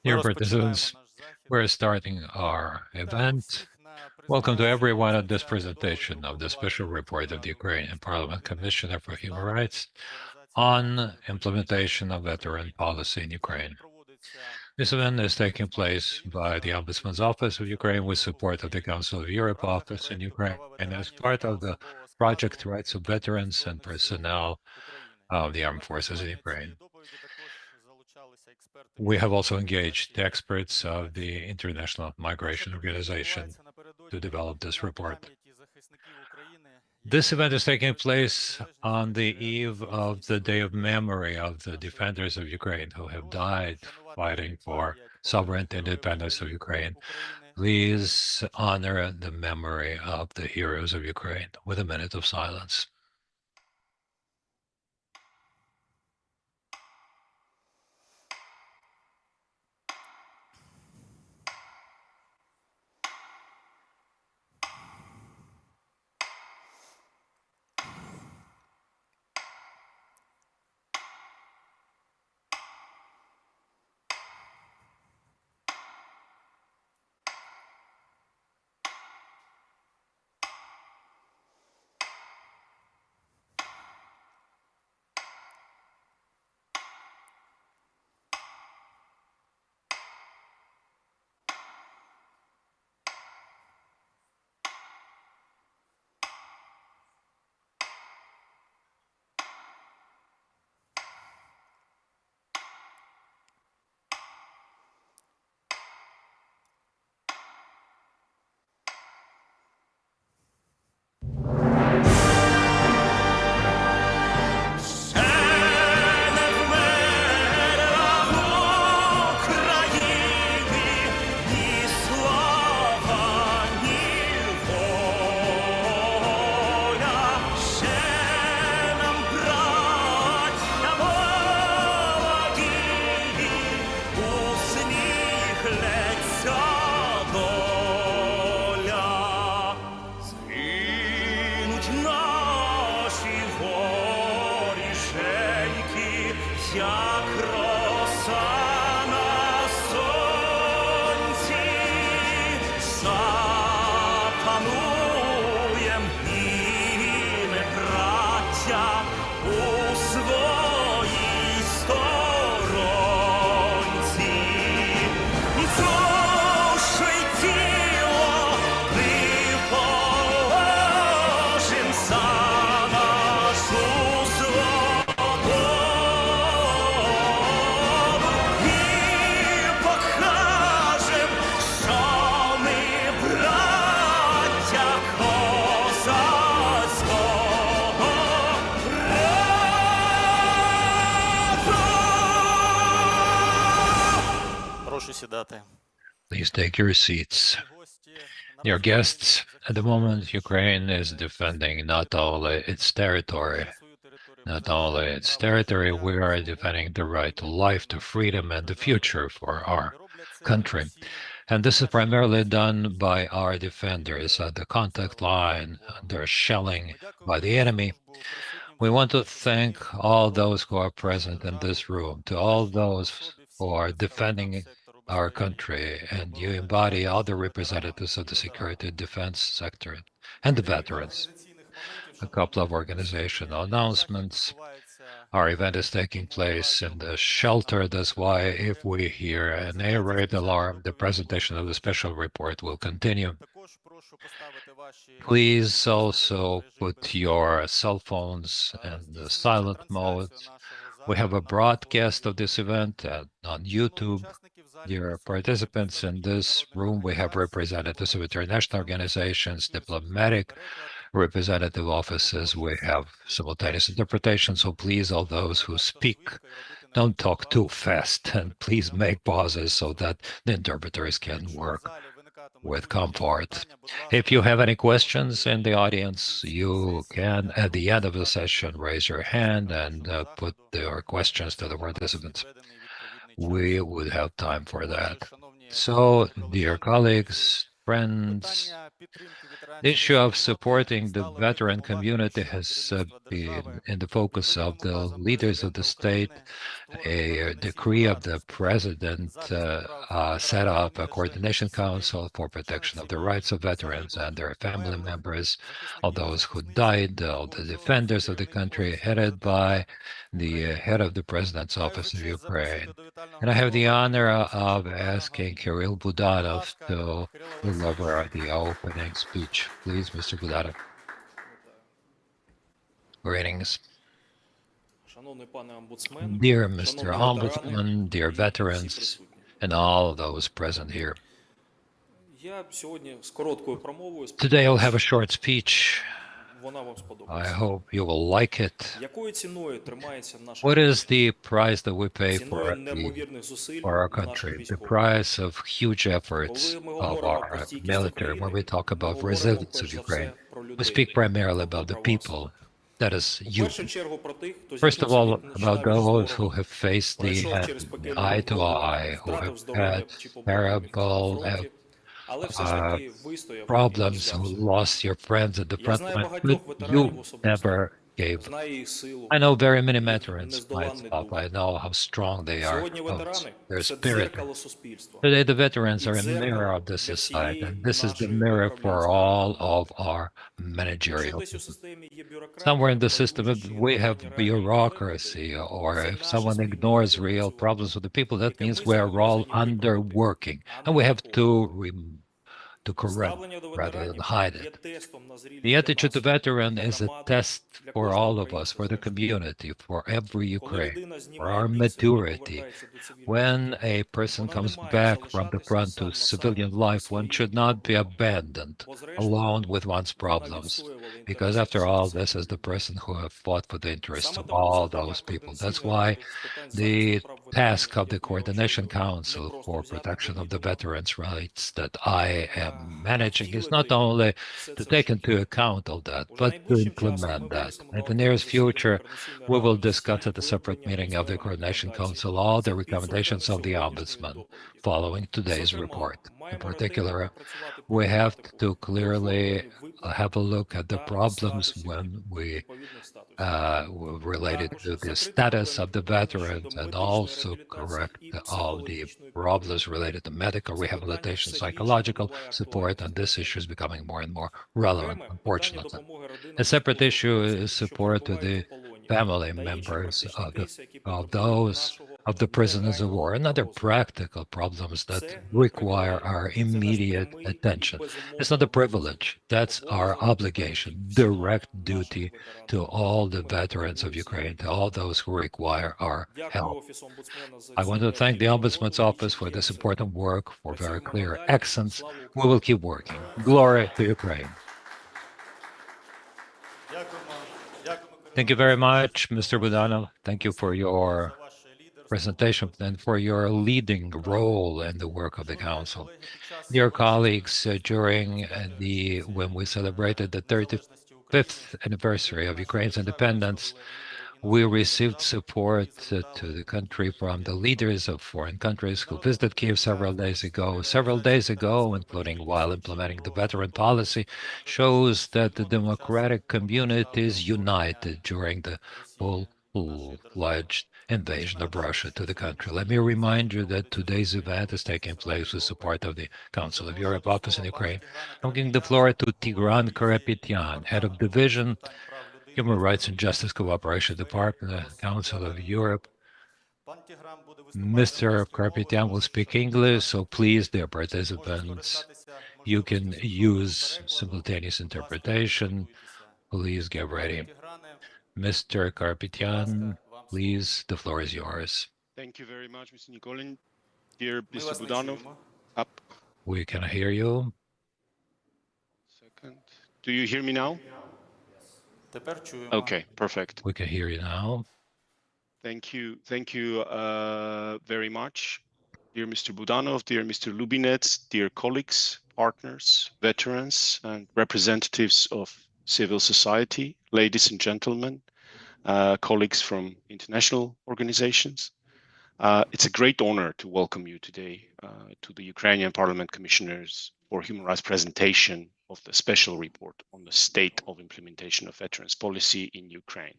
Dear participants, we're starting our event. Welcome to everyone at this presentation of the special report of the Ukrainian Parliament Commissioner for Human Rights on implementation of veteran policy in Ukraine. This event is taking place by the Ombudsman's Office of Ukraine with support of the Council of Europe Office in Ukraine and as part of the Project Rights of Veterans and Personnel of the Armed Forces in Ukraine. We have also engaged the experts of the International Migration Organization to develop this report. This event is taking place on the eve of the Day of Memory of the defenders of Ukraine who have died fighting for sovereignty and independence of Ukraine. Please honor the memory of the heroes of Ukraine with a minute of silence. Please take your seats. Dear guests, at the moment, Ukraine is defending not only its territory, we are defending the right to life, to freedom, and the future for our country. And this is primarily done by our defenders at the contact line under shelling by the enemy. We want to thank all those who are present in this room, to all those who are defending our country, and you embody all the representatives of the security and defense sector and the veterans. A couple of organizational announcements. Our event is taking place in the shelter. That's why if we hear an air raid alarm, the presentation of the special report will continue. Please also put your cell phones in the silent mode. We have a broadcast of this event on YouTube. Dear participants, in this room, we have representatives of international organizations, diplomatic representative offices. We have simultaneous interpretation, so please, all those who speak, don't talk too fast, and please make pauses so that the interpreters can work with comfort. If you have any questions in the audience, you can, at the end of the session, raise your hand and put your questions to the participants. We would have time for that. So, dear colleagues, Friends, the issue of supporting the veteran community has been in the focus of the leaders of the state. A decree of the president set up a coordination council for protection of the rights of veterans and their family members, of those who died, of the defenders of the country, headed by the head of the president's office of Ukraine. And I have the honor of asking Kirill Budanov to deliver the opening speech. Please, Mr. Budanov. Greetings. Dear Mr. Ombudsman, dear veterans, and all those present here. Today I'll have a short speech. I hope you will like it. What is the price that we pay for our country? The price of huge efforts of our military. When we talk about resilience of Ukraine, we speak primarily about the people. That is you. First of all, about those who have faced the eye to eye, who have had terrible problems, who lost your friends at the front line, but you never gave. I know very many veterans myself. I know how strong they are, their spirit. Today, the veterans are a mirror of the society, and this is the mirror for all of our managerial. Somewhere in the system, we have bureaucracy, or if someone ignores real problems with the people, that means we're all underworking, and we have to correct rather than hide it. The attitude to veteran is a test for all of us, for the community, for every Ukraine, for our maturity. When a person comes back from the front to civilian life, one should not be abandoned, alone with one's problems, because after all, this is the person who have fought for the interests of all those people. That's why the task of the Coordination Council for Protection of the Veterans' Rights that I am managing is not only to take into account all that, but to implement that. In the nearest future, we will discuss at a separate meeting of the Coordination Council all the recommendations of the Ombudsman following today's report. In particular, we have to clearly have a look at the problems when we related to the status of the veterans, and also correct all the problems related to medical rehabilitation, psychological support, and this issue is becoming more and more relevant, unfortunately. A separate issue is support to the family members of those of the prisoners of war and other practical problems that require our immediate attention. It's not a privilege, that's our obligation, direct duty to all the veterans of Ukraine, to all those who require our help. I want to thank the Ombudsman's office for this important work, for very clear accents. We will keep working. Glory to Ukraine. Thank you very much, Mr. Budanov. Thank you for your presentation and for your leading role in the work of the Council. Dear colleagues, when we celebrated the 35th anniversary of Ukraine's independence, we received support to the country from the leaders of foreign countries who visited Kiev several days ago. Several days ago, including while implementing the veteran policy, shows that the democratic community is united during the full-fledged invasion of Russia to the country. Let me remind you that today's event is taking place with support of the Council of Europe office in Ukraine. I'm giving the floor to Tigran Karapetyan, head of division Human Rights and Justice Cooperation Department, the Council of Europe. Mr. Karapetyan will speak English, so please, dear participants, you can use simultaneous interpretation. Please get ready. Mr. Karapetyan, please, the floor is yours. Thank you very much, Mr. Nikolin. Dear Mr. Budanov, up. We can hear you. Second. Do you hear me now? Okay, perfect. We can hear you now. Thank you very much, dear Mr. Budanov, dear Mr. Lubinets, dear colleagues, partners, veterans, and representatives of civil society, ladies and gentlemen, colleagues from international organizations. It's a great honor to welcome you today to the Ukrainian Parliament Commissioners for human rights presentation of the special report on the state of implementation of veterans policy in Ukraine.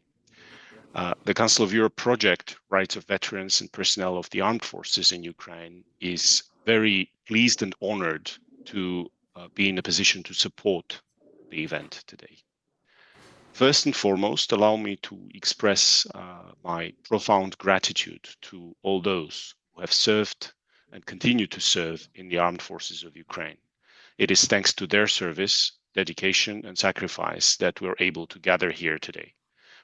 The Council of Europe project, Rights of Veterans and Personnel of the Armed Forces in Ukraine, is very pleased and honored to be in a position to support the event today. First and foremost, allow me to express my profound gratitude to all those who have served and continue to serve in the armed forces of Ukraine. It is thanks to their service, dedication, and sacrifice that we're able to gather here today.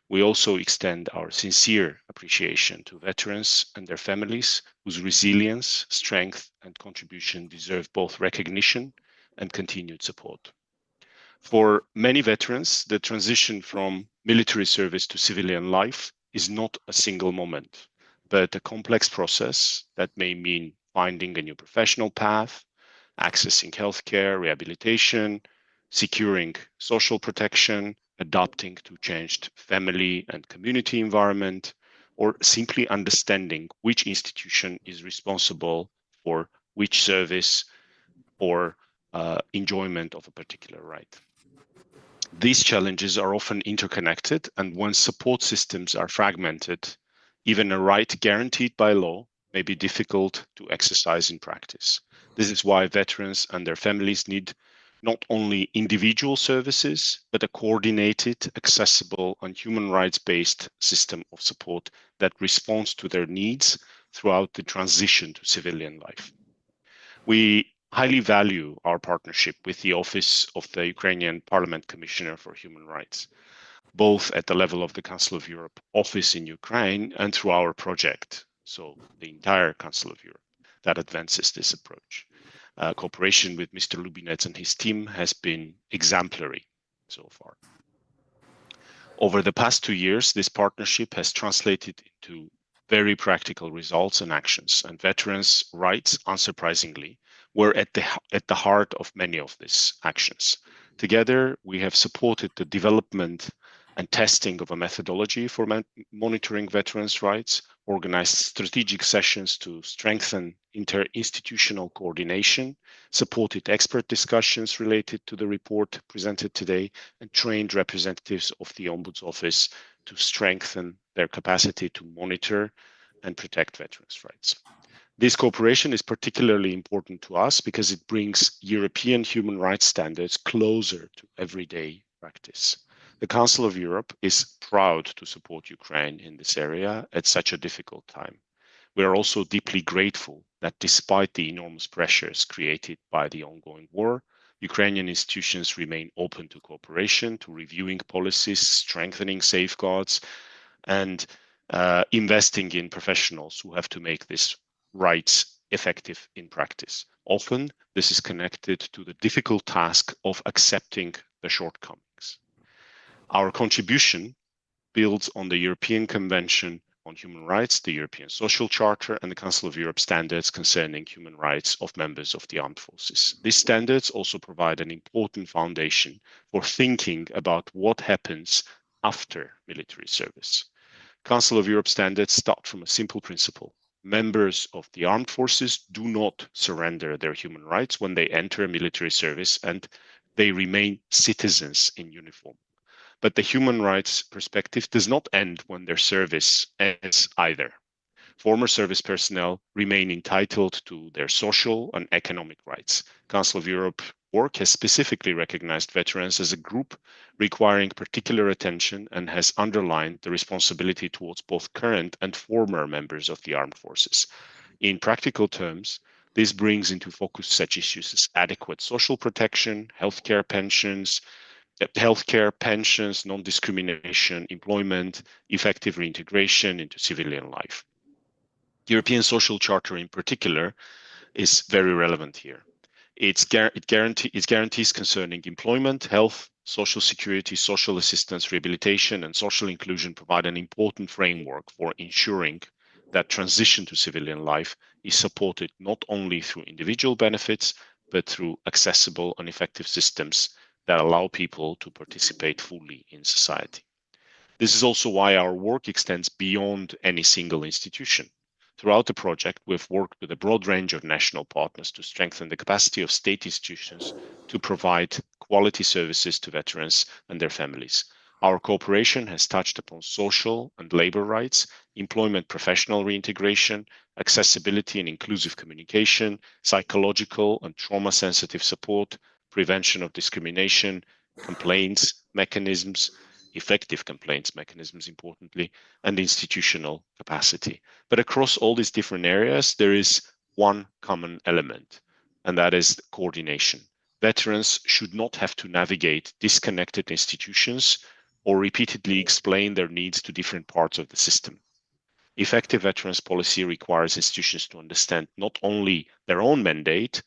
We also extend our sincere appreciation to veterans and their families whose resilience, strength, and contribution deserve both recognition and continued support. For many veterans, the transition from military service to civilian life is not a single moment, but a complex process that may mean finding a new professional path, accessing healthcare, rehabilitation, securing social protection, adapting to changed family and community environment, or simply understanding which institution is responsible for which service or enjoyment of a particular right. These challenges are often interconnected, and when support systems are fragmented, even a right guaranteed by law may be difficult to exercise in practice. This is why veterans and their families need not only individual services, but a coordinated, accessible, and human rights-based system of support that responds to their needs throughout the transition to civilian life. We highly value our partnership with the Office of the Ukrainian Parliament Commissioner for Human Rights, both at the level of the Council of Europe office in Ukraine and through our project, so the entire Council of Europe, that advances this approach. Cooperation with Mr. Lubinetz and his team has been exemplary so far. Over the past 2 years, this partnership has translated into very practical results and actions, and veterans' rights, unsurprisingly, were at the heart of many of these actions. Together, we have supported the development and testing of a methodology for monitoring veterans' rights, organized strategic sessions to strengthen interinstitutional coordination, supported expert discussions related to the report presented today, and trained representatives of the Ombudsman office to strengthen their capacity to monitor and protect veterans' rights. This cooperation is particularly important to us because it brings European human rights standards closer to everyday practice. The Council of Europe is proud to support Ukraine in this area at such a difficult time. We are also deeply grateful that despite the enormous pressures created by the ongoing war, Ukrainian institutions remain open to cooperation, to reviewing policies, strengthening safeguards, and investing in professionals who have to make these rights effective in practice. Often, this is connected to the difficult task of accepting the shortcomings. Our contribution builds on the European Convention on Human Rights, the European Social Charter, and the Council of Europe standards concerning human rights of members of the armed forces. These standards also provide an important foundation for thinking about what happens after military service. Council of Europe standards start from a simple principle. Members of the armed forces do not surrender their human rights when they enter military service, and they remain citizens in uniform. But the human rights perspective does not end when their service ends either. Former service personnel remain entitled to their social and economic rights. Council of Europe work has specifically recognized veterans as a group requiring particular attention and has underlined the responsibility towards both current and former members of the armed forces. In practical terms, this brings into focus such issues as adequate social protection, healthcare, pensions, non-discrimination, employment, effective reintegration into civilian life. The European Social Charter in particular is very relevant here. Its guarantees concerning employment, health, social security, social assistance, rehabilitation, and social inclusion provide an important framework for ensuring that transition to civilian life is supported not only through individual benefits, but through accessible and effective systems that allow people to participate fully in society. This is also why our work extends beyond any single institution. Throughout the project, we've worked with a broad range of national partners to strengthen the capacity of state institutions to provide quality services to veterans and their families. Our cooperation has touched upon social and labor rights, employment professional reintegration, accessibility and inclusive communication, psychological and trauma-sensitive support, prevention of discrimination, complaints mechanisms, effective complaints mechanisms, importantly, and institutional capacity. But across all these different areas, there is one common element, and that is coordination. Veterans should not have to navigate disconnected institutions or repeatedly explain their needs to different parts of the system. Effective veterans policy requires institutions to understand not only their own mandate,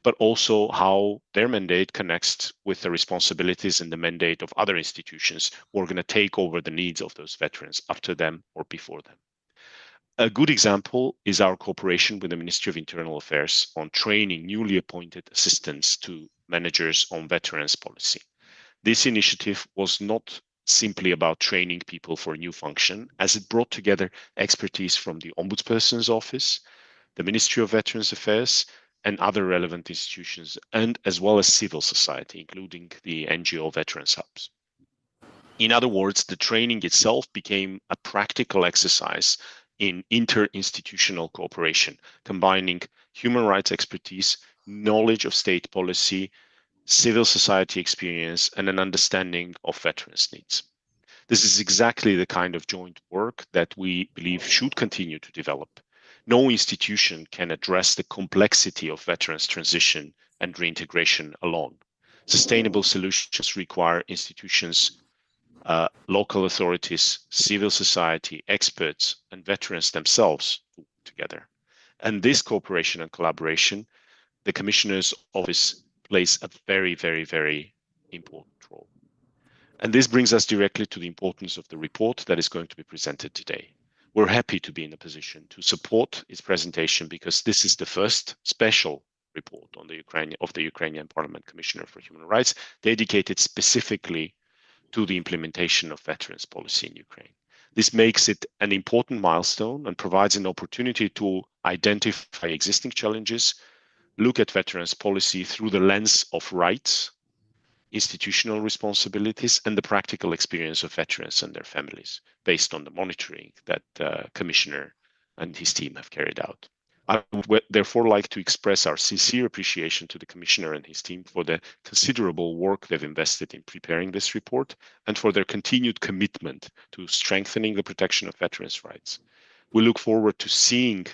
but also how their mandate connects with the responsibilities and the mandate of other institutions who are going to take over the needs of those veterans after them or before them. A good example is our cooperation with the Ministry of Internal Affairs on training newly appointed assistants to managers on veterans policy. This initiative was not simply about training people for a new function, as it brought together expertise from the Ombudsperson's office, the Ministry of Veterans Affairs, and other relevant institutions, and as well as civil society, including the NGO Veterans Hubs. In other words, the training itself became a practical exercise in interinstitutional cooperation, combining human rights expertise, knowledge of state policy, civil society experience, and an understanding of veterans' needs. This is exactly the kind of joint work that we believe should continue to develop. No institution can address the complexity of veterans' transition and reintegration alone. Sustainable solutions require institutions, local authorities, civil society, experts, and veterans themselves to work together. And this cooperation and collaboration, the Commissioner's Office plays a very, very, very important role. And this brings us directly to the importance of the report that is going to be presented today. We're happy to be in a position to support its presentation because this is the first special report on the Ukrainian Parliament Commissioner for Human Rights dedicated specifically to the implementation of veterans policy in Ukraine. This makes it an important milestone and provides an opportunity to identify existing challenges, look at veterans policy through the lens of rights, institutional responsibilities, and the practical experience of veterans and their families based on the monitoring that the Commissioner and his team have carried out. I would therefore like to express our sincere appreciation to the Commissioner and his team for the considerable work they've invested in preparing this report and for their continued commitment to strengthening the protection of veterans' rights. We look forward to seeing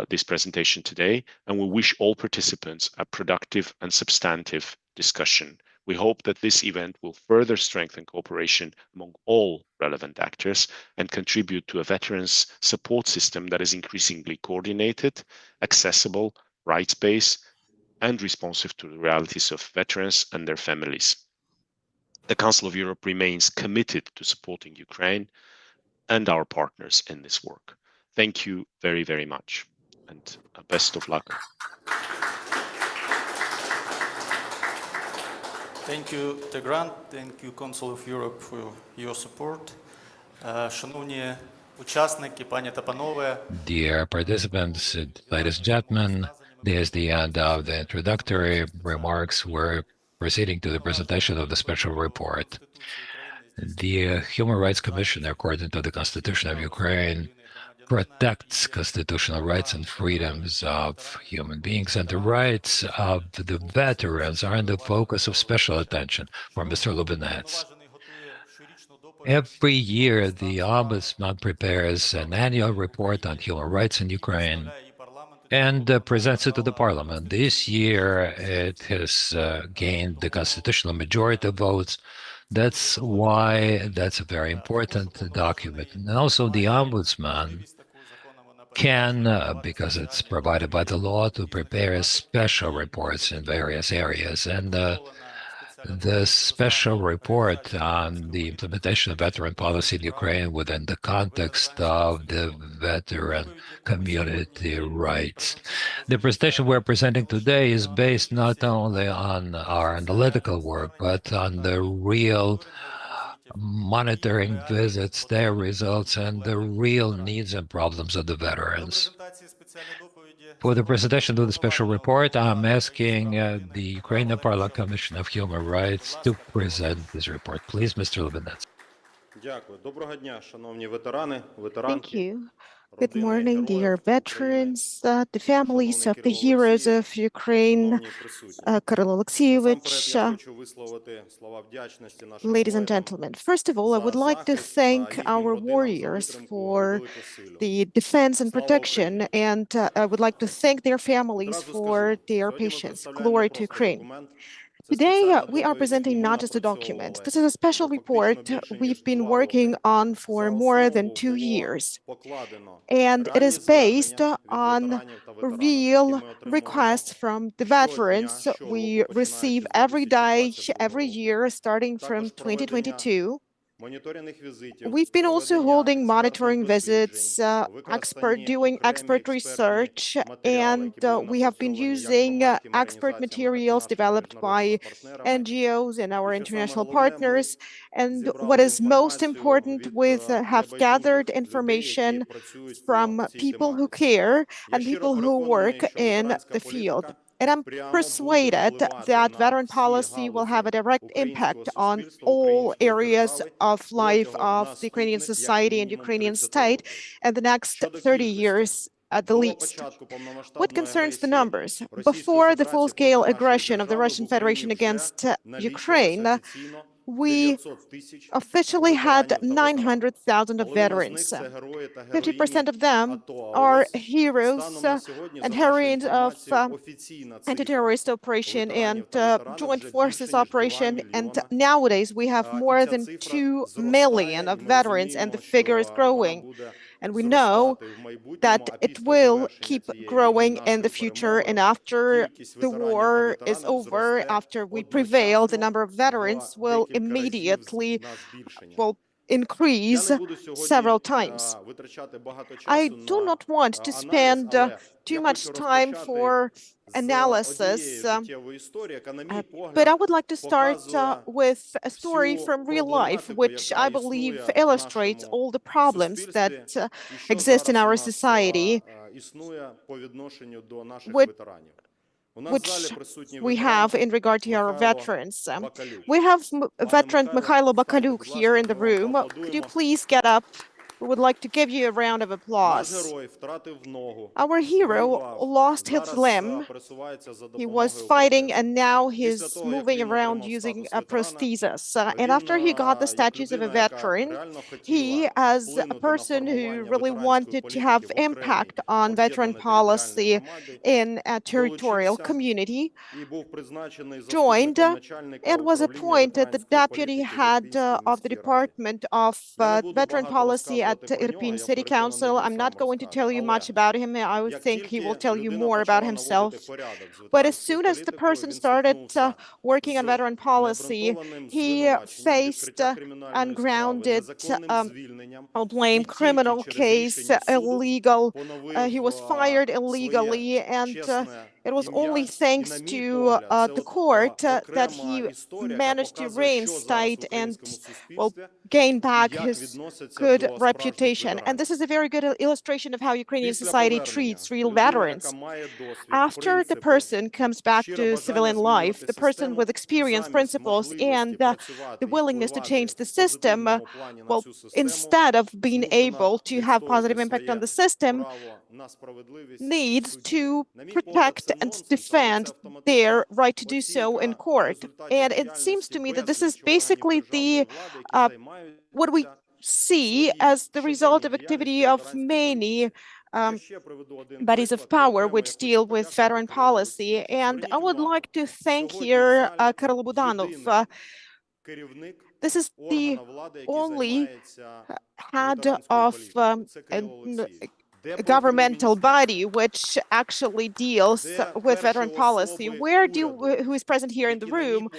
this presentation today, and we wish all participants a productive and substantive discussion. We hope that this event will further strengthen cooperation among all relevant actors and contribute to a veterans support system that is increasingly coordinated, accessible, rights-based, and responsive to the realities of veterans and their families. The Council of Europe remains committed to supporting Ukraine and our partners in this work. Thank you very, very much, and best of luck. Thank you, Tigran. Thank you, Council of Europe, for your support. Шановні учасники, пані та панове. Dear participants, ladies and gentlemen, this is the end of the introductory remarks. We're proceeding to the presentation of the special report. The Human Rights Commissioner, according to the Constitution of Ukraine, protects constitutional rights and freedoms of human beings, and the rights of the veterans are in the focus of special attention for Mr. Lubinetz. Every year, the Ombudsman prepares an annual report on human rights in Ukraine and presents it to the Parliament. This year, it has gained the constitutional majority of votes. That's why that's a very important document. And also the Ombudsman can, because it's provided by the law, to prepare special reports in various areas. And the special report on the implementation of veteran policy in Ukraine within the context of the veteran community rights. The presentation we're presenting today is based not only on our analytical work, but on the real monitoring visits, their results, and the real needs and problems of the veterans. For the presentation of the special report, I'm asking the Ukrainian Parliament Commissioner of Human Rights to present this report. Please, Mr. Lubinets. Thank you. Good morning, dear veterans, the families of the heroes of Ukraine, Kirill Alexeyevich, ladies and gentlemen. First of all, I would like to thank our warriors for the defense and protection, and I would like to thank their families for their patience. Glory to Ukraine. Today, we are presenting not just a document. This is a special report we've been working on for more than 2 years. And it is based on real requests from the veterans we receive every day, every year, starting from 2022. We've been also holding monitoring visits, doing expert research, and we have been using expert materials developed by NGOs and our international partners. And what is most important, we have gathered information from people who care and people who work in the field. And I'm persuaded that veteran policy will have a direct impact on all areas of life of the Ukrainian society and Ukrainian state in the next 30 years at the least. What concerns the numbers? Before the full-scale aggression of the Russian Federation against Ukraine, we officially had 900,000 of veterans. 50% of them are heroes and heroines of anti-terrorist operation and joint forces operation. And nowadays we have more than 2 million of veterans, and the figure is growing. And we know that it will keep growing in the future, and after the war is over, after we prevail, the number of veterans will immediately increase several times. I do not want to spend too much time for analysis, but I would like to start with a story from real life, which I believe illustrates all the problems that exist in our society, which we have in regard to our veterans. We have veteran Mikhailo Bakaluk here in the room. Could you please get up? We would like to give you a round of applause. Our hero lost his limb. He was fighting, and now he's moving around using a prosthesis. And after he got the status of a veteran, he, as a person who really wanted to have impact on veteran policy in a territorial community, joined and was appointed the deputy head of the Department of Veteran Policy at Irpin City Council. I'm not going to tell you much about him. I would think he will tell you more about himself. But as soon as the person started working on veteran policy, he faced ungrounded, I'll blame, criminal case, illegal. He was fired illegally, and it was only thanks to the court that he managed to reinstate and, gain back his good reputation. And this is a very good illustration of how Ukrainian society treats real veterans. After the person comes back to civilian life, the person with experience, principles, and the willingness to change the system, instead of being able to have positive impact on the system, needs to protect and defend their right to do so in court. And it seems to me that this is basically the what we see as the result of activity of many bodies of power which deal with veteran policy. And I would like to thank here Kirill Budanov. This is the only head of governmental body which actually deals with veteran policy. Who is present here in the room,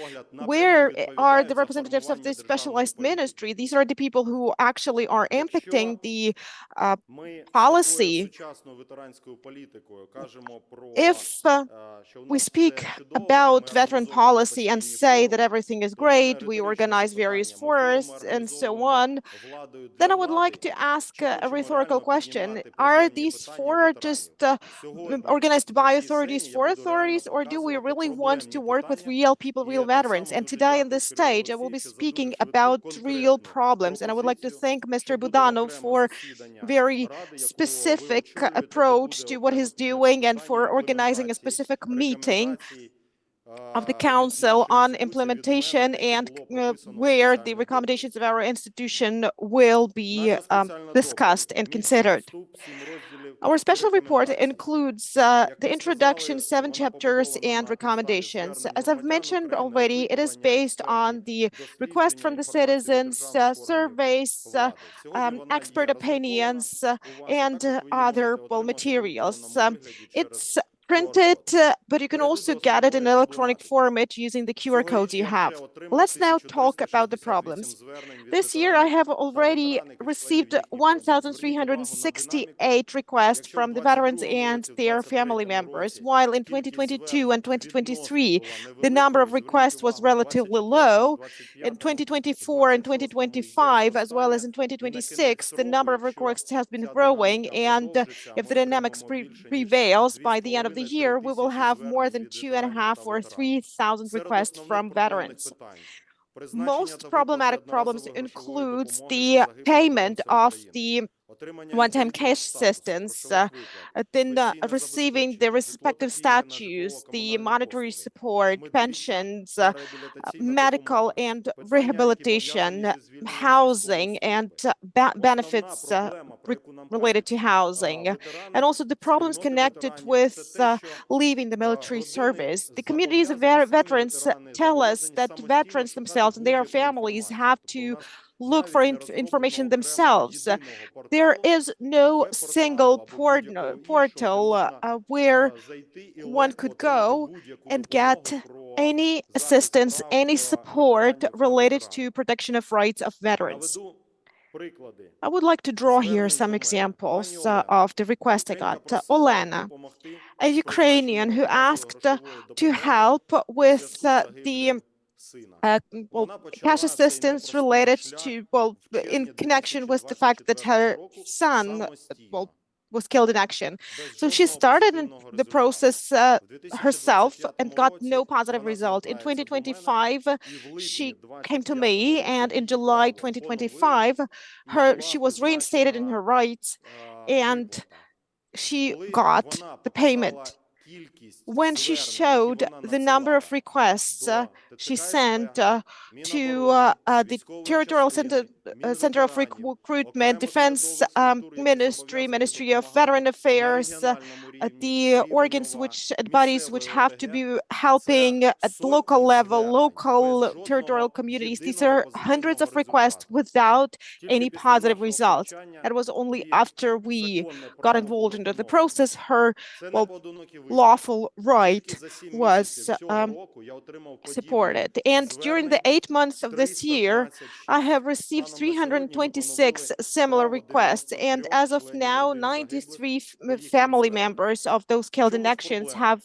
where are the representatives of this specialized ministry? These are the people who actually are impacting the policy. If we speak about veteran policy and say that everything is great, we organize various forests and so on, then I would like to ask a rhetorical question. Are these four just organized by authorities for authorities, or do we really want to work with real people, real veterans? And today on this stage, I will be speaking about real problems. And I would like to thank Mr. Budanov for very specific approach to what he's doing and for organizing a specific meeting of the Council on implementation and where the recommendations of our institution will be discussed and considered. Our special report includes the introduction, 7 chapters and recommendations. As I've mentioned already, it is based on the request from the citizens, surveys, expert opinions, and other materials. It's printed, but you can also get it in electronic format using the QR codes you have. Let's now talk about the problems. This year, I have already received 1,368 requests from the veterans and their family members, while in 2022 and 2023, the number of requests was relatively low. In 2024 and 2025, as well as in 2026, the number of requests has been growing, and if the dynamics prevails, by the end of the year, we will have more than 2,500 or 3,000 requests from veterans. Most problematic problems includes the payment of the one-time cash assistance, then receiving the respective statues, the monetary support, pensions, medical and rehabilitation, housing, and benefits related to housing, and also the problems connected with leaving the military service. The communities of veterans tell us that veterans themselves and their families have to look for information themselves. There is no single portal where one could go and get any assistance, any support related to protection of rights of veterans. I would like to draw here some examples of the request I got. Olena, a Ukrainian who asked to help with the cash assistance related to, in connection with the fact that her son, was killed in action. So she started in the process herself and got no positive result. In 2025, she came to me, and in July 2025, she was reinstated in her rights, and she got the payment. When she showed the number of requests she sent to the Territorial Center of Recruitment, Defense Ministry, Ministry of Veteran Affairs, the organs and bodies which have to be helping at local level, local territorial communities. These are hundreds of requests without any positive results. It was only after we got involved into the process, her lawful right was supported. And during the 8 months of this year, I have received 326 similar requests. And as of now, 93 family members of those killed in actions have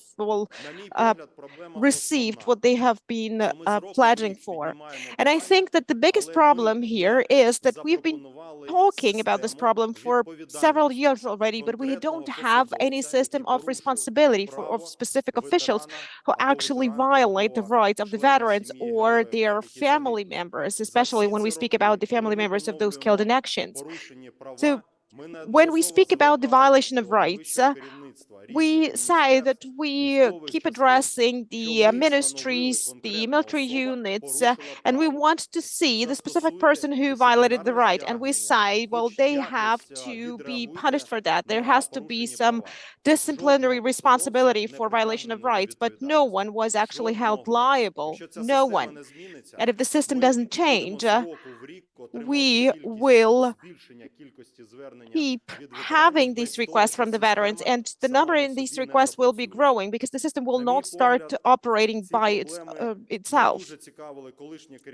received what they have been pledging for. And I think that the biggest problem here is that we've been talking about this problem for several years already, but we don't have any system of responsibility of specific officials who actually violate the rights of the veterans or their family members, especially when we speak about the family members of those killed in actions. So when we speak about the violation of rights, we say that we keep addressing the ministries, the military units, and we want to see the specific person who violated the right. And we say, well, they have to be punished for that. There has to be some disciplinary responsibility for violation of rights, but no one was actually held liable. No one. And if the system doesn't change, we will keep having these requests from the veterans, and the number in these requests will be growing because the system will not start operating by itself.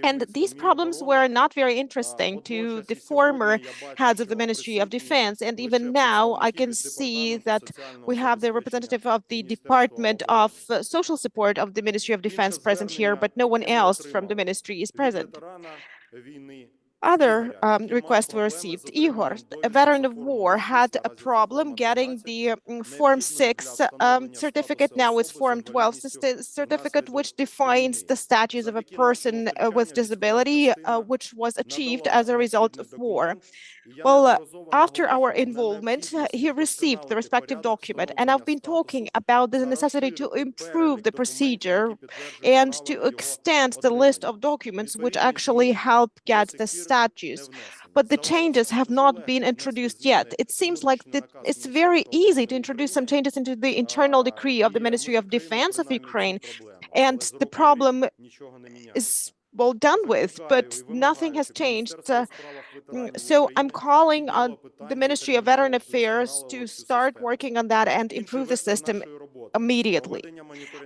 And these problems were not very interesting to the former heads of the Ministry of Defense. And even now, I can see that we have the representative of the Department of Social Support of the Ministry of Defense present here, but no one else from the ministry is present. Other requests were received. Ihor, a veteran of war, had a problem getting the Form 6 certificate. Now it's Form 12 certificate, which defines the status of a person with disability, which was achieved as a result of war. Well, after our involvement, he received the respective document, and I've been talking about the necessity to improve the procedure and to extend the list of documents which actually help get the status. But the changes have not been introduced yet. It seems like it's very easy to introduce some changes into the internal decree of the Ministry of Defense of Ukraine, and the problem is well done with, but nothing has changed. So I'm calling on the Ministry of Veteran Affairs to start working on that and improve the system immediately.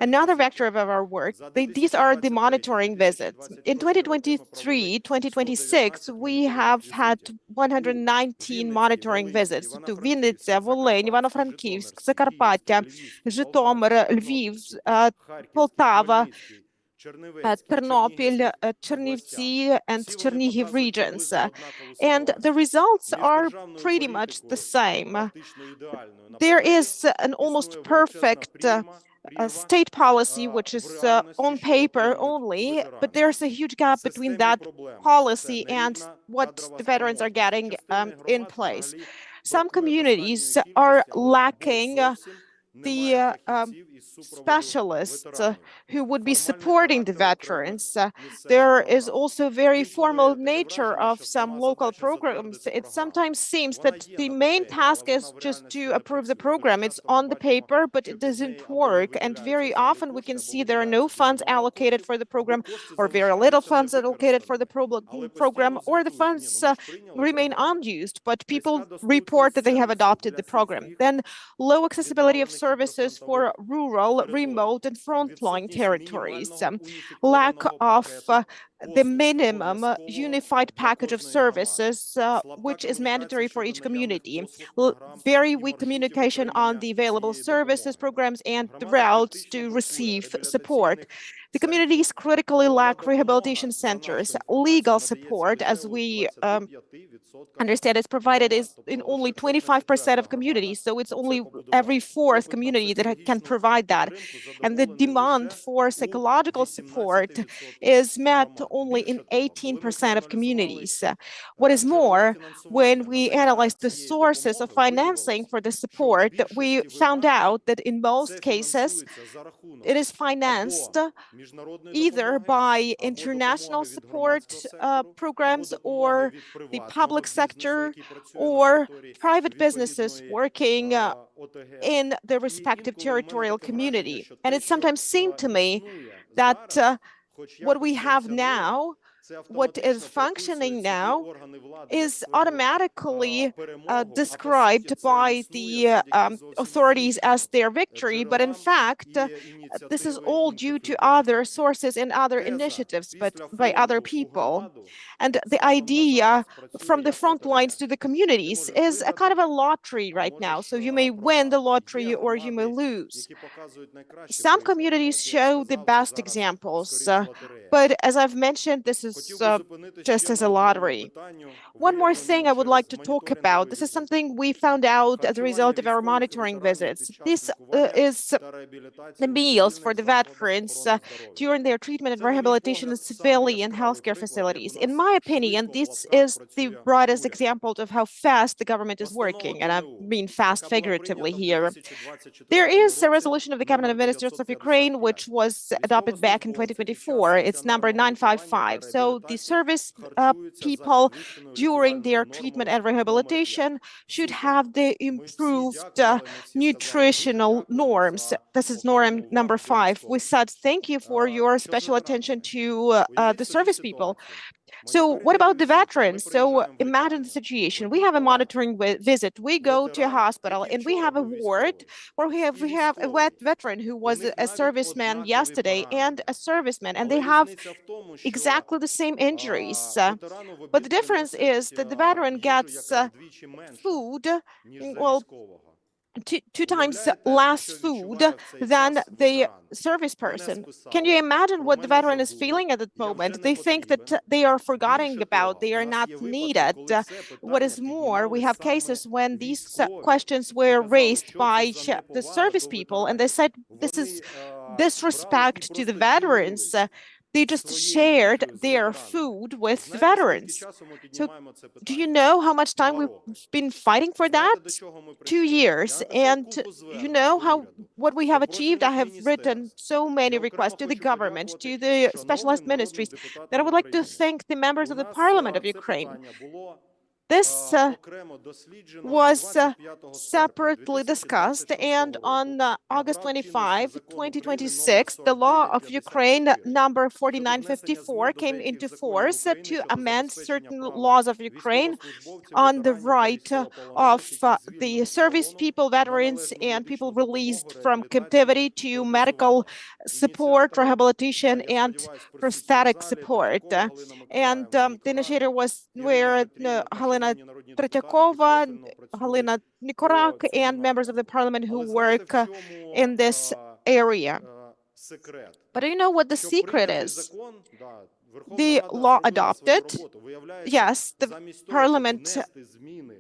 Another vector of our work, these are the monitoring visits. In 2023, 2026, we have had 119 monitoring visits to Вінниця, Волинь, Івано-Франківськ, Закарпаття, Житомир, Львів, Полтава, Ternopil, Chernivtsi, and Chernihiv regions. And the results are pretty much the same. There is an almost perfect state policy, which is on paper only, but there's a huge gap between that policy and what the veterans are getting in place. Some communities are lacking the specialists who would be supporting the veterans. There is also very formal nature of some local programs. It sometimes seems that the main task is just to approve the program. It's on the paper, but it doesn't work. And very often we can see there are no funds allocated for the program, or very little funds allocated for the program, or the funds remain unused, but people report that they have adopted the program. Then low accessibility of services for rural, remote, and frontline territories, lack of the minimum unified package of services, which is mandatory for each community, very weak communication on the available services, programs, and the routes to receive support. The communities critically lack rehabilitation centers. Legal support, as we understand, is provided in only 25% of communities, so it's only every fourth community that can provide that. And the demand for psychological support is met only in 18% of communities. What is more, when we analyzed the sources of financing for the support, we found out that in most cases, it is financed either by international support programs or the public sector or private businesses working in the respective territorial community. And it sometimes seemed to me that what we have now, what is functioning now, is automatically described by the authorities as their victory, but in fact, this is all due to other sources and other initiatives, but by other people. And the idea from the front lines to the communities is a kind of a lottery right now. So you may win the lottery or you may lose. Some communities show the best examples, but as I've mentioned, this is was just as a lottery. One more thing I would like to talk about. This is something we found out as a result of our monitoring visits. This is the meals for the veterans during their treatment and rehabilitation in civilian healthcare facilities. In my opinion, this is the brightest example of how fast the government is working, and I mean fast figuratively here. There is a resolution of the Cabinet of Ministers of Ukraine, which was adopted back in 2024. It's number 955. So the service people during their treatment and rehabilitation should have the improved nutritional norms. This is norm number 5. We said thank you for your special attention to the service people. So what about the veterans? So imagine the situation. We have a monitoring visit. We go to a hospital and we have a ward where we have a veteran who was a serviceman yesterday and a serviceman, and they have exactly the same injuries. But the difference is that the veteran gets food, well, two times less food than the service person. Can you imagine what the veteran is feeling at that moment? They think that they are forgotten about, they are not needed. What is more, we have cases when these questions were raised by the service people, and they said this is disrespect to the veterans. They just shared their food with the veterans. So do you know how much time we've been fighting for that? 2 years. And you know what we have achieved? I have written so many requests to the government, to the specialized ministries, that I would like to thank the members of the Parliament of Ukraine. This was separately discussed, and on August 25, 2026, the law of Ukraine number 4954 came into force to amend certain laws of Ukraine on the right of the service people, veterans, and people released from captivity to medical support, rehabilitation, and prosthetic support. And the initiator were Halina Tretyakova, Halina Nikorak, and members of the parliament who work in this area. But do you know what the secret is? The law adopted, yes, the parliament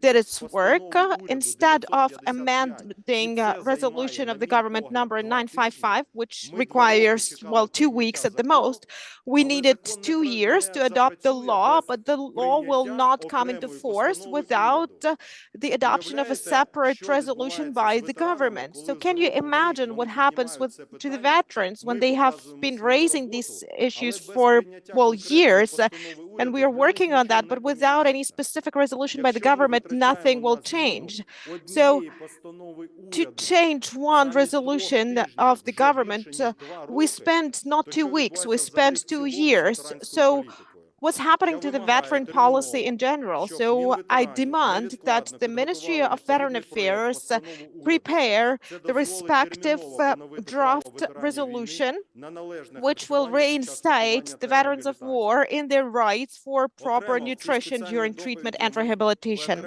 did its work. Instead of amending resolution of the government number 955, which requires, well, 2 weeks at the most, we needed 2 years to adopt the law, but the law will not come into force without the adoption of a separate resolution by the government. So can you imagine what happens to the veterans when they have been raising these issues for, well, years, and we are working on that, but without any specific resolution by the government, nothing will change. So to change one resolution of the government, we spent not 2 weeks, we spent 2 years. So what's happening to the veteran policy in general? So I demand that the Ministry of Veteran Affairs prepare the respective draft resolution, which will reinstate the veterans of war in their rights for proper nutrition during treatment and rehabilitation.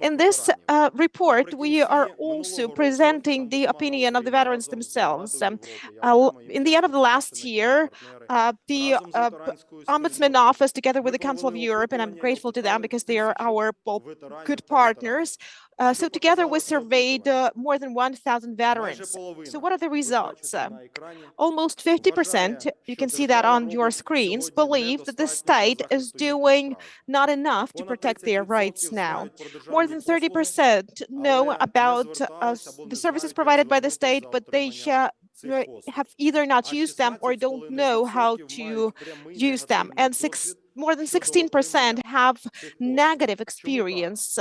In this report, we are also presenting the opinion of the veterans themselves. In the end of the last year, the Омбудсман office, together with the Council of Europe, and I'm grateful to them because they are our good partners. So together we surveyed more than 1,000 veterans. So what are the results? Almost 50%, you can see that on your screens, believe that the state is doing not enough to protect their rights now. More than 30% know about the services provided by the state, but they have either not used them or don't know how to use them. And more than 16% have negative experience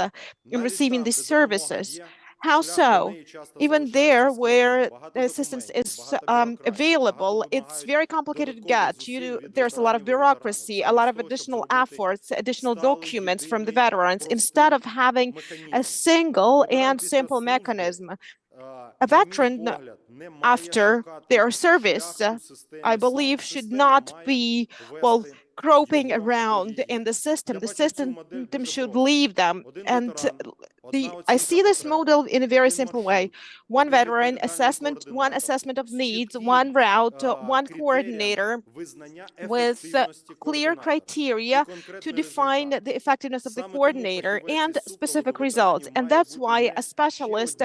in receiving these services. How so? Even there where the assistance is available, it's very complicated to get. There's a lot of bureaucracy, a lot of additional efforts, additional documents from the veterans, instead of having a single and simple mechanism. A veteran, after their service, I believe, should not be, well, groping around in the system. The system should leave them and I see this model in a very simple way. One veteran assessment, one assessment of needs, one route, one coordinator with clear criteria to define the effectiveness of the coordinator and specific results. And that's why a specialist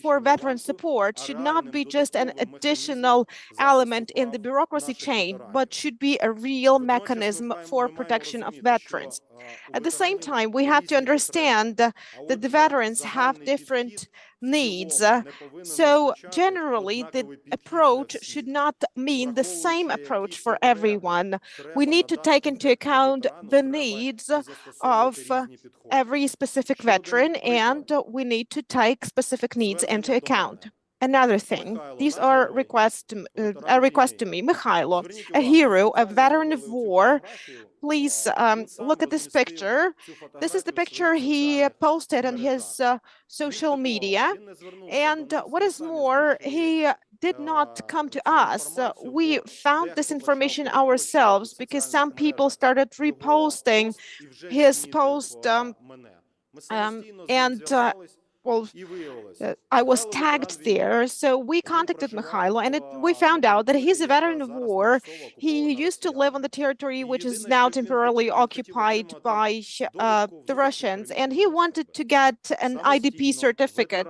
for veteran support should not be just an additional element in the bureaucracy chain, but should be a real mechanism for protection of veterans. At the same time, we have to understand that the veterans have different needs. So generally, the approach should not mean the same approach for everyone. We need to take into account the needs of every specific veteran, and we need to take specific needs into account. Another thing, these are a request to me, Mikhailo, a hero, a veteran of war. Please look at this picture. This is the picture he posted on his social media. And what is more, he did not come to us. We found this information ourselves because some people started reposting his post I was tagged there, so we contacted Mikhailo, and we found out that he's a veteran of war. He used to live on the territory which is now temporarily occupied by the Russians, and he wanted to get an IDP certificate.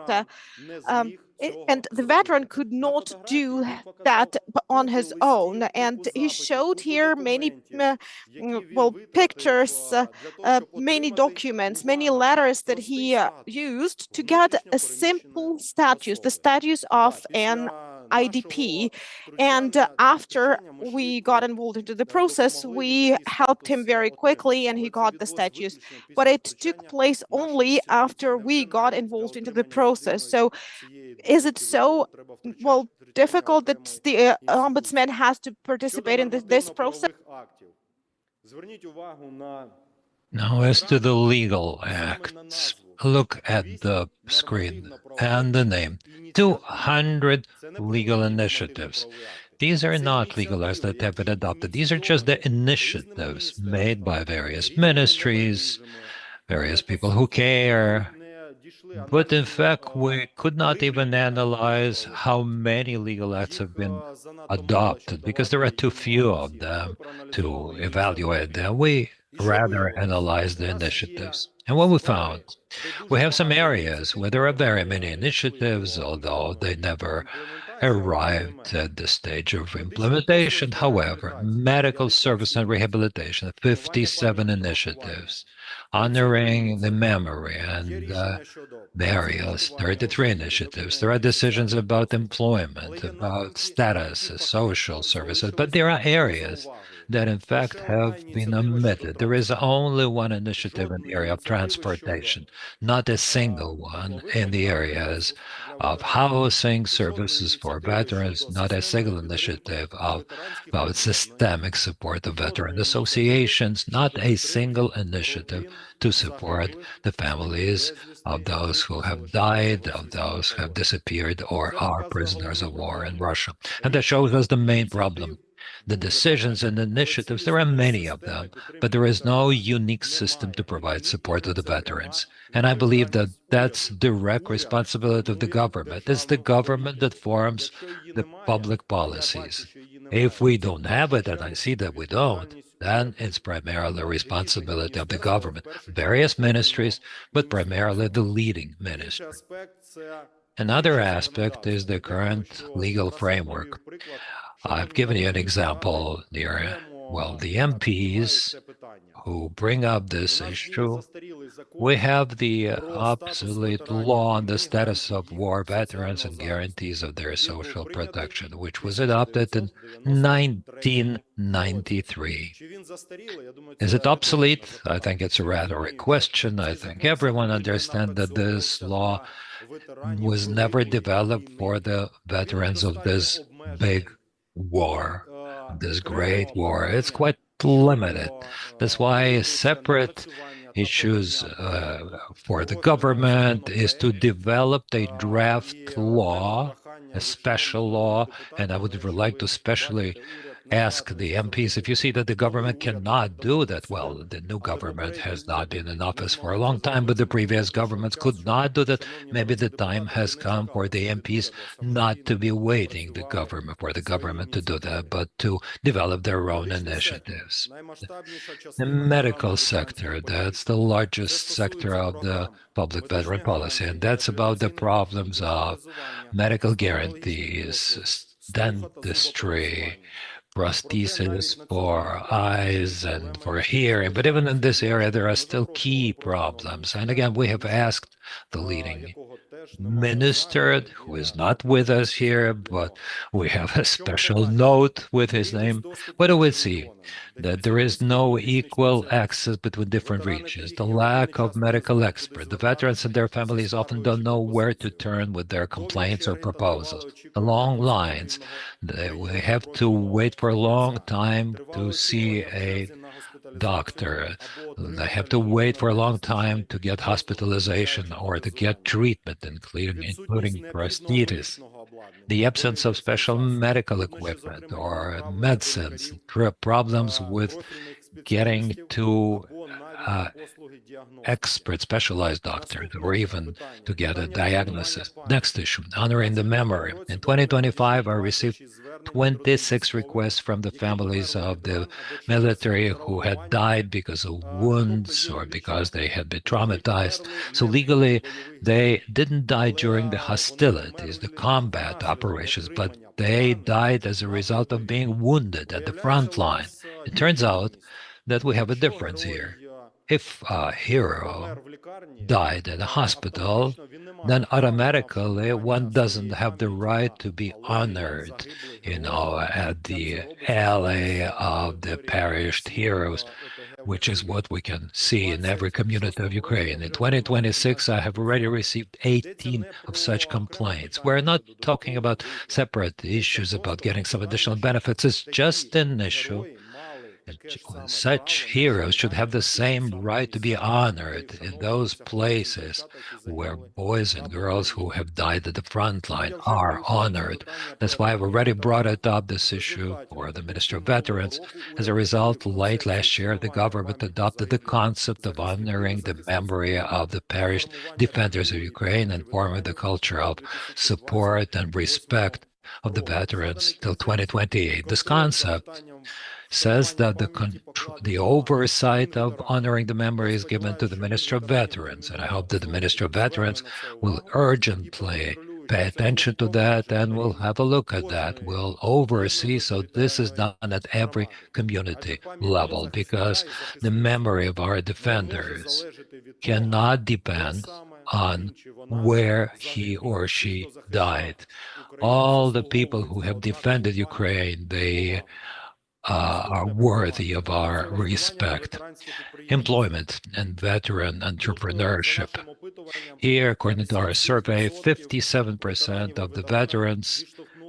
And the veteran could not do that on his own. And he showed here many, pictures, many documents, many letters that he used to get a simple status, the status of an IDP. And after we got involved into the process, we helped him very quickly and he got the status. But it took place only after we got involved into the process. So is it so, difficult that the Ombudsman has to participate in this process? Now, as to the legal acts, look at the screen and the name. 200 legal initiatives. These are not legal acts that have been adopted. These are just the initiatives made by various ministries, various people who care. But in fact, we could not even analyze how many legal acts have been adopted because there are too few of them to evaluate them. We rather analyze the initiatives. And what we found, we have some areas where there are very many initiatives, although they never arrived at the stage of implementation. However, medical service and rehabilitation, 57 initiatives, honoring the memory and burials, 33 initiatives. There are decisions about employment, about status, social services, but there are areas that in fact have been omitted. There is only one initiative in the area of transportation, not a single one in the areas of housing services for veterans, not a single initiative about systemic support of veteran associations, not a single initiative to support the families of those who have died, of those who have disappeared or are prisoners of war in Russia. And that shows us the main problem. The decisions and initiatives, there are many of them, but there is no unique system to provide support to the veterans. And I believe that that's direct responsibility of the government. It's the government that forms the public policies. If we don't have it, and I see that we don't, then it's primarily responsibility of the government, various ministries, but primarily the leading ministry. Another aspect is the current legal framework. I've given you an example here. Well, the MPs who bring up this issue, we have the obsolete law on the status of war veterans and guarantees of their social protection, which was adopted in 1993. Is it obsolete? I think it's a rhetoric question. I think everyone understands that this law was never developed for the veterans of this big war, this great war. It's quite limited. That's why separate issues for the government is to develop a draft law, a special law, and I would like to especially ask the MPs, if you see that the government cannot do that, well, the new government has not been in office for a long time, but the previous governments could not do that. Maybe the time has come for the MPs not to be waiting for the government to do that, but to develop their own initiatives. The medical sector, that's the largest sector of the public veteran policy, and that's about the problems of medical guarantees, dentistry, prosthesis for eyes and for hearing. But even in this area, there are still key problems. And again, we have asked the leading minister, who is not with us here, but we have a special note with his name. What do we see? That there is no equal access between different regions, the lack of medical experts. The veterans and their families often don't know where to turn with their complaints or proposals. The long lines, we have to wait for a long time to see a doctor. They have to wait for a long time to get hospitalization or to get treatment, including prosthesis. The absence of special medical equipment or medicines, problems with getting to expert specialized doctors or even to get a diagnosis. Next issue, honoring the memory. In 2025, I received 26 requests from the families of the military who had died because of wounds or because they had been traumatized. So legally, they didn't die during the hostilities, the combat operations, but they died as a result of being wounded at the front line. It turns out that we have a difference here. If a hero died in a hospital, then automatically one doesn't have the right to be honored, at the alley of the perished heroes, which is what we can see in every community of Ukraine. In 2026, I have already received 18 of such complaints. We're not talking about separate issues about getting some additional benefits. It's just an issue. Such heroes should have the same right to be honored in those places where boys and girls who have died at the front line are honored. That's why I've already brought it up, this issue, for the Minister of Veterans. As a result, late last year, the government adopted the concept of honoring the memory of the perished defenders of Ukraine and forming the culture of support and respect of the veterans till 2028. This concept says that the oversight of honoring the memory is given to the Minister of Veterans, and I hope that the Minister of Veterans will urgently pay attention to that and will have a look at that, will oversee, so this is done at every community level, because the memory of our defenders cannot depend on where he or she died. All the people who have defended Ukraine, they are worthy of our respect. Employment and veteran entrepreneurship. Here, according to our survey, 57% of the veterans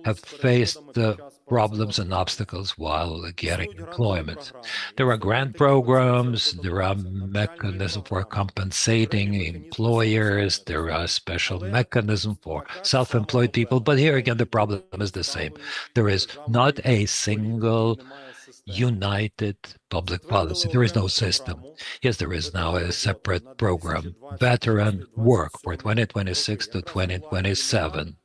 have faced the problems and obstacles while getting employment. There are grant programs, there are mechanisms for compensating employers, there are special mechanisms for self-employed people, but here again the problem is the same. There is not a single united public policy. There is no system. Yes, there is now a separate program, Veteran Work, for 2026 to 2027,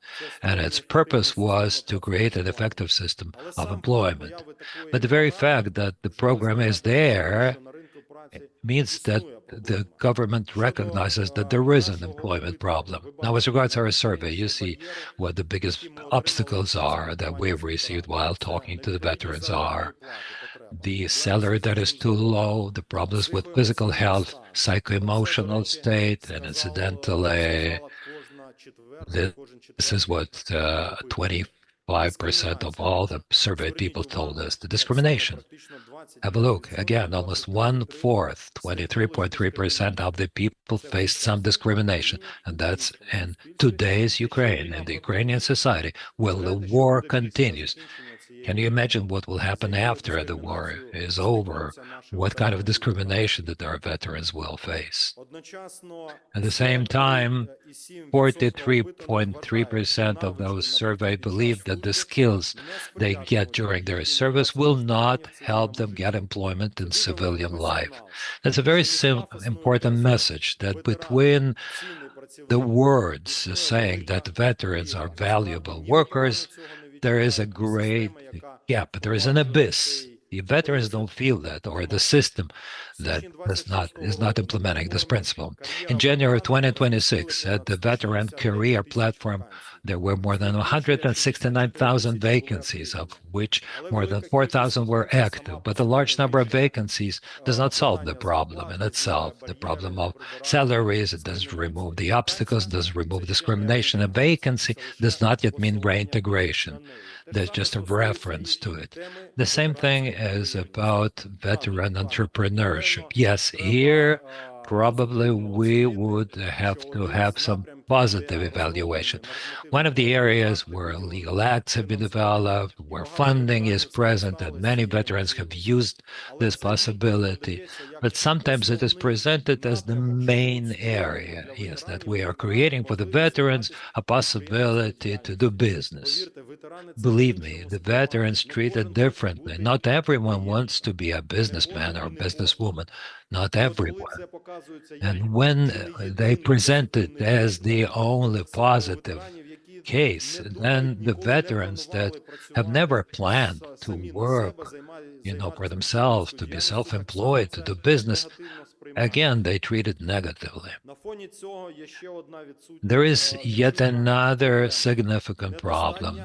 and its purpose was to create an effective system of employment. But the very fact that the program is there means that the government recognizes that there is an employment problem. Now, as regards our survey, you see what the biggest obstacles are that we've received while talking to the veterans are the salary that is too low, the problems with physical health, psycho-emotional state, and incidentally, this is what 25% of all the surveyed people told us, the discrimination. Have a look. Again, almost 1/4, 23.3% of the people faced some discrimination. And that's in today's Ukraine, in the Ukrainian society, while the war continues. Can you imagine what will happen after the war is over? What kind of discrimination that our veterans will face? At the same time, 43.3% of those surveyed believe that the skills they get during their service will not help them get employment in civilian life. That's a very important message, that between the words saying that veterans are valuable workers, there is a great gap. There is an abyss. The veterans don't feel that, or the system that is not implementing this principle. In January 2026, at the Veteran Career Platform, there were more than 169,000 vacancies, of which more than 4,000 were active. But the large number of vacancies does not solve the problem in itself. The problem of salaries, it doesn't remove the obstacles, doesn't remove discrimination. A vacancy does not yet mean reintegration. There's just a reference to it. The same thing is about veteran entrepreneurship. Yes, here probably we would have to have some positive evaluation. One of the areas where legal acts have been developed, where funding is present, and many veterans have used this possibility, but sometimes it is presented as the main area, yes, that we are creating for the veterans a possibility to do business. Believe me, the veterans treat it differently. Not everyone wants to be a businessman or businesswoman. Not everyone. And when they present it as the only positive case, then the veterans that have never planned to work, for themselves, to be self-employed, to do business, again, they treat it negatively. There is yet another significant problem: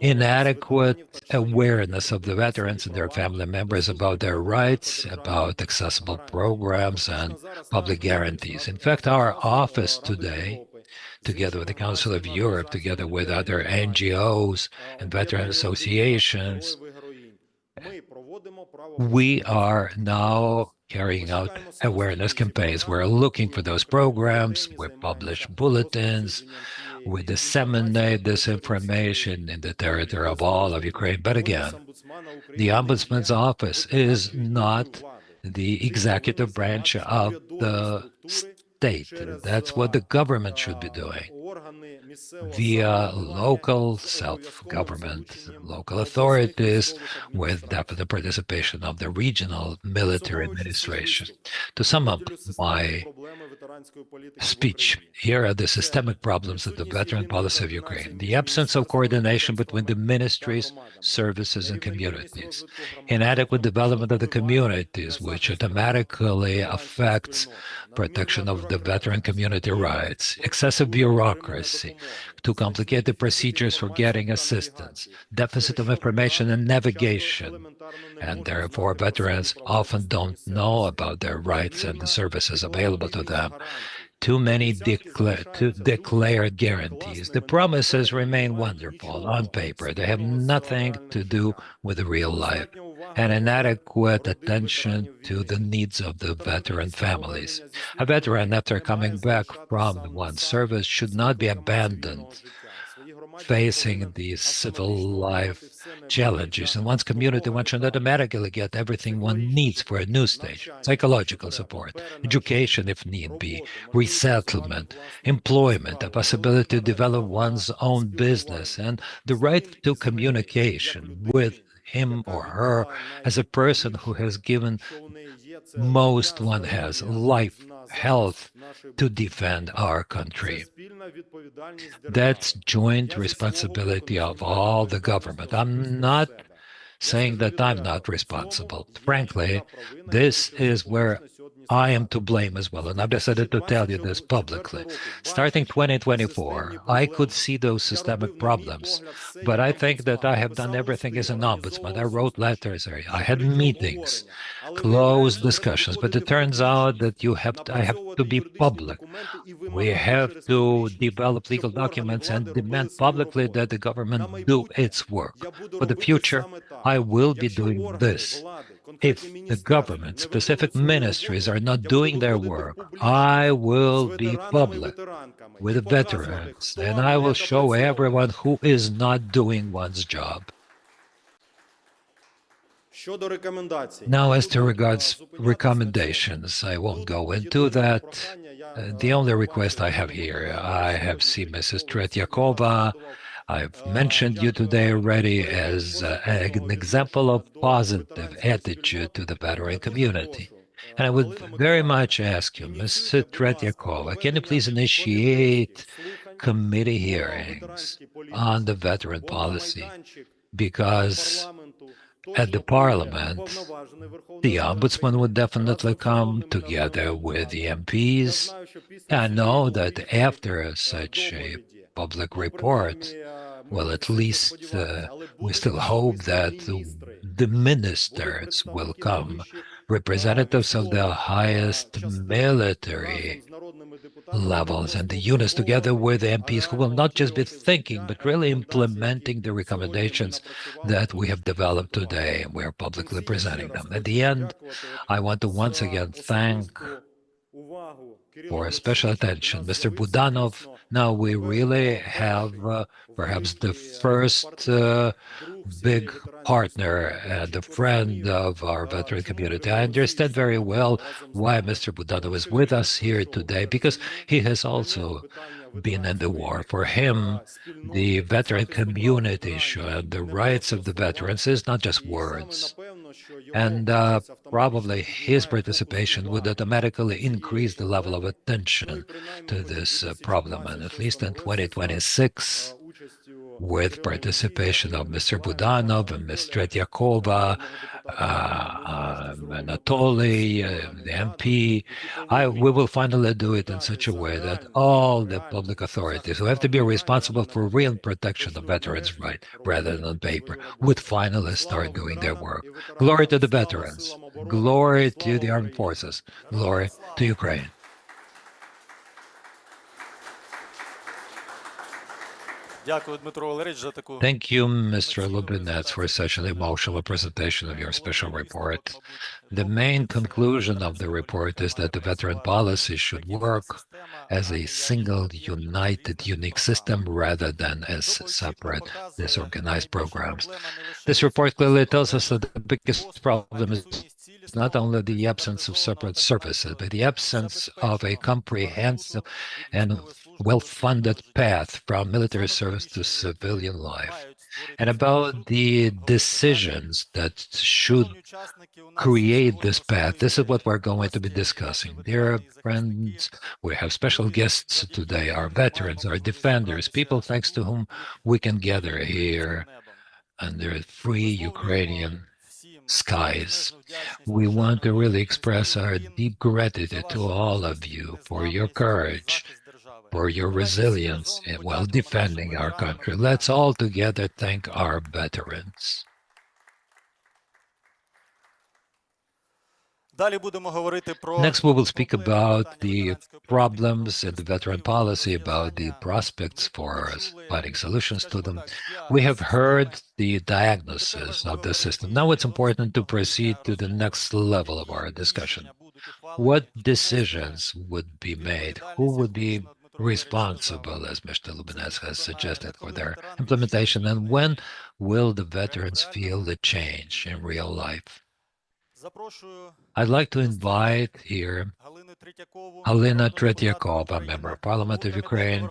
inadequate awareness of the veterans and their family members about their rights, about accessible programs and public guarantees. In fact, our office today, together with the Council of Europe, together with other NGOs and veteran associations, we are now carrying out awareness campaigns. We're looking for those programs. We publish bulletins. We disseminate this information in the territory of all of Ukraine. But again, the Ombudsman's office is not the executive branch of the state. That's what the government should be doing, via local self-government, local authorities, with the participation of the regional military administration. To sum up my speech, here are the systemic problems of the veteran policy of Ukraine: the absence of coordination between the ministries, services, and communities, inadequate development of the communities, which automatically affects protection of the veteran community rights, excessive bureaucracy, too complicated procedures for getting assistance, deficit of information and navigation, and therefore veterans often don't know about their rights and the services available to them. Too many declared guarantees. The promises remain wonderful on paper. They have nothing to do with real life, and inadequate attention to the needs of the veteran families. A veteran, after coming back from one's service, should not be abandoned facing these civil life challenges. In one's community, one should automatically get everything one needs for a new stage: psychological support, education if need be, resettlement, employment, a possibility to develop one's own business, and the right to communication with him or her as a person who has given most one has: life, health, to defend our country. That's joint responsibility of all the government. I'm not saying that I'm not responsible. Frankly, this is where I am to blame as well, and I've decided to tell you this publicly. Starting 2024, I could see those systemic problems, but I think that I have done everything as an ombudsman. I wrote letters, I had meetings, closed discussions, but it turns out that I have to be public. We have to develop legal documents and demand publicly that the government do its work. For the future, I will be doing this. If the government, specific ministries are not doing their work, I will be public with the veterans, and I will show everyone who is not doing one's job. Now, as to regards recommendations, I won't go into that. The only request I have here, I have seen Mrs. Tretyakova. I've mentioned you today already as an example of positive attitude to the veteran community. And I would very much ask you, Mrs. Tretyakova, can you please initiate committee hearings on the veteran policy? Because at the Parliament, the Ombudsman would definitely come together with the MPs. I know that after such a public report, well, at least we still hope that the ministers will come, representatives of the highest military levels and the units, together with the MPs who will not just be thinking, but really implementing the recommendations that we have developed today, and we are publicly presenting them. At the end, I want to once again thank for special attention Mr. Budanov. Now we really have perhaps the first big partner and a friend of our veteran community. I understand very well why Mr. Budanov is with us here today, because he has also been in the war. For him, the veteran community issue and the rights of the veterans is not just words. And probably his participation would automatically increase the level of attention to this problem. And at least in 2026, with participation of Mr. Budanov and Ms. Tretyakova, Anatoly, the MP, we will finally do it in such a way that all the public authorities who have to be responsible for real protection of veterans' rights, rather than on paper, would finally start doing their work. Glory to the veterans. Glory to the armed forces. Glory to Ukraine. Thank you, Mr. Lubinets, for such an emotional presentation of your special report. The main conclusion of the report is that the veteran policy should work as a single, united, unique system rather than as separate, disorganized programs. This report clearly tells us that the biggest problem is not only the absence of separate services, but the absence of a comprehensive and well-funded path from military service to civilian life. And about the decisions that should create this path, this is what we're going to be discussing. Dear friends, we have special guests today, our veterans, our defenders, people thanks to whom we can gather here under free Ukrainian skies. We want to really express our deep gratitude to all of you for your courage, for your resilience while defending our country. Let's all together thank our veterans. Next, we will speak about the problems in the veteran policy, about the prospects for finding solutions to them. We have heard the diagnosis of the system. Now it's important to proceed to the next level of our discussion. What decisions would be made? Who would be responsible, as Mr. Lubinetz has suggested, for their implementation? And when will the veterans feel the change in real life? I'd like to invite here Halina Tretyakova, Member of Parliament of Ukraine,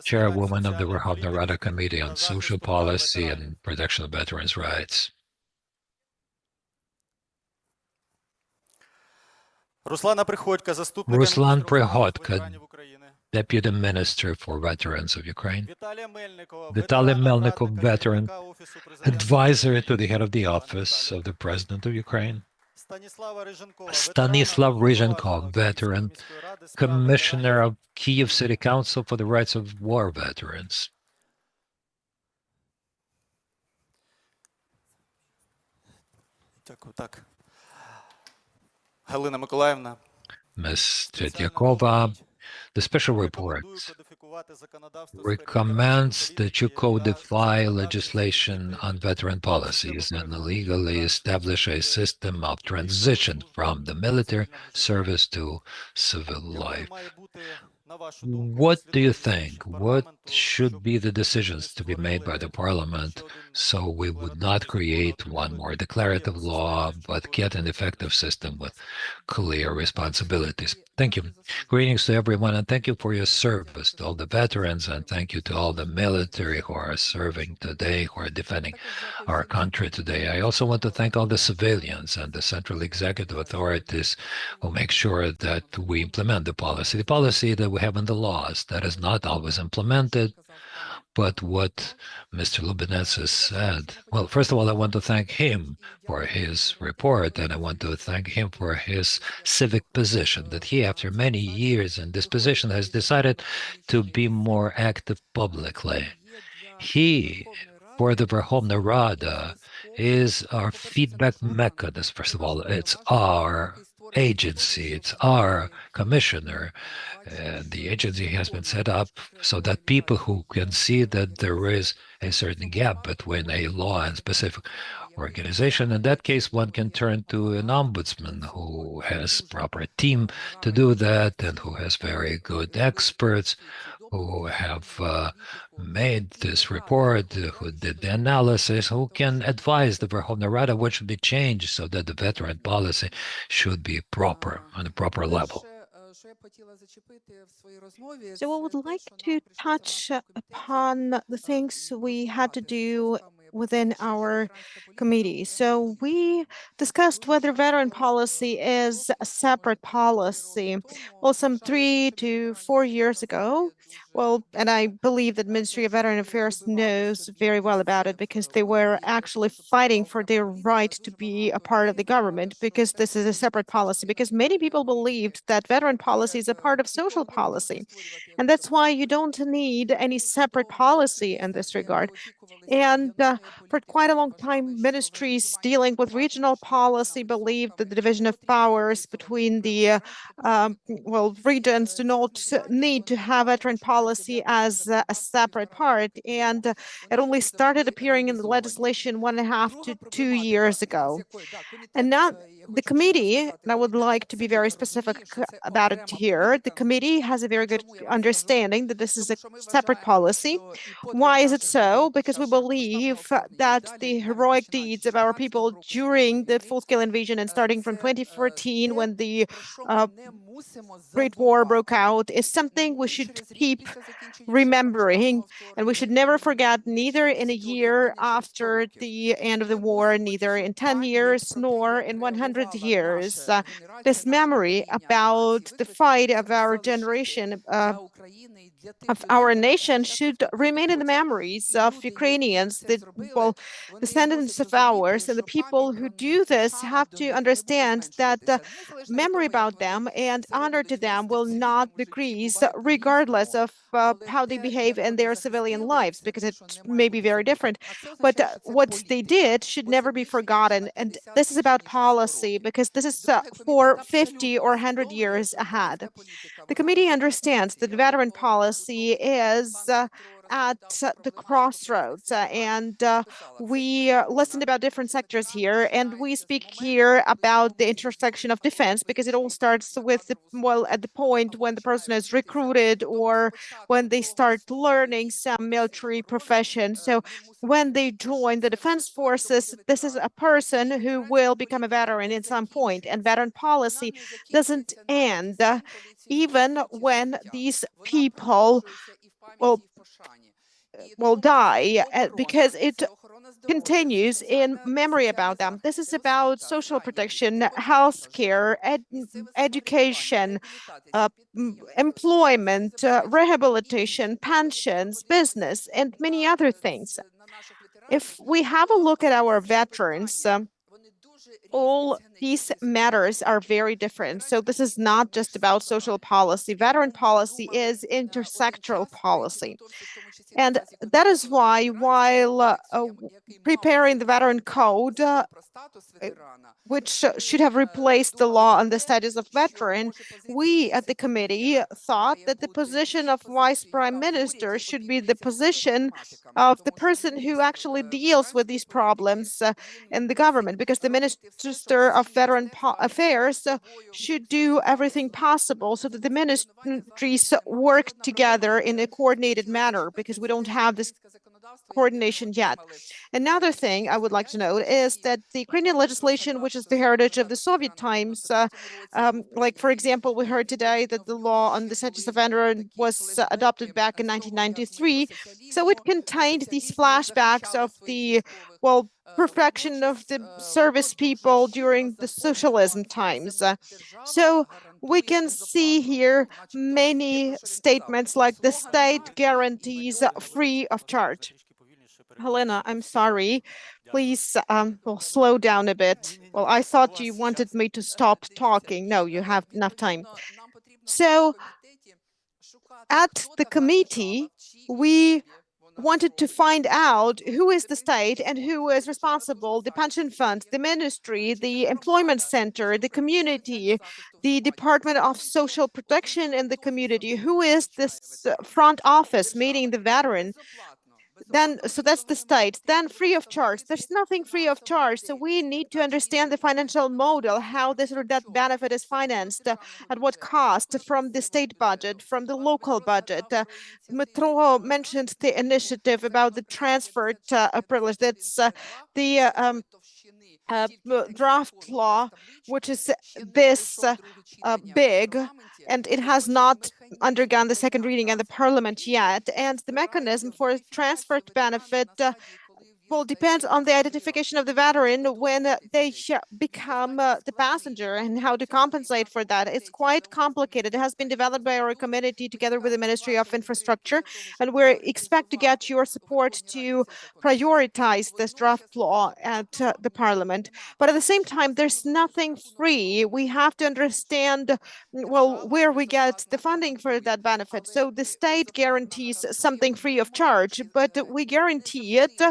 Chairwoman of the Verkhovna Rada Committee on Social Policy and Protection of Veterans' Rights. Ruslan Prihodko, Deputy Minister for Veterans of Ukraine. Vitaly Melnikov, veteran, advisor to the head of the office of the President of Ukraine. Stanislav Ryzhenkov, veteran, Commissioner of Kyiv City Council for the Rights of War Veterans. Ms. Tretyakova, the special report recommends that you codify legislation on veteran policies and legally establish a system of transition from the military service to civil life. What do you think? What should be the decisions to be made by the parliament so we would not create one more declarative law, but get an effective system with clear responsibilities? Thank you. Greetings to everyone, and thank you for your service to all the veterans, and thank you to all the military who are serving today, who are defending our country today. I also want to thank all the civilians and the central executive authorities who make sure that we implement the policy that we have in the laws that is not always implemented. But what Mr. Lubinetz has said, well, first of all, I want to thank him for his report, and I want to thank him for his civic position, that he, after many years in this position, has decided to be more active publicly. He, for the Verkhovna Rada, is our feedback mechanism. First of all, it's our agency, it's our commissioner. And the agency has been set up so that people who can see that there is a certain gap between a law and specific organization, in that case, one can turn to an ombudsman who has proper team to do that and who has very good experts who have made this report, who did the analysis, who can advise the Verkhovna Rada what should be changed so that the veteran policy should be proper, on a proper level. So I would like to touch upon the things we had to do within our committee. So we discussed whether veteran policy is a separate policy. Well, some 3 to 4 years ago, well, and I believe that Ministry of Veteran Affairs knows very well about it because they were actually fighting for their right to be a part of the government, because this is a separate policy, because many people believed that veteran policy is a part of social policy. And that's why you don't need any separate policy in this regard. And for quite a long time, ministries dealing with regional policy believed that the division of powers between the regions do not need to have veteran policy as a separate part. And it only started appearing in the legislation 1.5 to 2 years ago. And now the committee, and I would like to be very specific about it here, the committee has a very good understanding that this is a separate policy. Why is it so? Because we believe that the heroic deeds of our people during the full-scale invasion and starting from 2014, when the Great War broke out, is something we should keep remembering, and we should never forget, neither in a year after the end of the war, neither in 10 years, nor in 100 years. This memory about the fight of our generation, of our nation, should remain in the memories of Ukrainians, the descendants of ours, and the people who do this have to understand that memory about them and honor to them will not decrease regardless of how they behave in their civilian lives, because it may be very different. But what they did should never be forgotten. And this is about policy, because this is for 50 or 100 years ahead. The committee understands that veteran policy is at the crossroads, and we listened about different sectors here, and we speak here about the intersection of defense, because it all starts with at the point when the person is recruited or when they start learning some military profession. So when they join the defense forces, this is a person who will become a veteran at some point, and veteran policy doesn't end even when these people will die, because it continues in memory about them. This is about social protection, healthcare, education, employment, rehabilitation, pensions, business, and many other things. If we have a look at our veterans, all these matters are very different. So this is not just about social policy. Veteran policy is intersectoral policy. And that is why, while preparing the veteran code, which should have replaced the law on the status of veteran, we at the committee thought that the position of vice prime minister should be the position of the person who actually deals with these problems in the government, because the minister of Veteran Affairs should do everything possible so that the ministries work together in a coordinated manner, because we don't have this coordination yet. Another thing I would like to note is that the Ukrainian legislation, which is the heritage of the Soviet times, like, for example, we heard today that the law on the status of veteran was adopted back in 1993. So it contained these flashbacks of the, well, perfection of the service people during the socialism times. So we can see here many statements like the state guarantees free of charge. Helena, I'm sorry. Please well, slow down a bit. Well, I thought you wanted me to stop talking. No, you have enough time. So at the committee, we wanted to find out who is the state and who is responsible: the pension fund, the ministry, the employment center, the community, the Department of Social Protection in the community. Who is this front office meeting the veteran? Then, so that's the state. Then free of charge. There's nothing free of charge. So we need to understand the financial model, how this or that benefit is financed, at what cost, from the state budget, from the local budget. Metro mentioned the initiative about the transfer privilege. That's the draft law, which is this big, and it has not undergone the second reading in the parliament yet. And the mechanism for transferred benefit will depend on the identification of the veteran when they become the passenger, and how to compensate for that. It's quite complicated. It has been developed by our committee together with the Ministry of Infrastructure, and we expect to get your support to prioritize this draft law at the parliament. But at the same time, there's nothing free. We have to understand, well, where we get the funding for that benefit. So the state guarantees something free of charge, but we guarantee it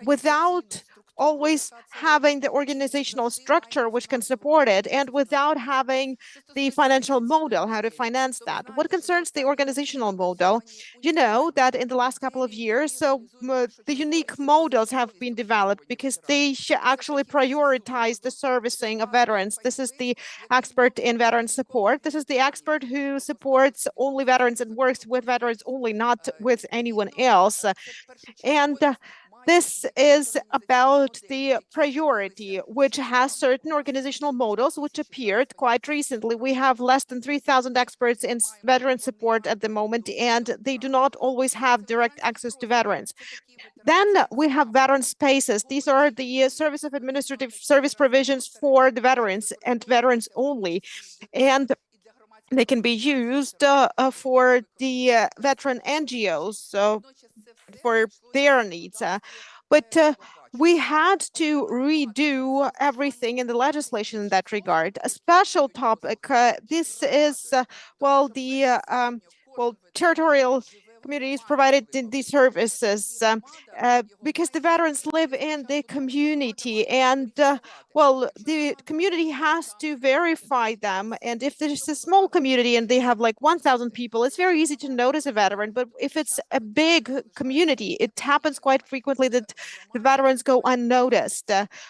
without always having the organizational structure which can support it, and without having the financial model, how to finance that. What concerns the organizational model, you know that in the last couple of years, the unique models have been developed because they actually prioritize the servicing of veterans. This is the expert in veteran support. This is the expert who supports only veterans and works with veterans only, not with anyone else. And this is about the priority, which has certain organizational models which appeared quite recently. We have less than 3,000 experts in veteran support at the moment, and they do not always have direct access to veterans. Then we have veteran spaces. These are the service of administrative service provisions for the veterans and veterans only. And they can be used for the veteran NGOs, so for their needs. But we had to redo everything in the legislation in that regard. A special topic, this is, well, the territorial communities provided these services because the veterans live in the community, and well, the community has to verify them. And if there's a small community and they have like 1,000 people, it's very easy to notice a veteran. But if it's a big community, it happens quite frequently that the veterans go unnoticed.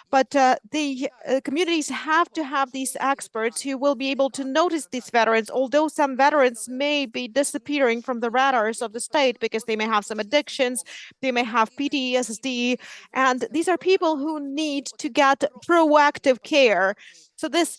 But the communities have to have these experts who will be able to notice these veterans, although some veterans may be disappearing from the radars of the state because they may have some addictions, they may have PTSD, and these are people who need to get proactive care. So this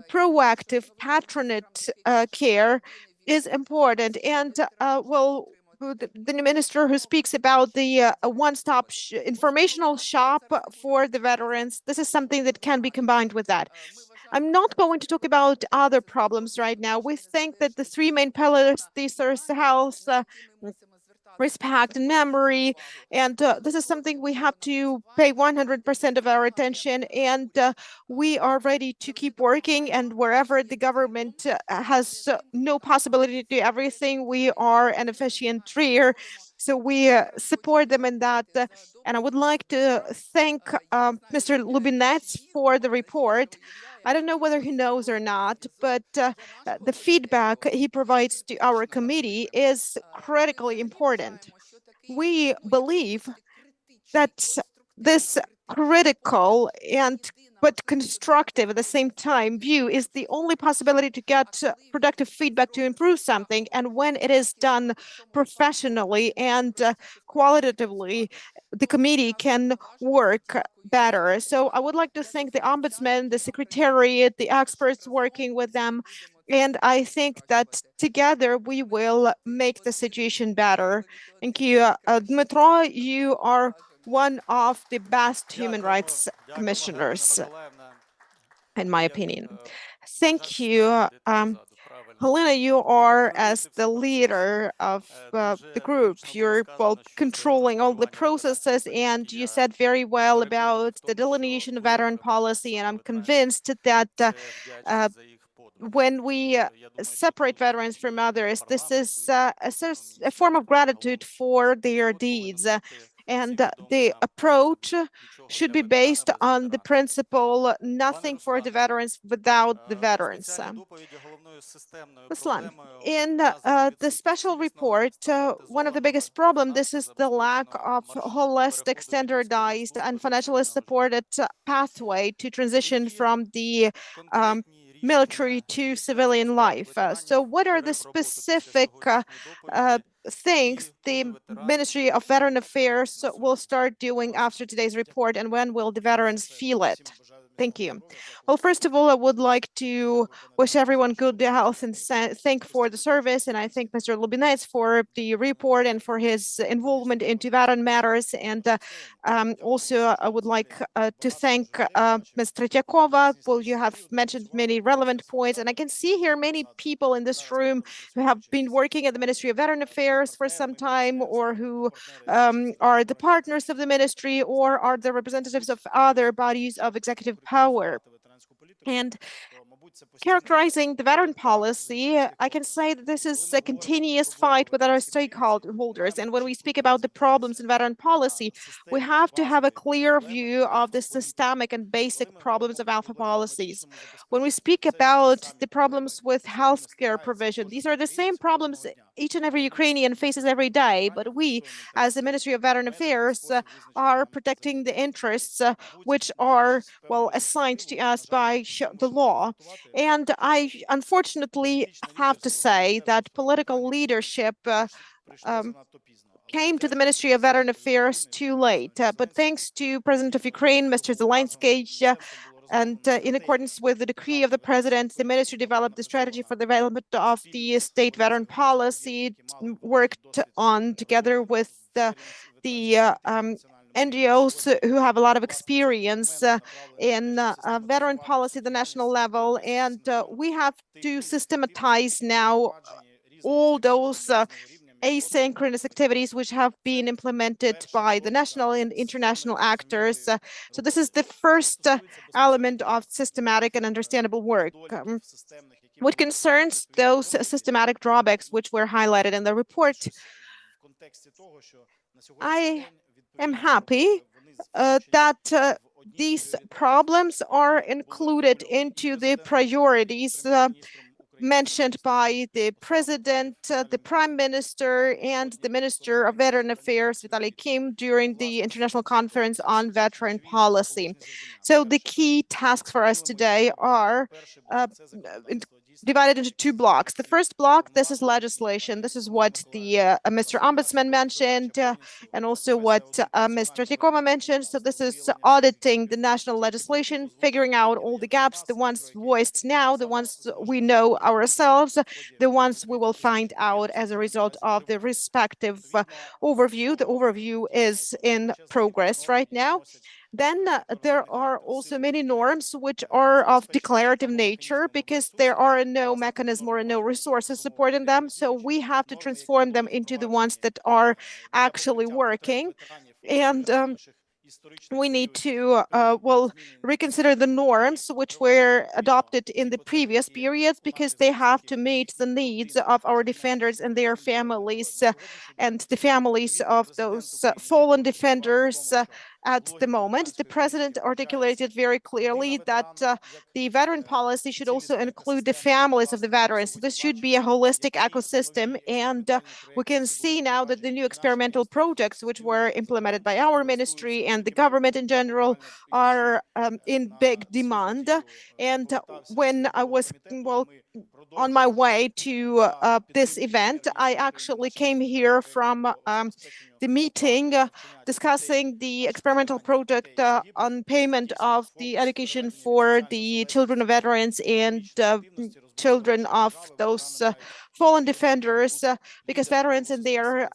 proactive patronate care is important. And well, the minister who speaks about the one-stop informational shop for the veterans, this is something that can be combined with that. I'm not going to talk about other problems right now. We think that the three main pillars, these are health, respect, and memory, and this is something we have to pay 100% of our attention, and we are ready to keep working. And wherever the government has no possibility to do everything, we are an efficient trier. So we support them in that. And I would like to thank Mr. Lubinets for the report. I don't know whether he knows or not, but the feedback he provides to our committee is critically important. We believe that this critical but constructive at the same time view is the only possibility to get productive feedback to improve something. And when it is done professionally and qualitatively, the committee can work better. So I would like to thank the Ombudsman, the Secretariat, the experts working with them. And I think that together we will make the situation better. Thank you. Dmytro, you are one of the best human rights commissioners, in my opinion. Thank you. Helena, you are, as the leader of the group, you're controlling all the processes, and you said very well about the delineation of veteran policy, and I'm convinced that when we separate veterans from others, this is a form of gratitude for their deeds. And the approach should be based on the principle, nothing for the veterans without the veterans. Ruslan, in the special report, one of the biggest problems, this is the lack of holistic, standardized, and financially supported pathway to transition from the military to civilian life. So what are the specific things the Ministry of Veteran Affairs will start doing after today's report, and when will the veterans feel it? Thank you. Well, first of all, I would like to wish everyone good health and thank for the service. And I thank Mr. Lubinets for the report and for his involvement into veteran matters. And also, I would like to thank Ms. Tretyakova. Well, you have mentioned many relevant points. And I can see here many people in this room who have been working at the Ministry of Veteran Affairs for some time, or who are the partners of the ministry, or are the representatives of other bodies of executive power. And characterizing the veteran policy, I can say that this is a continuous fight with our stakeholders. And when we speak about the problems in veteran policy, we have to have a clear view of the systemic and basic problems of alpha policies. When we speak about the problems with healthcare provision, these are the same problems each and every Ukrainian faces every day. But we, as the Ministry of Veteran Affairs, are protecting the interests which are, well, assigned to us by the law. And I unfortunately have to say that political leadership came to the Ministry of Veteran Affairs too late. But thanks to President of Ukraine, Mr. Zelensky, and in accordance with the decree of the president, the ministry developed the strategy for the development of the state veteran policy, worked on together with the NGOs who have a lot of experience in veteran policy at the national level. And we have to systematize now all those asynchronous activities which have been implemented by the national and international actors. So this is the first element of systematic and understandable work. What concerns those systematic drawbacks which were highlighted in the report, I am happy that these problems are included into the priorities mentioned by the President, the Prime Minister, and the Minister of Veteran Affairs, Vitaly Kim, during the International Conference on Veteran Policy. So the key tasks for us today are divided into two blocks. The first block, this is legislation. This is what the Mr. Ombudsman mentioned, and also what Ms. Tretyakova mentioned. So this is auditing the national legislation, figuring out all the gaps, the ones voiced now, the ones we know ourselves, the ones we will find out as a result of the respective overview. The overview is in progress right now. Then there are also many norms which are of declarative nature because there are no mechanism or no resources supporting them. So we have to transform them into the ones that are actually working. And we need to, well, reconsider the norms which were adopted in the previous periods because they have to meet the needs of our defenders and their families and the families of those fallen defenders at the moment. The president articulated very clearly that the veteran policy should also include the families of the veterans. This should be a holistic ecosystem, and we can see now that the new experimental projects which were implemented by our ministry and the government in general are in big demand. And when I was on my way to this event, I actually came here from the meeting discussing the experimental project on payment of the education for the children of veterans and children of those fallen defenders, because veterans and their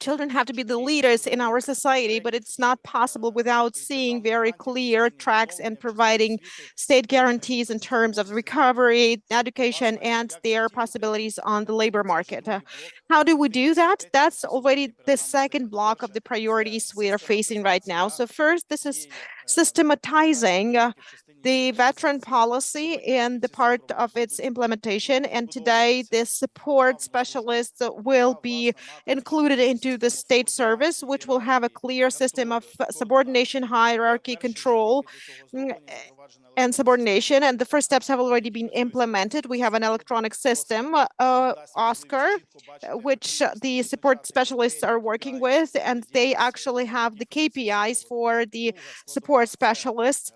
children have to be the leaders in our society, but it's not possible without seeing very clear tracks and providing state guarantees in terms of recovery, education, and their possibilities on the labor market. How do we do that? That's already the second block of the priorities we are facing right now. So first, this is systematizing the veteran policy in the part of its implementation. And today, the support specialists will be included into the state service, which will have a clear system of subordination, hierarchy, control, and subordination. And the first steps have already been implemented. We have an electronic system, Oscar, which the support specialists are working with, and they actually have the KPIs for the support specialists.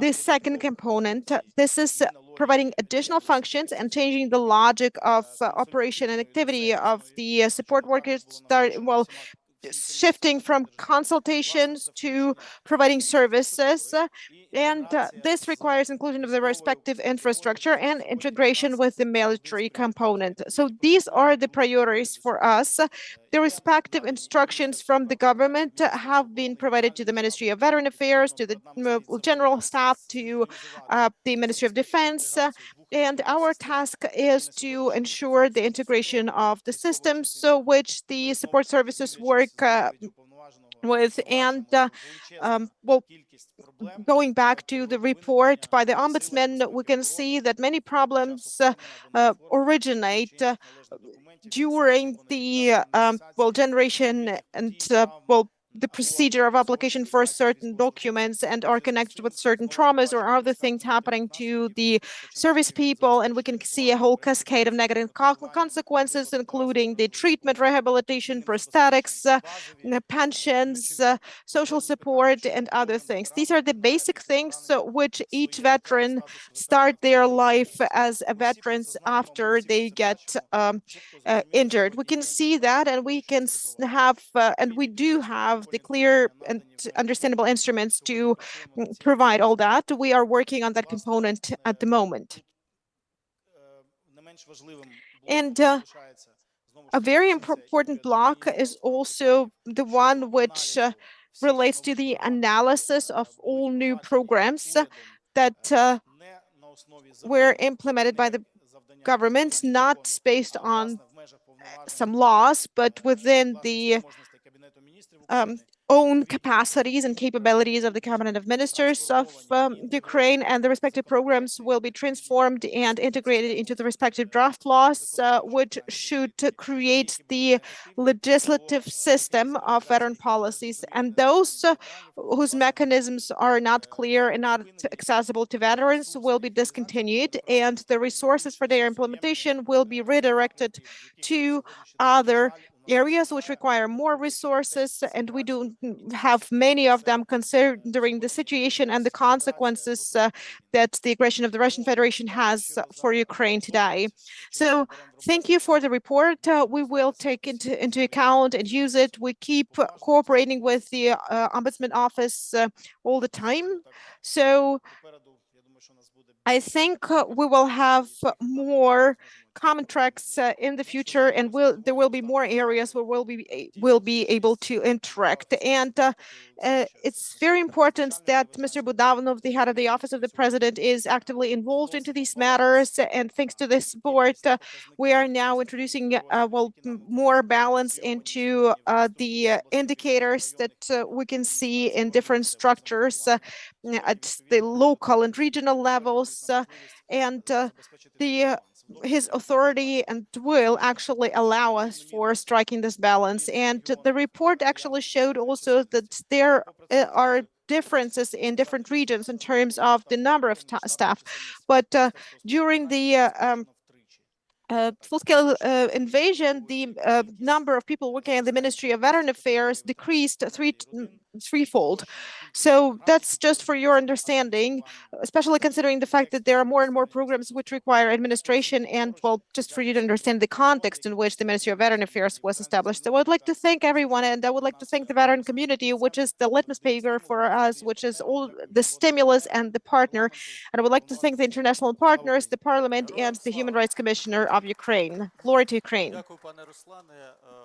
The second component, this is providing additional functions and changing the logic of operation and activity of the support workers, shifting from consultations to providing services. And this requires inclusion of the respective infrastructure and integration with the military component. So these are the priorities for us. The respective instructions from the government have been provided to the Ministry of Veteran Affairs, to the General Staff, to the Ministry of Defense. And our task is to ensure the integration of the systems so which the support services work with. And going back to the report by the Ombudsman, we can see that many problems originate during the generation and the procedure of application for certain documents, and are connected with certain traumas or other things happening to the service people. And we can see a whole cascade of negative consequences, including the treatment, rehabilitation, prosthetics, pensions, social support, and other things. These are the basic things which each veteran start their life as a veterans after they get injured. We can see that, and we can have, and we do have the clear and understandable instruments to provide all that. We are working on that component at the moment. And a very important block is also the one which relates to the analysis of all new programs that were implemented by the government, not based on some laws, but within the own capacities and capabilities of the Cabinet of Ministers of Ukraine, and the respective programs will be transformed and integrated into the respective draft laws, which should create the legislative system of veteran policies. And those whose mechanisms are not clear and not accessible to veterans will be discontinued, and the resources for their implementation will be redirected to other areas which require more resources, and we do have many of them considering the situation and the consequences that the aggression of the Russian Federation has for Ukraine today. So thank you for the report. We will take into account and use it. We keep cooperating with the Ombudsman Office all the time. So I think we will have more common tracks in the future, and there will be more areas where we'll be able to interact. And it's very important that Mr. Budanov, the head of the Office of the President, is actively involved into these matters. And thanks to this support, we are now introducing more balance into the indicators that we can see in different structures at the local and regional levels. And the his authority and will actually allow us for striking this balance. And the report actually showed also that there are differences in different regions in terms of the number of staff. But during the full-scale invasion, the number of people working in the Ministry of Veteran Affairs decreased threefold. So that's just for your understanding, especially considering the fact that there are more and more programs which require administration, and well, just for you to understand the context in which the Ministry of Veteran Affairs was established. So I would like to thank everyone, and I would like to thank the veteran community, which is the litmus paper for us, which is all the stimulus and the partner. And I would like to thank the international partners, the Parliament, and the Human Rights Commissioner of Ukraine. Glory to Ukraine.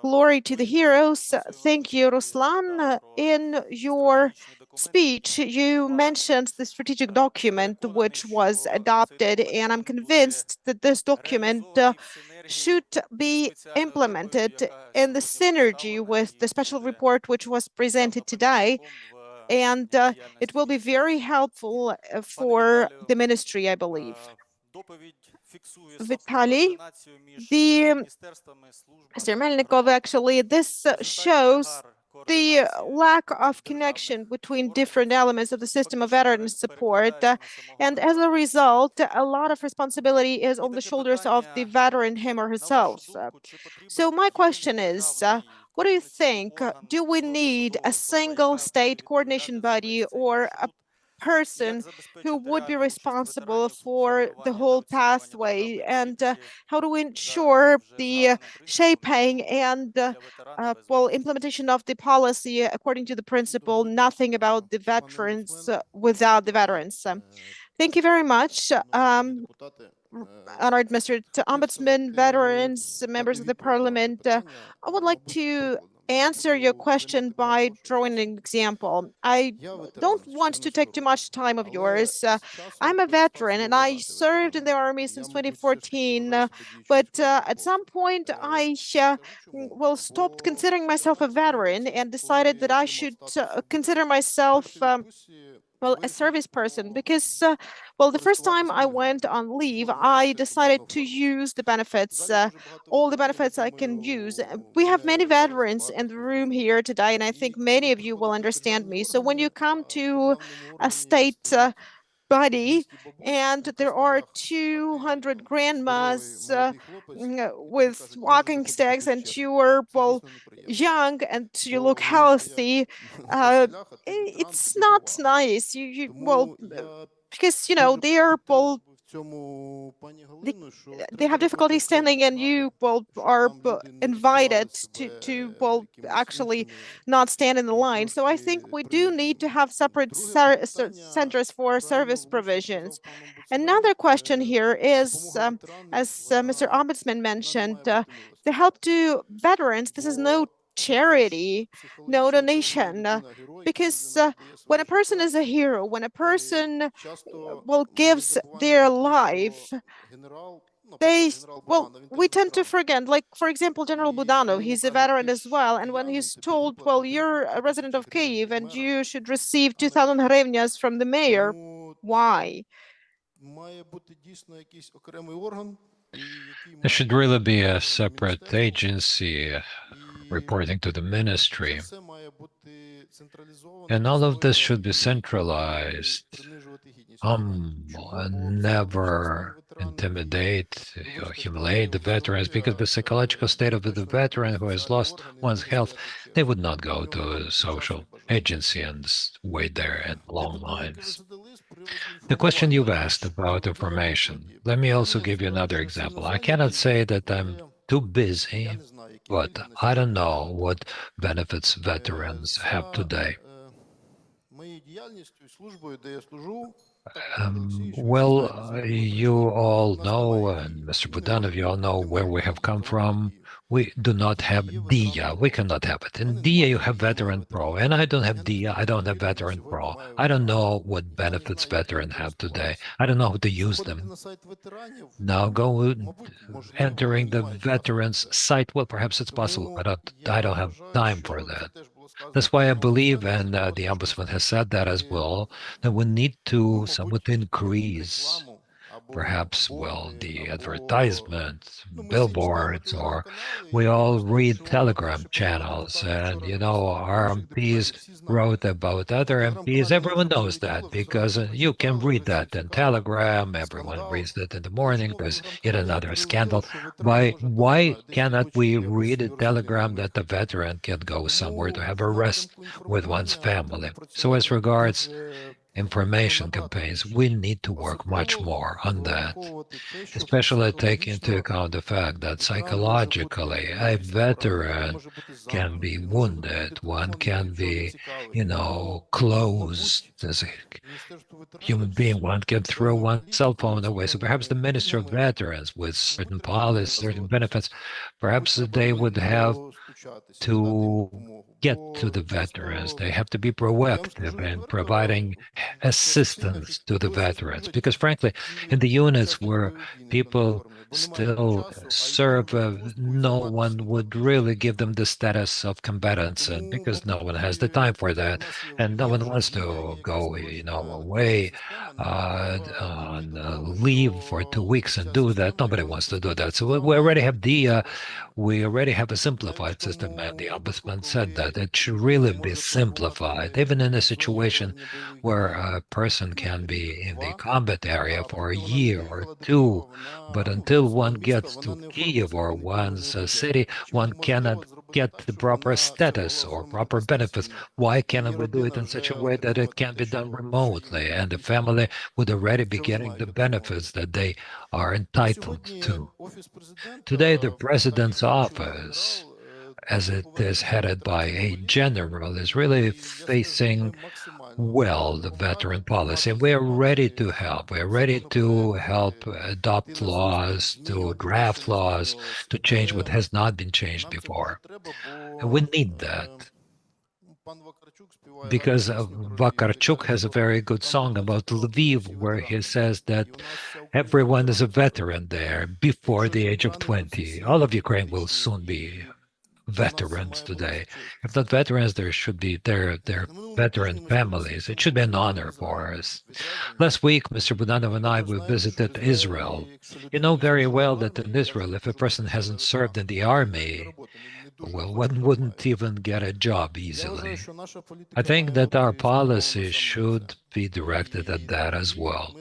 Glory to the heroes. Thank you, Ruslan. In your speech, you mentioned the strategic document which was adopted, and I'm convinced that this document should be implemented in the synergy with the special report which was presented today, and it will be very helpful for the ministry, I believe. Vitaly, Mr. Melnikov, actually, this shows the lack of connection between different elements of the system of veteran support. And as a result, a lot of responsibility is on the shoulders of the veteran, him or herself. So my question is, what do you think? Do we need a single state coordination body or a person who would be responsible for the whole pathway? And how do we ensure the shaping and well, implementation of the policy according to the principle, nothing about the veterans without the veterans? Thank you very much. Honored Mr. Ombudsman, veterans, members of the Parliament, I would like to answer your question by drawing an example. I don't want to take too much time of yours. I'm a veteran and I served in the army since 2014, but at some point I well, stopped considering myself a veteran and decided that I should consider myself well, a service person, because, well, the first time I went on leave, I decided to use the benefits, all the benefits I can use. We have many veterans in the room here today, and I think many of you will understand me. So when you come to a state body and there are 200 grandmas with walking sticks, and you are, well, young and you look healthy, it's not nice. Well, because, you know, they are, well, they have difficulty standing, and you, well, are invited to well, actually not stand in the line. So I think we do need to have separate centers for service provisions. Another question here is, as Mr. Ombudsman mentioned, the help to veterans. This is no charity, no donation, because when a person is a hero, when a person well, gives their life, well, we tend to forget, like, for example, General Budanov, he's a veteran as well, and when he's told, well, you're a resident of Kyiv and you should receive 2,000 hryvnias from the mayor, why? There should really be a separate agency reporting to the ministry. And all of this should be centralized. Never intimidate or humiliate the veterans, because the psychological state of the veteran who has lost one's health, they would not go to a social agency and wait there in long lines. The question you've asked about information, let me also give you another example. I cannot say that I'm too busy, but I don't know what benefits veterans have today. Well, you all know, and Mr. Budanov, you all know where we have come from. We do not have DIA. We cannot have it. In DIA, you have Veteran Pro, and I don't have DIA. I don't have Veteran Pro. I don't know what benefits veterans have today. I don't know how to use them. Now go entering the veterans site. Well, perhaps it's possible, but I don't have time for that. That's why I believe, and the Ombudsman has said that as well, that we need to somewhat increase perhaps, well, the advertisements, billboards, or we all read Telegram channels, and our MPs wrote about other MPs. Everyone knows that because you can read that in Telegram. Everyone reads that in the morning. There's yet another scandal. Why cannot we read a Telegram that the veteran can go somewhere to have a rest with one's family? So as regards information campaigns, we need to work much more on that, especially taking into account the fact that psychologically a veteran can be wounded, one can be, closed as a human being, one can throw one cell phone away. So perhaps the Minister of Veterans, with certain policies, certain benefits, perhaps they would have to get to the veterans. They have to be proactive in providing assistance to the veterans, because frankly, in the units where people still serve, no one would really give them the status of combatants, and because no one has the time for that, and no one wants to go, away on leave for 2 weeks and do that. Nobody wants to do that. So we already have a simplified system, and the Ombudsman said that it should really be simplified, even in a situation where a person can be in the combat area for a year or two, but until one gets to Kiev or one's city, one cannot get the proper status or proper benefits. Why cannot we do it in such a way that it can be done remotely, and the family would already be getting the benefits that they are entitled to? Today, the president's office, as it is headed by a general, is really facing well the veteran policy. We are ready to help. We are ready to help adopt laws, to draft laws, to change what has not been changed before. And we need that, because Vakarchuk has a very good song about Lviv, where he says that everyone is a veteran there before the age of 20. All of Ukraine will soon be veterans today. If not veterans, there should be their veteran families. It should be an honor for us. Last week, Mr. Budanov and I, we visited Israel. You know very well that in Israel, if a person hasn't served in the army, well, one wouldn't even get a job easily. I think that our policy should be directed at that as well.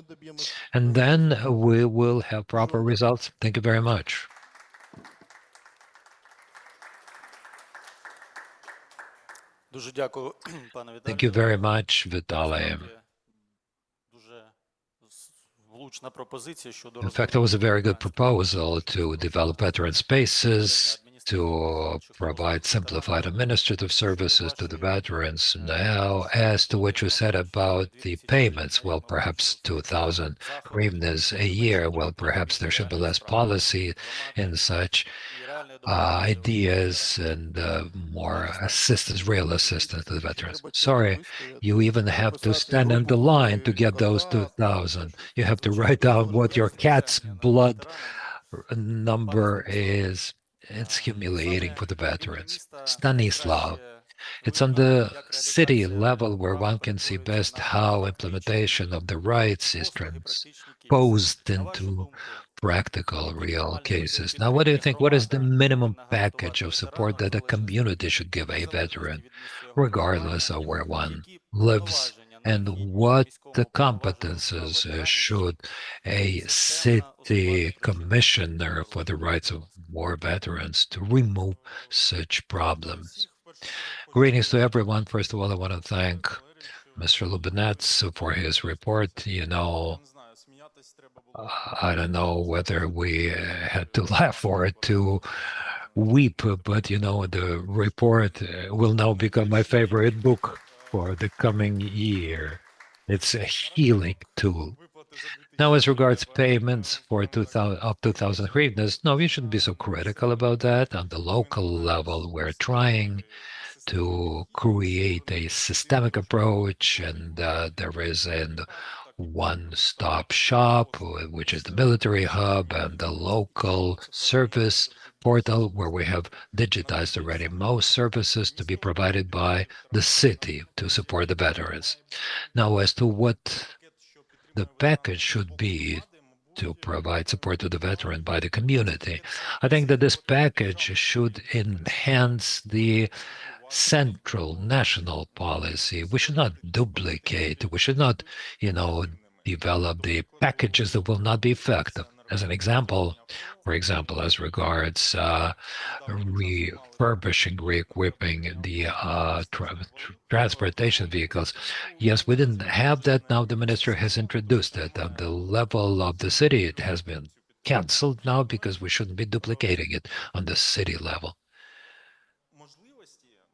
And then we will have proper results. Thank you very much. Thank you very much, Vitaly. In fact, it was a very good proposal to develop veteran spaces, to provide simplified administrative services to the veterans. Now, as to what you said about the payments, well, perhaps 2,000 hryvnias a year, well, perhaps there should be less policy in such ideas and more assistance, real assistance to the veterans. Sorry, you even have to stand in the line to get those 2,000. You have to write down what your cat's blood number is. It's humiliating for the veterans. Stanislav, it's on the city level where one can see best how implementation of the rights is transposed into practical, real cases. Now, what do you think? What is the minimum package of support that a community should give a veteran, regardless of where one lives? And what the competences should a city commissioner for the rights of war veterans to remove such problems? Greetings to everyone. First of all, I want to thank Mr. Lubinetz for his report. I don't know whether we had to laugh or to weep, but the report will now become my favorite book for the coming year. It's a healing tool. Now, as regards payments for 2,000 hryvnias, no, you shouldn't be so critical about that. On the local level, we're trying to create a systemic approach, and there is an one-stop shop, which is the military hub, and the local service portal, where we have digitized already most services to be provided by the city to support the veterans. Now, as to what the package should be, to provide support to the veteran by the community. I think that this package should enhance the central national policy. We should not duplicate. We should not, develop the packages that will not be effective. As an example, for example, as regards refurbishing, re-equipping the transportation vehicles. Yes, we didn't have that. Now the minister has introduced it. At the level of the city, it has been canceled now because we shouldn't be duplicating it on the city level.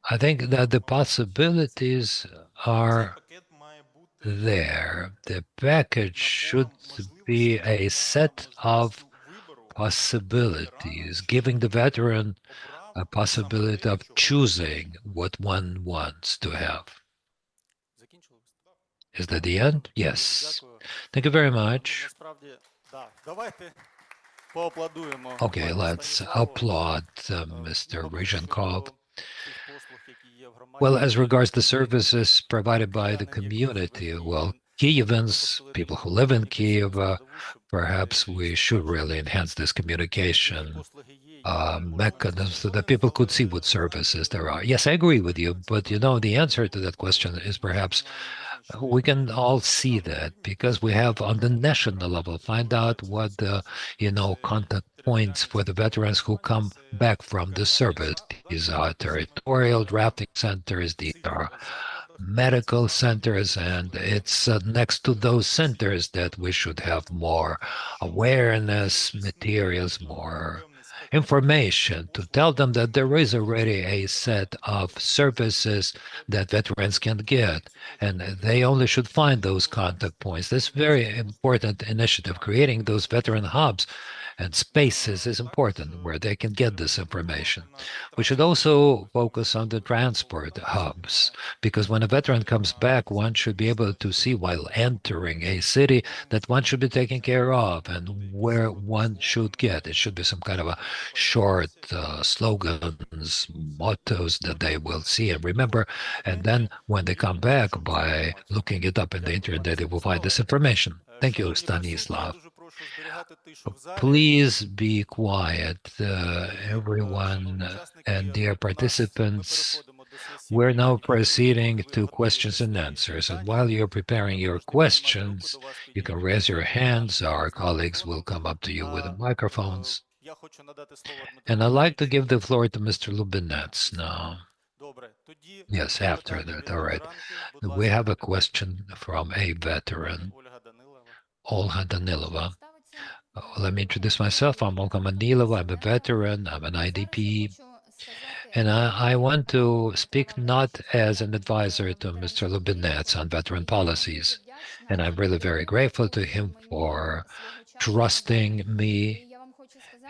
I think that the possibilities are there. The package should be a set of possibilities, giving the veteran a possibility of choosing what one wants to have. Is that the end? Yes. Thank you very much. Okay, let's applaud Mr. Ryzhenkov. Well, as regards the services provided by the community, well, Kievans, people who live in Kiev, perhaps we should really enhance this communication mechanism so that people could see what services there are. Yes, I agree with you, but the answer to that question is perhaps we can all see that because we have on the national level find out what the contact points for the veterans who come back from the service. These are territorial drafting centers, these are medical centers, and it's next to those centers that we should have more awareness materials, more information to tell them that there is already a set of services that veterans can get, and they only should find those contact points. This very important initiative, creating those veteran hubs and spaces, is important where they can get this information. We should also focus on the transport hubs, because when a veteran comes back, one should be able to see while entering a city that one should be taken care of and where one should get. It should be some kind of a short slogans, mottos that they will see and remember. And then when they come back, by looking it up in the internet, they will find this information. Thank you, Stanislav. Please be quiet, everyone, and dear participants. We're now proceeding to questions and answers. And while you're preparing your questions, you can raise your hands. Our colleagues will come up to you with the microphones. And I'd like to give the floor to Mr. Lubinets now. Yes, after that. All right. We have a question from a veteran, Olga Danilova. Let me introduce myself. I'm Olga Danilova. I'm a veteran. I'm an IDP. And I want to speak not as an advisor to Mr. Lubinets on veteran policies. And I'm really very grateful to him for trusting me.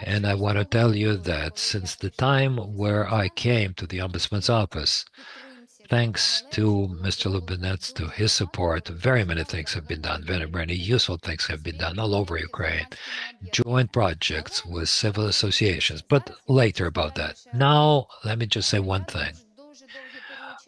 And I want to tell you that since the time where I came to the Ombudsman's office, thanks to Mr. Lubinets, to his support, very many things have been done. Very many useful things have been done all over Ukraine. Joint projects with civil associations, but later about that. Now, let me just say one thing.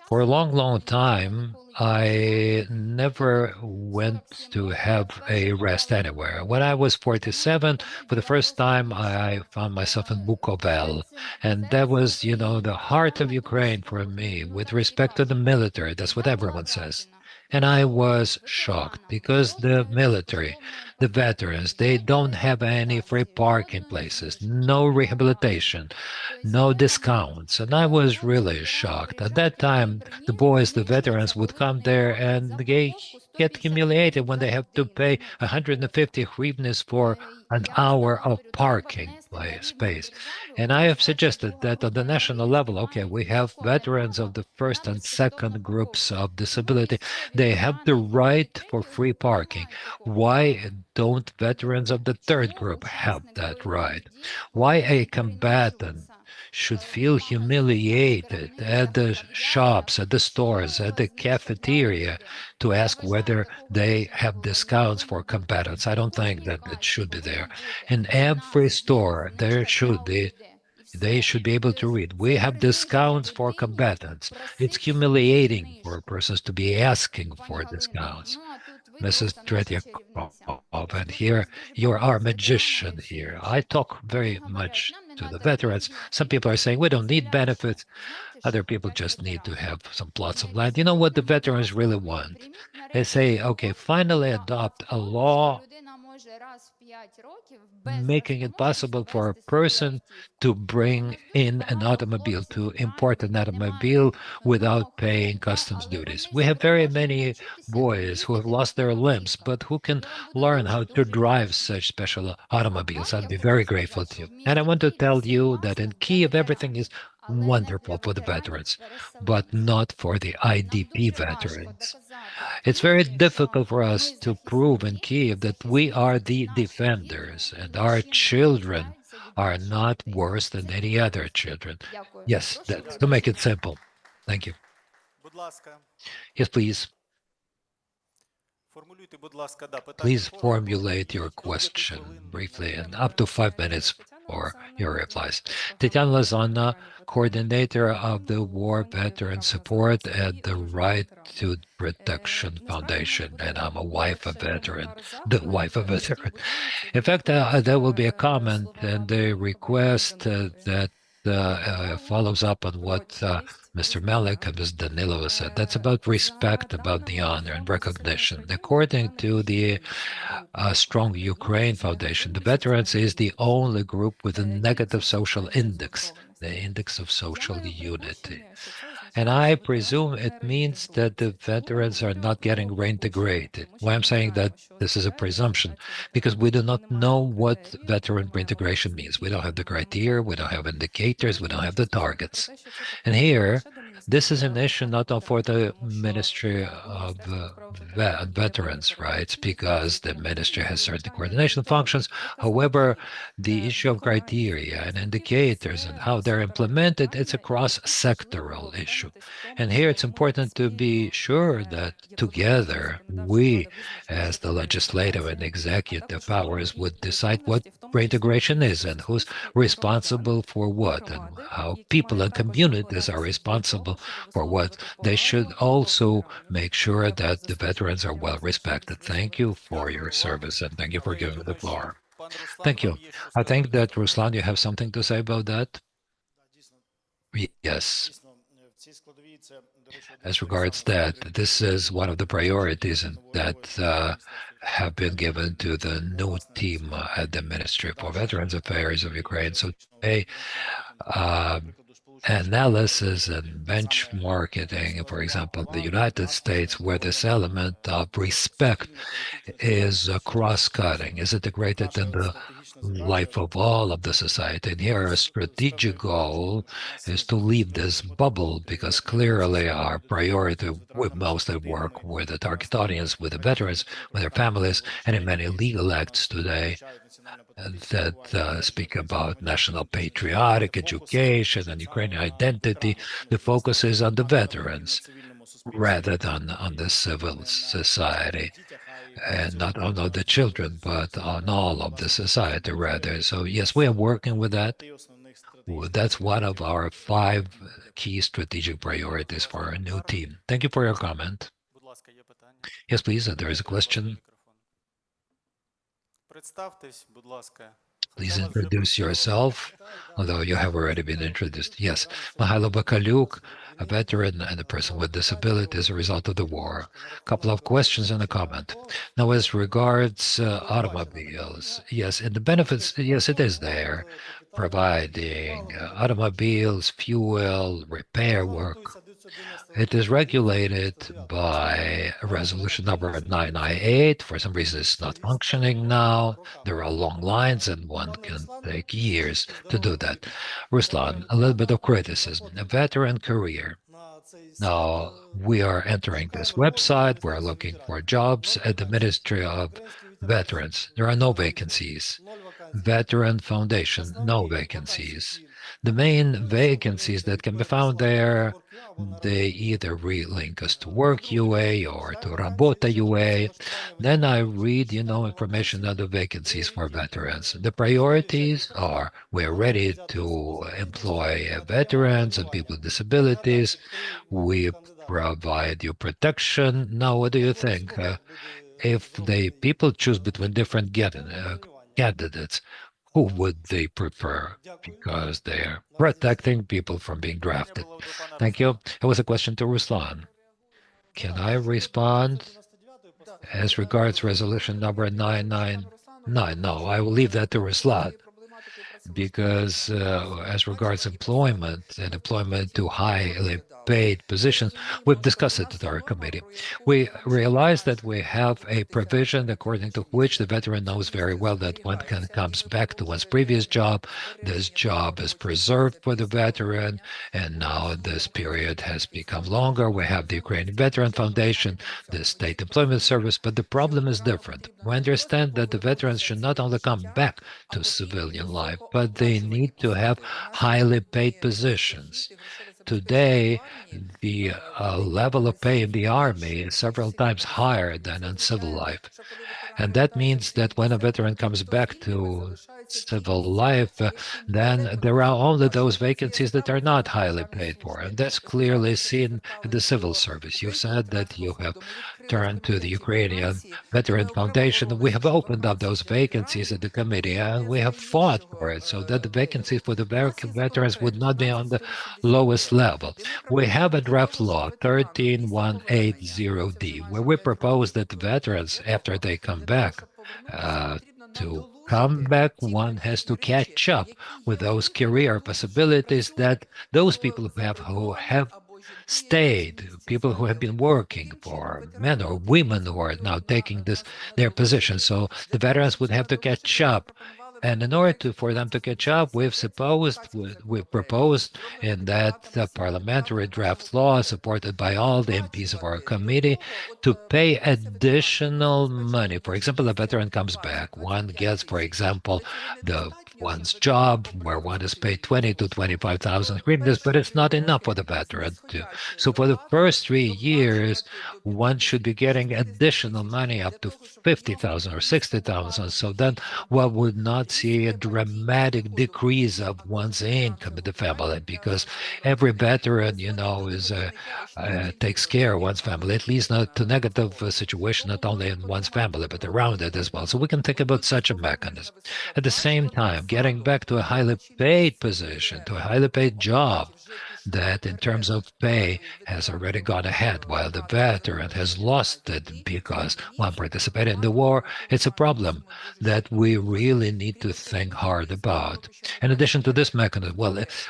For a long, long time, I never went to have a rest anywhere. When I was 47, for the first time, I found myself in Bukovel. And that was, the heart of Ukraine for me with respect to the military. That's what everyone says. And I was shocked because the military, the veterans, they don't have any free parking places, no rehabilitation, no discounts. And I was really shocked. At that time, the boys, the veterans would come there and they get humiliated when they have to pay 150 hryvnias for an hour of parking space. And I have suggested that on the national level, okay, we have veterans of the first and second groups of disability. They have the right for free parking. Why don't veterans of the third group have that right? Why a combatant should feel humiliated at the shops, at the stores, at the cafeteria to ask whether they have discounts for combatants? I don't think that it should be there. In every store, there should be. They should be able to read. We have discounts for combatants. It's humiliating for persons to be asking for discounts. Mrs. Tretyakov, and here you're our magician here. I talk very much to the veterans. Some people are saying we don't need benefits. Other people just need to have some plots of land. You know what the veterans really want? They say, okay, finally adopt a law making it possible for a person to bring in an automobile, to import an automobile without paying customs duties. We have very many boys who have lost their limbs, but who can learn how to drive such special automobiles. I'd be very grateful to you. And I want to tell you that in Kyiv, everything is wonderful for the veterans, but not for the IDP veterans. It's very difficult for us to prove in Kyiv that we are the defenders and our children are not worse than any other children. Yes, that's to make it simple. Thank you. Yes, please. Please formulate your question briefly and up to 5 minutes for your replies. Tatiana Lazana, coordinator of the War Veteran Support at the Right to Protection Foundation, and I'm a wife of veteran, the wife of a veteran. In fact, there will be a comment and a request that follows up on what Mr. Malik and Ms. Danilova said. That's about respect, about the honor and recognition. According to the Strong Ukraine Foundation, the veterans is the only group with a negative social index, the index of social unity. And I presume it means that the veterans are not getting reintegrated. Why I'm saying that this is a presumption, because we do not know what veteran reintegration means. We don't have the criteria, we don't have indicators, we don't have the targets. And here, this is an issue not only for the Ministry of Veterans' Rights, because the ministry has certain coordination functions. However, the issue of criteria and indicators and how they're implemented, it's a cross-sectoral issue. And here it's important to be sure that together we, as the legislative and executive powers, would decide what reintegration is and who's responsible for what, and how people and communities are responsible for what. They should also make sure that the veterans are well respected. Thank you for your service, and thank you for giving the floor. Thank you. I think that, Ruslan, you have something to say about that? Yes. As regards that, this is one of the priorities that have been given to the new team at the Ministry for Veterans Affairs of Ukraine. So today, analysis and benchmarking, for example, the United States, where this element of respect is cross-cutting, is integrated in the life of all of the society. And here, a strategic goal is to leave this bubble, because clearly our priority, we mostly work with the target audience, with the veterans, with their families, and in many legal acts today that speak about national patriotic education and Ukrainian identity. The focus is on the veterans rather than on the civil society, and not on the children, but on all of the society rather. So yes, we are working with that. That's one of our 5 key strategic priorities for our new team. Thank you for your comment. Yes, please, there is a question. Please introduce yourself, although you have already been introduced. Yes, Mihailo Bakaluk, a veteran and a person with disability as a result of the war. A couple of questions and a comment. Now, as regards automobiles, yes, and the benefits, yes, it is there, providing automobiles, fuel, repair work. It is regulated by resolution number 998. For some reason, it's not functioning now. There are long lines, and one can take years to do that. Ruslan, a little bit of criticism. A veteran career. Now, we are entering this website. We're looking for jobs at the Ministry of Veterans. There are no vacancies. Veteran Foundation, no vacancies. The main vacancies that can be found there, they either relink us to Work UA or to Rabota UA. Then I read, information on the vacancies for veterans. The priorities are, we're ready to employ veterans and people with disabilities. We provide you protection. Now, what do you think? if the people choose between different candidates, who would they prefer? Because they are protecting people from being drafted. Thank you. It was a question to Ruslan. Can I respond as regards resolution number 999? No, I will leave that to Ruslan, because as regards employment and employment to highly paid positions, we've discussed it at our committee. We realize that we have a provision according to which the veteran knows very well that when comes back to one's previous job, this job is preserved for the veteran, and now this period has become longer. We have the Ukrainian Veteran Foundation, the State Employment Service, but the problem is different. We understand that the veterans should not only come back to civilian life, but they need to have highly paid positions. Today, the level of pay in the army is several times higher than in civil life. And that means that when a veteran comes back to civil life, then there are only those vacancies that are not highly paid for. And that's clearly seen in the civil service. You said that you have turned to the Ukrainian Veteran Foundation. We have opened up those vacancies at the committee, and we have fought for it so that the vacancies for the veterans would not be on the lowest level. We have a draft law, 13180D, where we propose that the veterans, after they come back, one has to catch up with those career possibilities that those people who have stayed, people who have been working, for men or women who are now taking their position. So the veterans would have to catch up. And in order for them to catch up, we've proposed in that parliamentary draft law, supported by all the MPs of our committee, to pay additional money. For example, a veteran comes back, one gets, for example, one's job where one is paid 20 to 25,000 hryvnias, but it's not enough for the veteran to. So for the first 3 years, one should be getting additional money up to 50,000 or 60,000. So then one would not see a dramatic decrease of one's income in the family, because every veteran, takes care of one's family, at least not to negative situation, not only in one's family, but around it as well. So we can think about such a mechanism. At the same time, getting back to a highly paid position, to a highly paid job that in terms of pay has already gone ahead, while the veteran has lost it because one participated in the war. It's a problem that we really need to think hard about. In addition to this mechanism,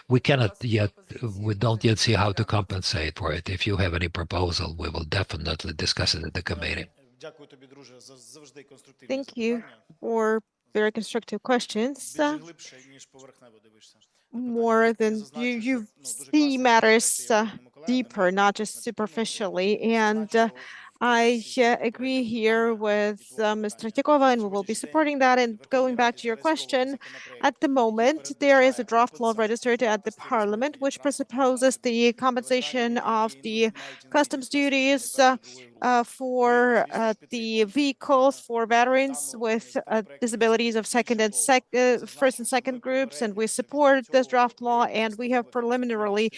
we don't yet see how to compensate for it. If you have any proposal, we will definitely discuss it at the committee. Thank you for very constructive questions. More than you see matters deeper, not just superficially. And I agree here with Ms. Tretyakova, and we will be supporting that. And going back to your question, at the moment, there is a draft law registered at the Parliament, which presupposes the compensation of the customs duties for the vehicles for veterans with disabilities of first and second groups. And we support this draft law, and we have preliminarily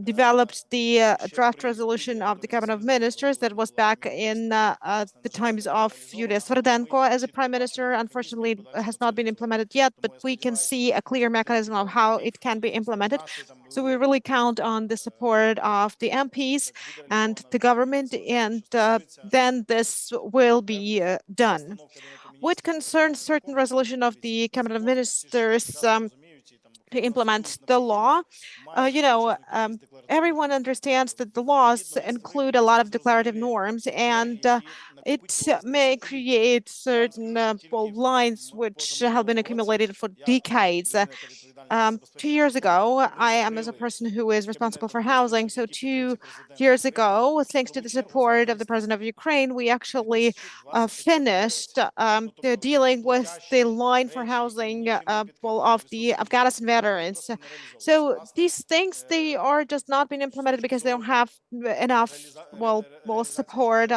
developed the draft resolution of the Cabinet of Ministers that was back in the times of Yulia Sverdenko as a prime minister. Unfortunately, it has not been implemented yet, but we can see a clear mechanism of how it can be implemented. So we really count on the support of the MPs and the government, and then this will be done. What concerns certain resolution of the Cabinet of Ministers to implement the law, everyone understands that the laws include a lot of declarative norms, and it may create certain lines which have been accumulated for decades. 2 years ago, I am as a person who is responsible for housing. So 2 years ago, thanks to the support of the president of Ukraine, we actually finished dealing with the line for housing of the Afghanistan veterans. So these things, they are just not being implemented because they don't have enough support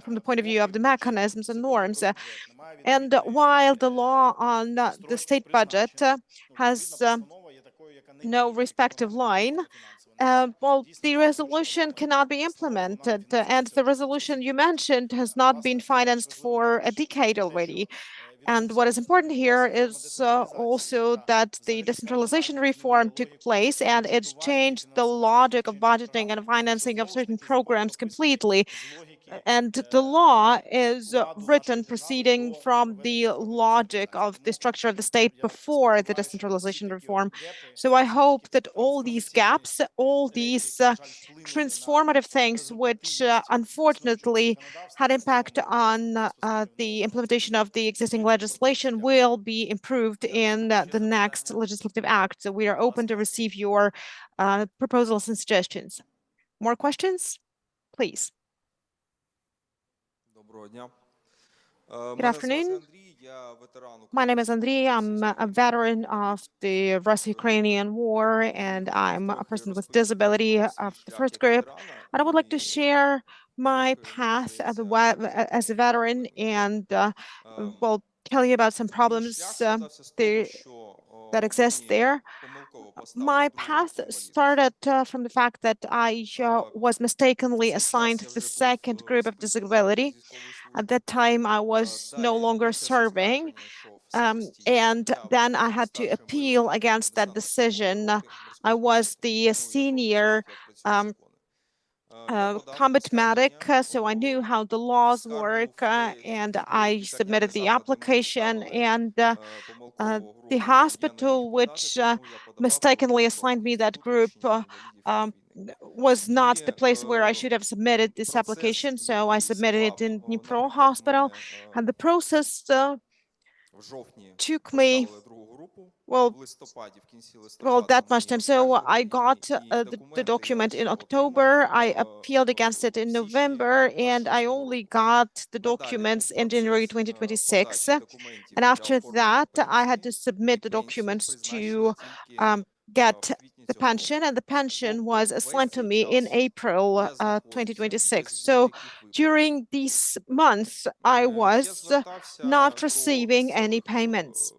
from the point of view of the mechanisms and norms. And while the law on the state budget has no respective line, well, the resolution cannot be implemented, and the resolution you mentioned has not been financed for a decade already. And what is important here is also that the decentralization reform took place, and it changed the logic of budgeting and financing of certain programs completely. And the law is written proceeding from the logic of the structure of the state before the decentralization reform. So I hope that all these gaps, all these transformative things, which unfortunately had impact on the implementation of the existing legislation, will be improved in the next legislative act. So we are open to receive your proposals and suggestions. More questions? Please. Good afternoon. My name is Andriy. I'm a veteran of the Russo-Ukrainian War, and I'm a person with disability of the first group. And I would like to share my path as a veteran and, well, tell you about some problems that exist there. My path started from the fact that I was mistakenly assigned the second group of disability. At that time, I was no longer serving, and then I had to appeal against that decision. I was the senior combat medic, so I knew how the laws work, and I submitted the application, and the hospital which mistakenly assigned me that group was not the place where I should have submitted this application, so I submitted it in Dnipro Hospital, and the process took me, well, that much time. So I got the document in October, I appealed against it in November, and I only got the documents in January 2026. And after that, I had to submit the documents to get the pension, and the pension was assigned to me in April 2026. So during these months, I was not receiving any payments.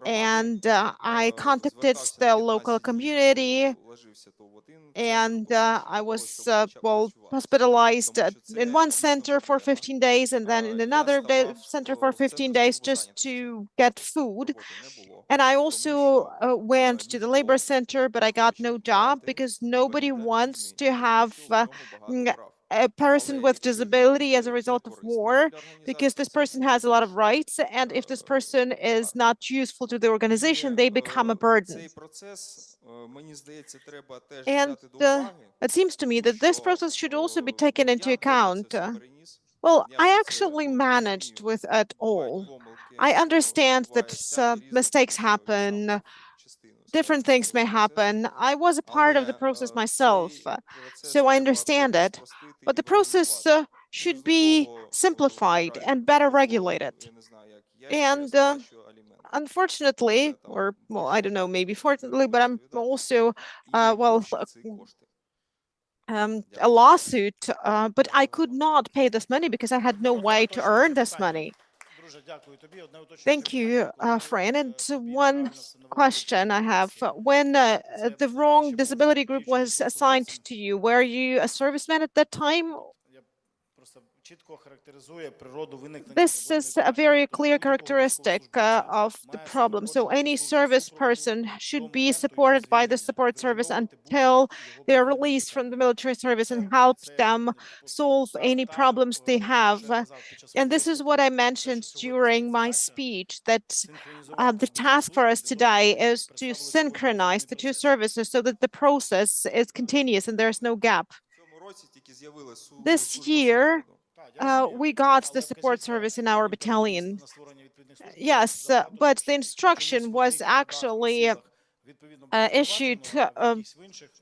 And I contacted the local community, and I was, well, hospitalized in one center for 15 days and then in another center for 15 days just to get food. And I also went to the labor center, but I got no job because nobody wants to have a person with disability as a result of war, because this person has a lot of rights, and if this person is not useful to the organization, they become a burden. And it seems to me that this process should also be taken into account. Well, I actually managed with it all. I understand that mistakes happen, different things may happen. I was a part of the process myself, so I understand it. But the process should be simplified and better regulated. And unfortunately, or, well, I don't know, maybe fortunately, but I'm also, well, a lawsuit, but I could not pay this money because I had no way to earn this money. Thank you, Fran. And one question I have. When the wrong disability group was assigned to you, were you a serviceman at that time? This is a very clear characteristic of the problem. So any service person should be supported by the support service until they're released from the military service and help them solve any problems they have. And this is what I mentioned during my speech, that the task for us today is to synchronize the two services so that the process is continuous and there's no gap. This year, we got the support service in our battalion. Yes, but the instruction was actually issued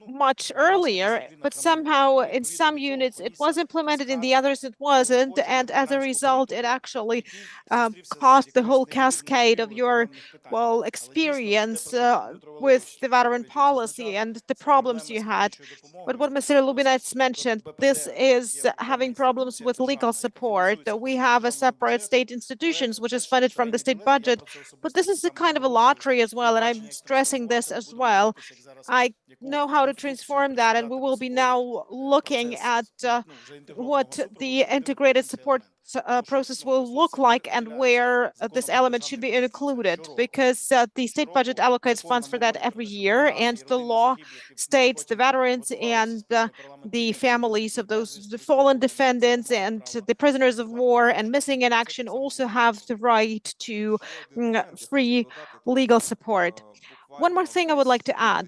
much earlier, but somehow in some units it was implemented, in the others it wasn't, and as a result it actually caused the whole cascade of your, well, experience with the veteran policy and the problems you had. But what Mr. Lubinets mentioned, this is having problems with legal support. We have a separate state institutions which is funded from the state budget, but this is a kind of a lottery as well, and I'm stressing this as well. I know how to transform that, and we will be now looking at what the integrated support process will look like and where this element should be included, because the state budget allocates funds for that every year, and the law states the veterans and the families of those fallen defendants and the prisoners of war and missing in action also have the right to free legal support. One more thing I would like to add.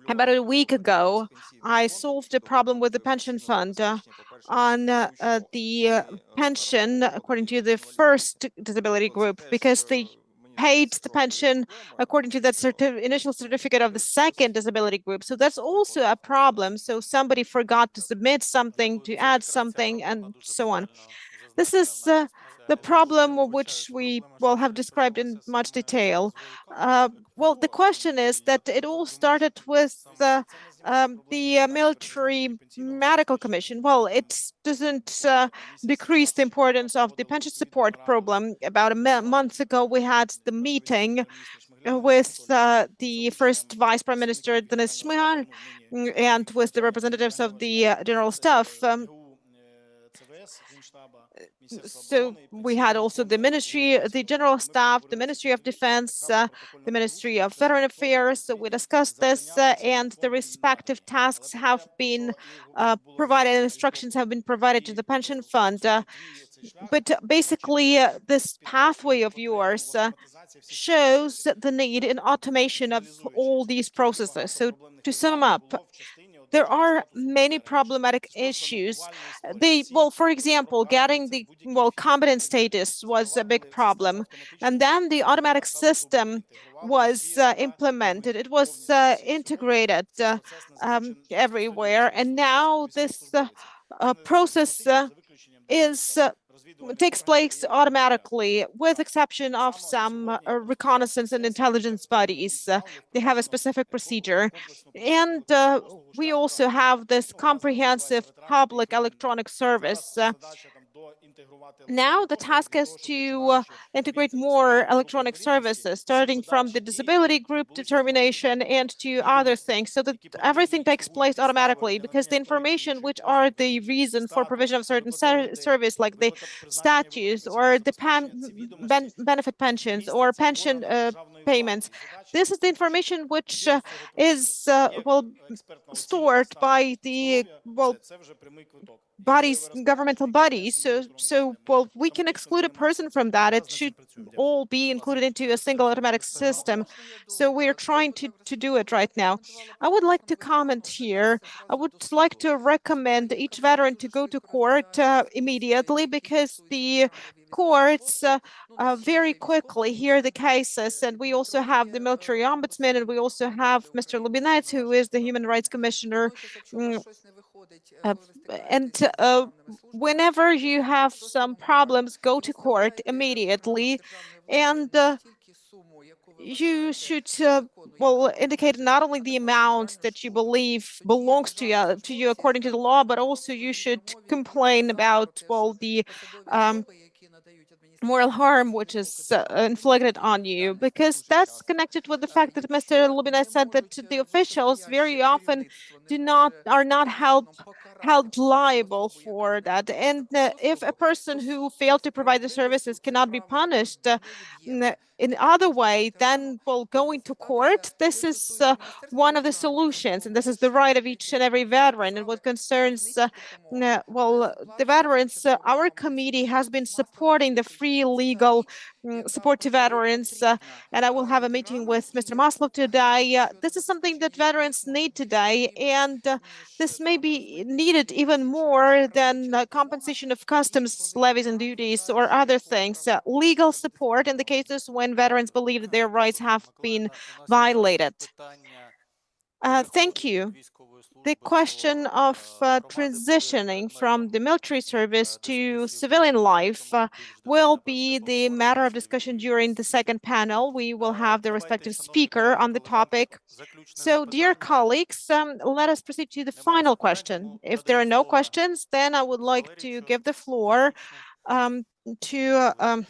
About a week ago, I solved a problem with the pension fund on the pension according to the first disability group, because they paid the pension according to that initial certificate of the second disability group. So that's also a problem. So somebody forgot to submit something, to add something, and so on. This is the problem which we have described in much detail. Well, the question is that it all started with the military medical commission. Well, it doesn't decrease the importance of the pension support problem. About a month ago, we had the meeting with the first Vice Prime Minister, Denis Shmyhal, and with the representatives of the General Staff. So we had also the Ministry, the General Staff, the Ministry of Defense, the Ministry of Veteran Affairs. So we discussed this, and the respective tasks have been provided, instructions have been provided to the pension fund. But basically, this pathway of yours shows the need in automation of all these processes. So to sum up, there are many problematic issues. For example, getting the competent status was a big problem. And then the automatic system was implemented. It was integrated everywhere. And now this process takes place automatically, with exception of some reconnaissance and intelligence bodies. They have a specific procedure. And we also have this comprehensive public electronic service. Now the task is to integrate more electronic services, starting from the disability group determination and to other things, so that everything takes place automatically, because the information which are the reason for provision of certain service, like the statutes or the benefit pensions or pension payments, this is the information which is stored by the bodies, governmental bodies. So we can exclude a person from that. It should all be included into a single automatic system. So we are trying to do it right now. I would like to comment here. I would like to recommend each veteran to go to court immediately, because the courts very quickly hear the cases. And we also have the military ombudsman, and we also have Mr. Lubinets, who is the Human Rights Commissioner. And whenever you have some problems, go to court immediately. And you should indicate not only the amount that you believe belongs to you according to the law, but also you should complain about the moral harm which is inflicted on you, because that's connected with the fact that Mr. Lubinets said that the officials very often are not held liable for that. And if a person who failed to provide the services cannot be punished in other way, then going to court, this is one of the solutions, and this is the right of each and every veteran. And what concerns the veterans, our committee has been supporting the free legal support to veterans, and I will have a meeting with Mr. Maslov today. This is something that veterans need today, and this may be needed even more than compensation of customs levies and duties or other things. Legal support in the cases when veterans believe that their rights have been violated. Thank you. The question of transitioning from the military service to civilian life will be the matter of discussion during the second panel. We will have the respective speaker on the topic. So, dear colleagues, let us proceed to the final question. If there are no questions, then I would like to give the floor to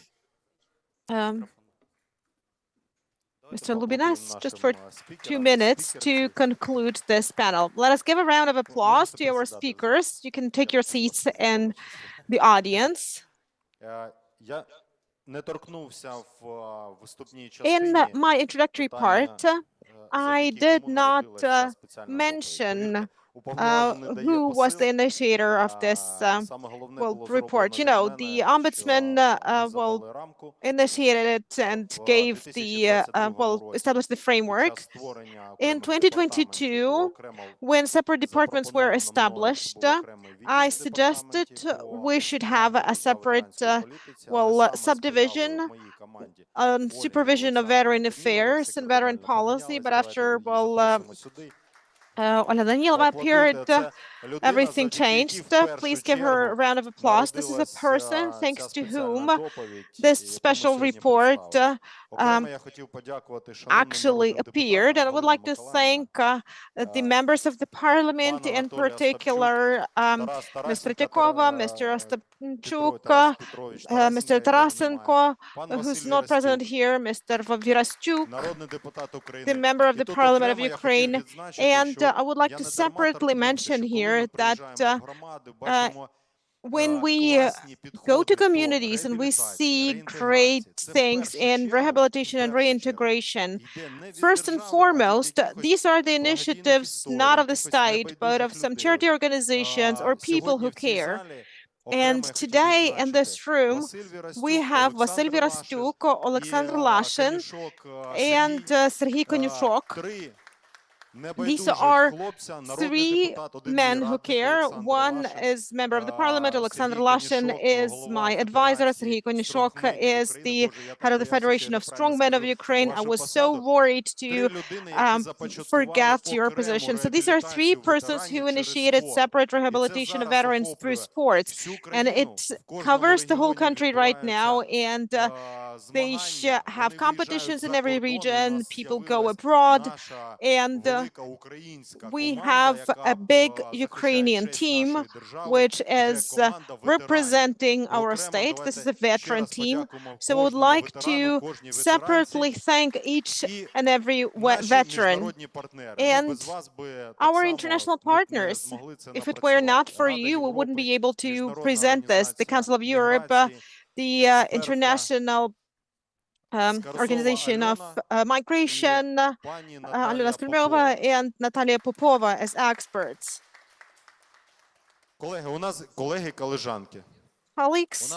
Mr. Lubinets, just for 2 minutes to conclude this panel. Let us give a round of applause to our speakers. You can take your seats in the audience. In my introductory part, I did not mention who was the initiator of this report. You know, the Ombudsman initiated it and gave the established the framework. In 2022, when separate departments were established, I suggested we should have a separate subdivision on supervision of veteran affairs and veteran policy, but after Ola Danilova appeared, everything changed. Please give her a round of applause. This is a person thanks to whom this special report actually appeared. And I would like to thank the members of the parliament, in particular, Ms. Tretjakova, Mr. Ostapchuk, Mr. Tarasenko, who's not present here, Mr. Virastyuk, the member of the Parliament of Ukraine. And I would like to separately mention here that when we go to communities and we see great things in rehabilitation and reintegration, first and foremost, these are the initiatives not of the state, but of some charity organizations or people who care. And today in this room, we have Vasyl Virastyuk, Alexander Lashin, and Serhiy Konyushok. These are 3 men who care. One is member of the parliament. Alexander Lashin is my advisor. Serhiy Konyushok is the head of the Federation of Strongmen of Ukraine. I was so worried to forget your position. So these are 3 persons who initiated separate rehabilitation of veterans through sports. And it covers the whole country right now. And they have competitions in every region. People go abroad. And we have a big Ukrainian team, which is representing our state. This is a veteran team. So I would like to separately thank each and every veteran and our international partners. If it were not for you, we wouldn't be able to present this. The Council of Europe, the International Organization of Migration, Alena Skrimova and Natalia Popova as experts. Colleagues,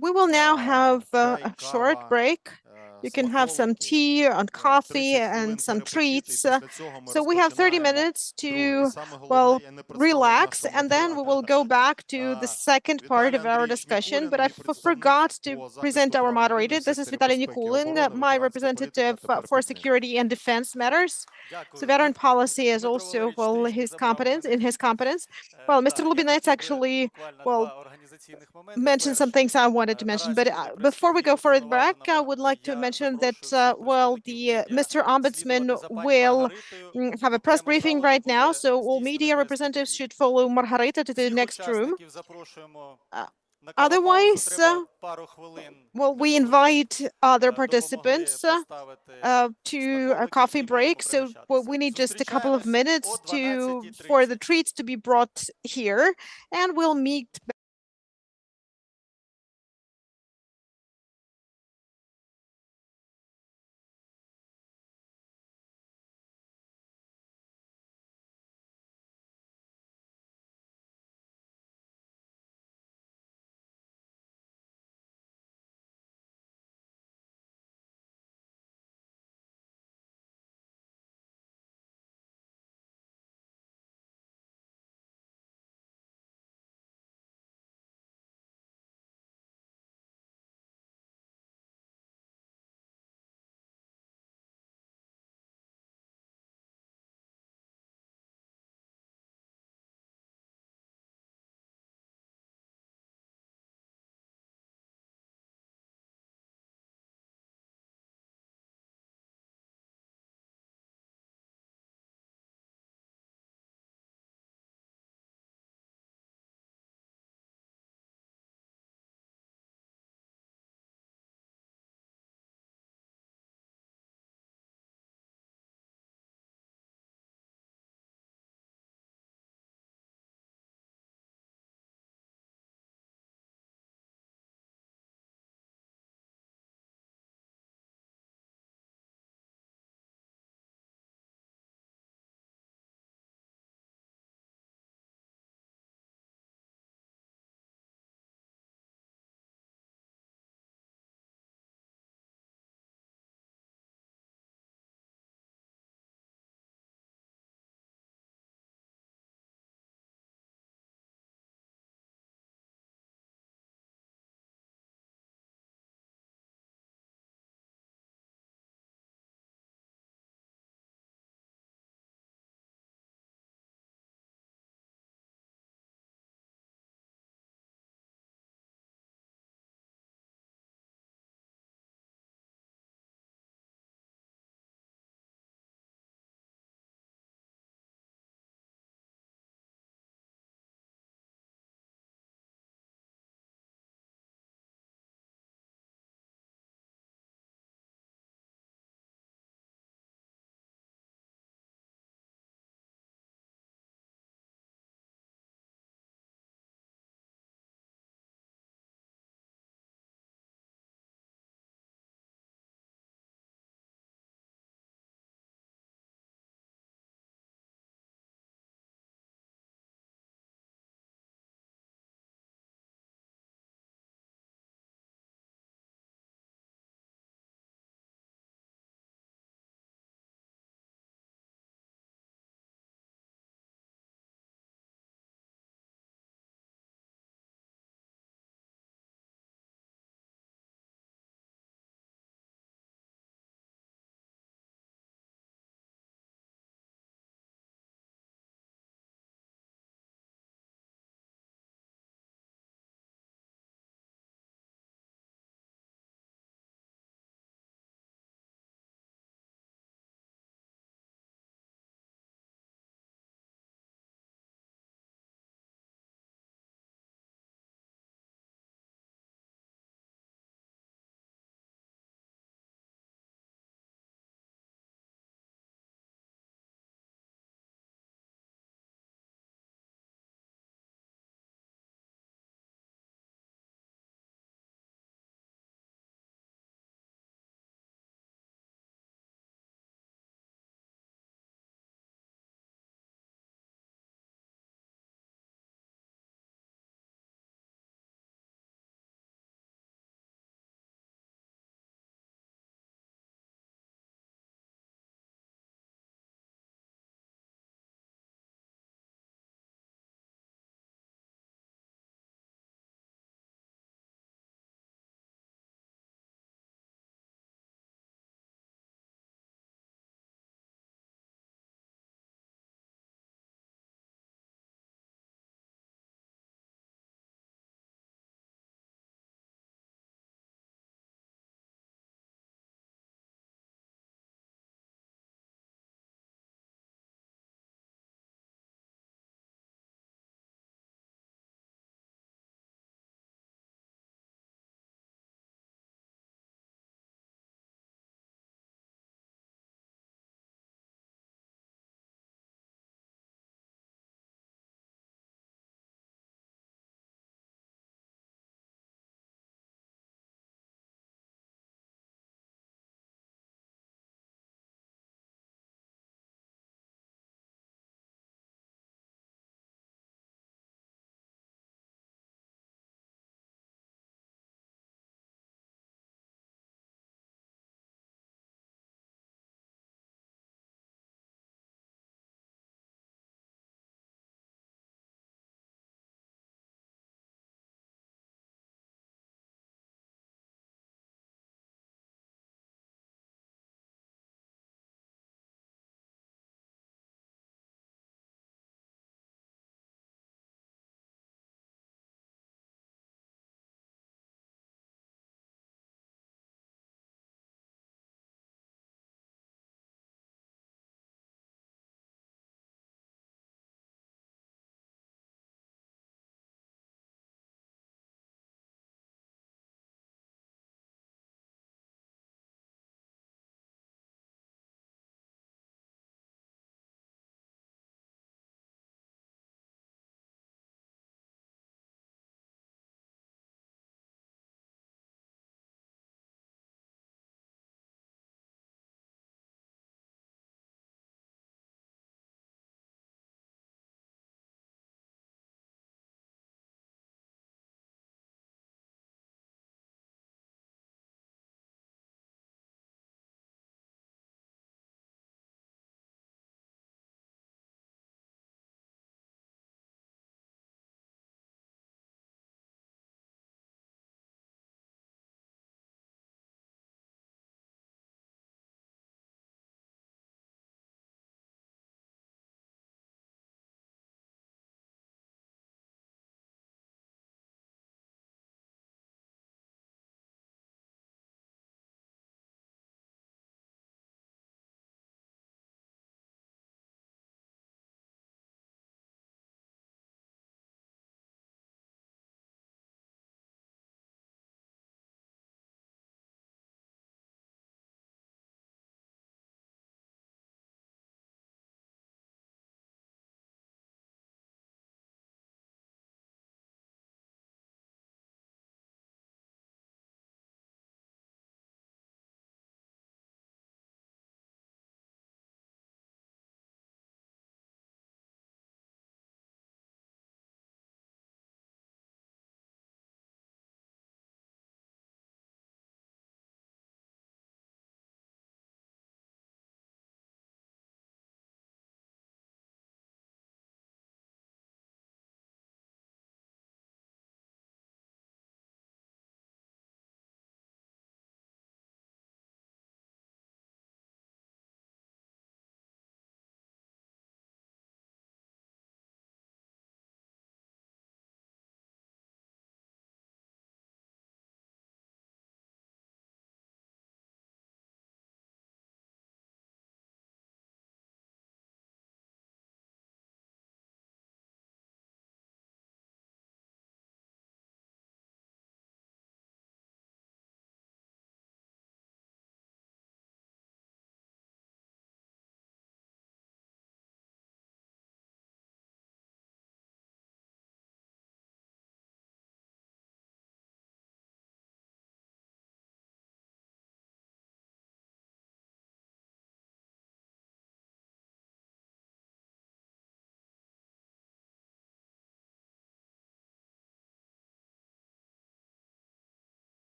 we will now have a short break. You can have some tea and coffee and some treats. So we have 30 minutes to, relax, and then we will go back to the second part of our discussion. But I forgot to present our moderator. This is Vitaly Nikulin, my representative for security and defense matters. So veteran policy is also, his competence. Mr. Lubinets actually, mentioned some things I wanted to mention. But before we go further back, I would like to mention that, Mr. Ombudsman will have a press briefing right now. So all media representatives should follow Margarita to the next room. Otherwise, we invite other participants to a coffee break. So we need just a couple of minutes for the treats to be brought here, and we'll meet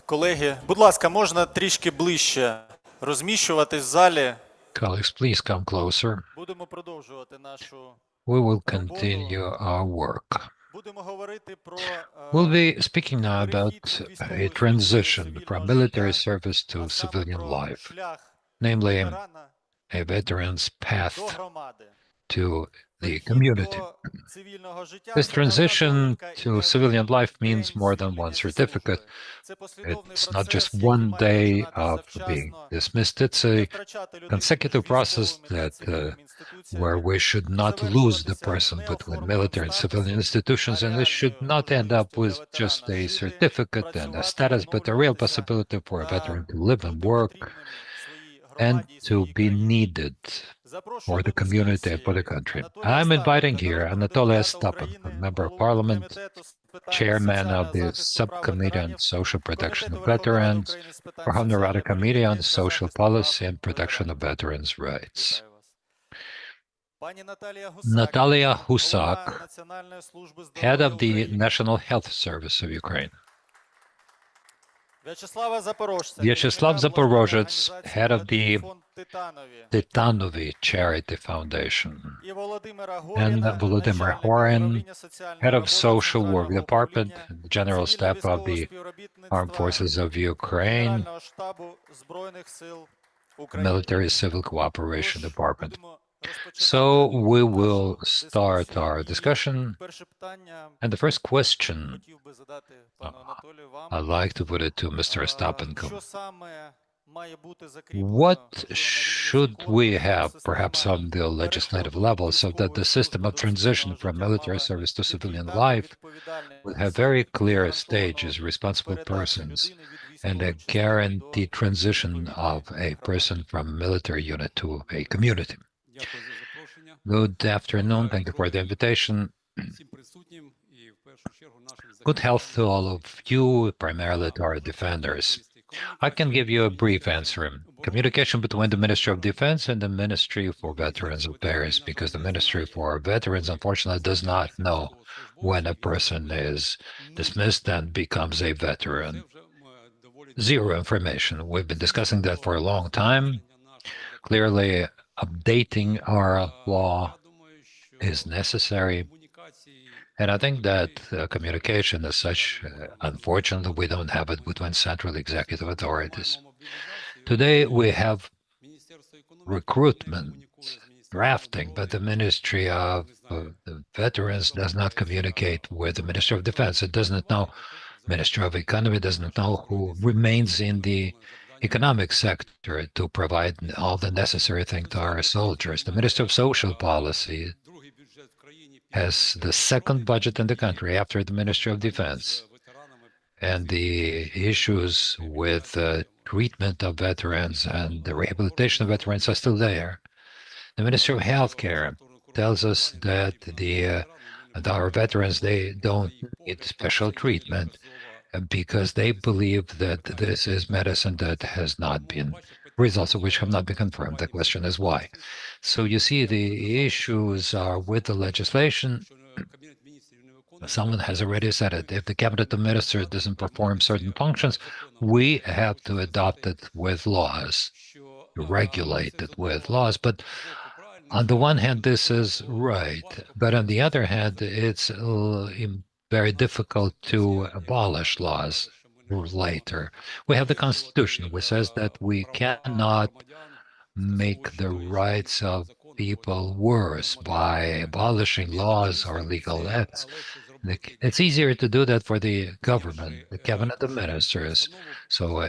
колеги, будь ласка, можна трішки ближче розміщуватись в залі. Colleagues, please come closer. Будемо продовжувати нашу We will continue our work. Будемо говорити про We'll be speaking now about a transition from military service to civilian life, namely a veteran's path to the community. This transition to civilian life means more than one certificate. It's not just one day of being dismissed. It's a consecutive process that where we should not lose the person between military and civilian institutions, and this should not end up with just a certificate and a status, but a real possibility for a veteran to live and work and to be needed for the community and for the country. I'm inviting here Anatoly Ostapin, a member of parliament, chairman of the Subcommittee on Social Protection of Veterans, Verkhovna Rada Committee on Social Policy and Protection of Veterans' Rights. Natalia Husak, head of the National Health Service of Ukraine. Vyacheslav Zaporozhets, head of the Titanovy Charity Foundation. And Volodymyr Horin, head of Social Work Department, General Staff of the Armed Forces of Ukraine, Military Civil Cooperation Department. So we will start our discussion. And the first question, I'd like to put it to Mr. Ostapenko. What should we have, perhaps on the legislative level, so that the system of transition from military service to civilian life would have very clear stages, responsible persons, and a guaranteed transition of a person from a military unit to a community? Good afternoon. Thank you for the invitation. Good health to all of you, primarily to our defenders. I can give you a brief answer. Communication between the Ministry of Defense and the Ministry for Veterans Affairs, because the Ministry for Veterans, unfortunately, does not know when a person is dismissed and becomes a veteran. Zero information. We've been discussing that for a long time. Clearly, updating our law is necessary. And I think that communication as such, unfortunately, we don't have it between central executive authorities. Today, we have recruitment, drafting, but the Ministry of the Veterans does not communicate with the Ministry of Defense. It doesn't know. Ministry of Economy doesn't know who remains in the economic sector to provide all the necessary things to our soldiers. The Ministry of Social Policy has the second budget in the country after the Ministry of Defense. And the issues with treatment of veterans and the rehabilitation of veterans are still there. The Ministry of Healthcare tells us that our veterans, they don't need special treatment because they believe that this is medicine that has not been, results of which have not been confirmed. The question is why. So you see, the issues are with the legislation. Someone has already said it. If the Cabinet of Ministers doesn't perform certain functions, we have to adopt it with laws, regulate it with laws. But on the one hand, this is right. But on the other hand, it's very difficult to abolish laws later. We have the Constitution, which says that we cannot make the rights of people worse by abolishing laws or legal acts. It's easier to do that for the government, the Cabinet of Ministers. So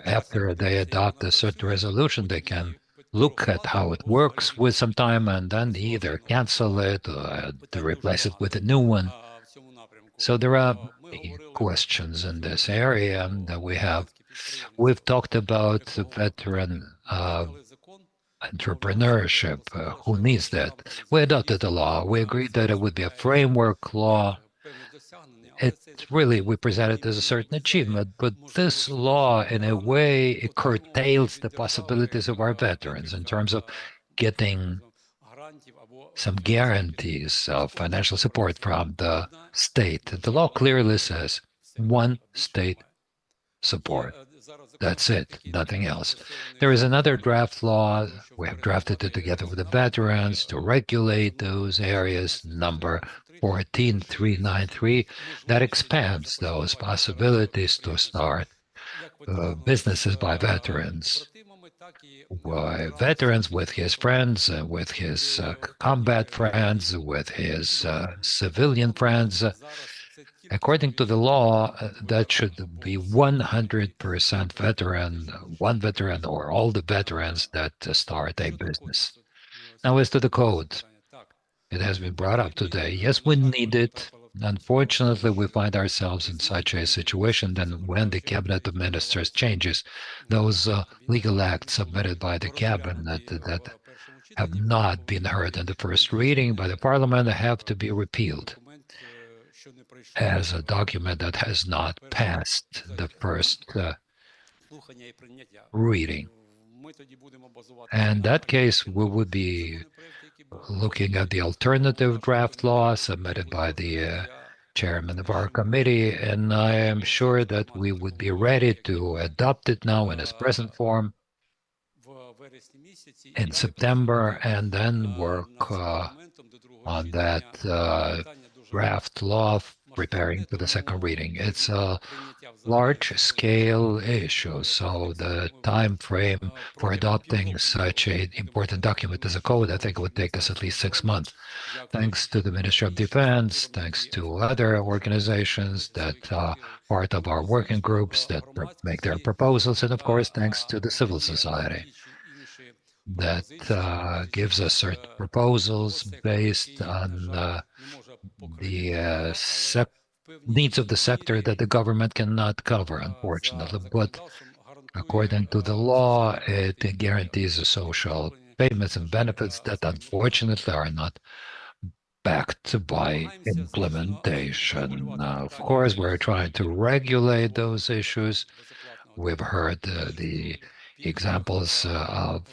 after they adopt a certain resolution, they can look at how it works with some time and then either cancel it or to replace it with a new one. So there are questions in this area that we have. We've talked about the veteran entrepreneurship. Who needs that? We adopted a law. We agreed that it would be a framework law. It really, we present it as a certain achievement, but this law, in a way, it curtails the possibilities of our veterans in terms of getting some guarantees of financial support from the state. The law clearly says one state support. That's it, nothing else. There is another draft law. We have drafted it together with the veterans to regulate those areas, number 14393, that expands those possibilities to start businesses by veterans. Veterans with his friends, with his combat friends, with his civilian friends. According to the law, that should be 100% veteran, one veteran or all the veterans that start a business. Now, as to the code, it has been brought up today. Yes, we need it. Unfortunately, we find ourselves in such a situation that when the Cabinet of Ministers changes, those legal acts submitted by the Cabinet that have not been heard in the first reading by the Parliament have to be repealed as a document that has not passed the first reading. In that case, we would be looking at the alternative draft law submitted by the chairman of our committee, and I am sure that we would be ready to adopt it now in its present form in September, and then work on that draft law preparing for the second reading. It's a large-scale issue, so the time frame for adopting such an important document as a code, I think it would take us at least 6 months. Thanks to the Ministry of Defense, thanks to other organizations that are part of our working groups that make their proposals, and of course, thanks to the civil society that gives us certain proposals based on the needs of the sector that the government cannot cover, unfortunately. But according to the law, it guarantees the social payments and benefits that unfortunately are not backed by implementation. Of course, we're trying to regulate those issues. We've heard the examples of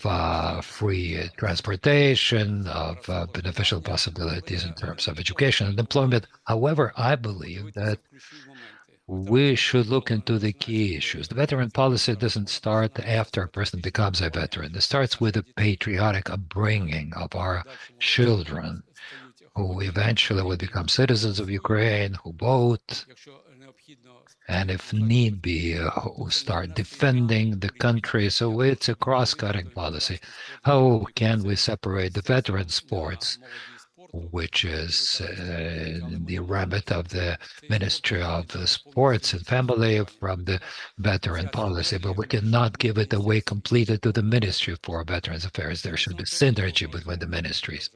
free transportation, of beneficial possibilities in terms of education and employment. However, I believe that we should look into the key issues. The veteran policy doesn't start after a person becomes a veteran. It starts with the patriotic upbringing of our children, who eventually will become citizens of Ukraine, who vote, and if need be, start defending the country. So it's a cross-cutting policy. How can we separate the veteran sports, which is in the remit of the Ministry of Sports and Family, from the veteran policy, but we cannot give it away completely to the Ministry for Veterans Affairs. There should be synergy between the ministries.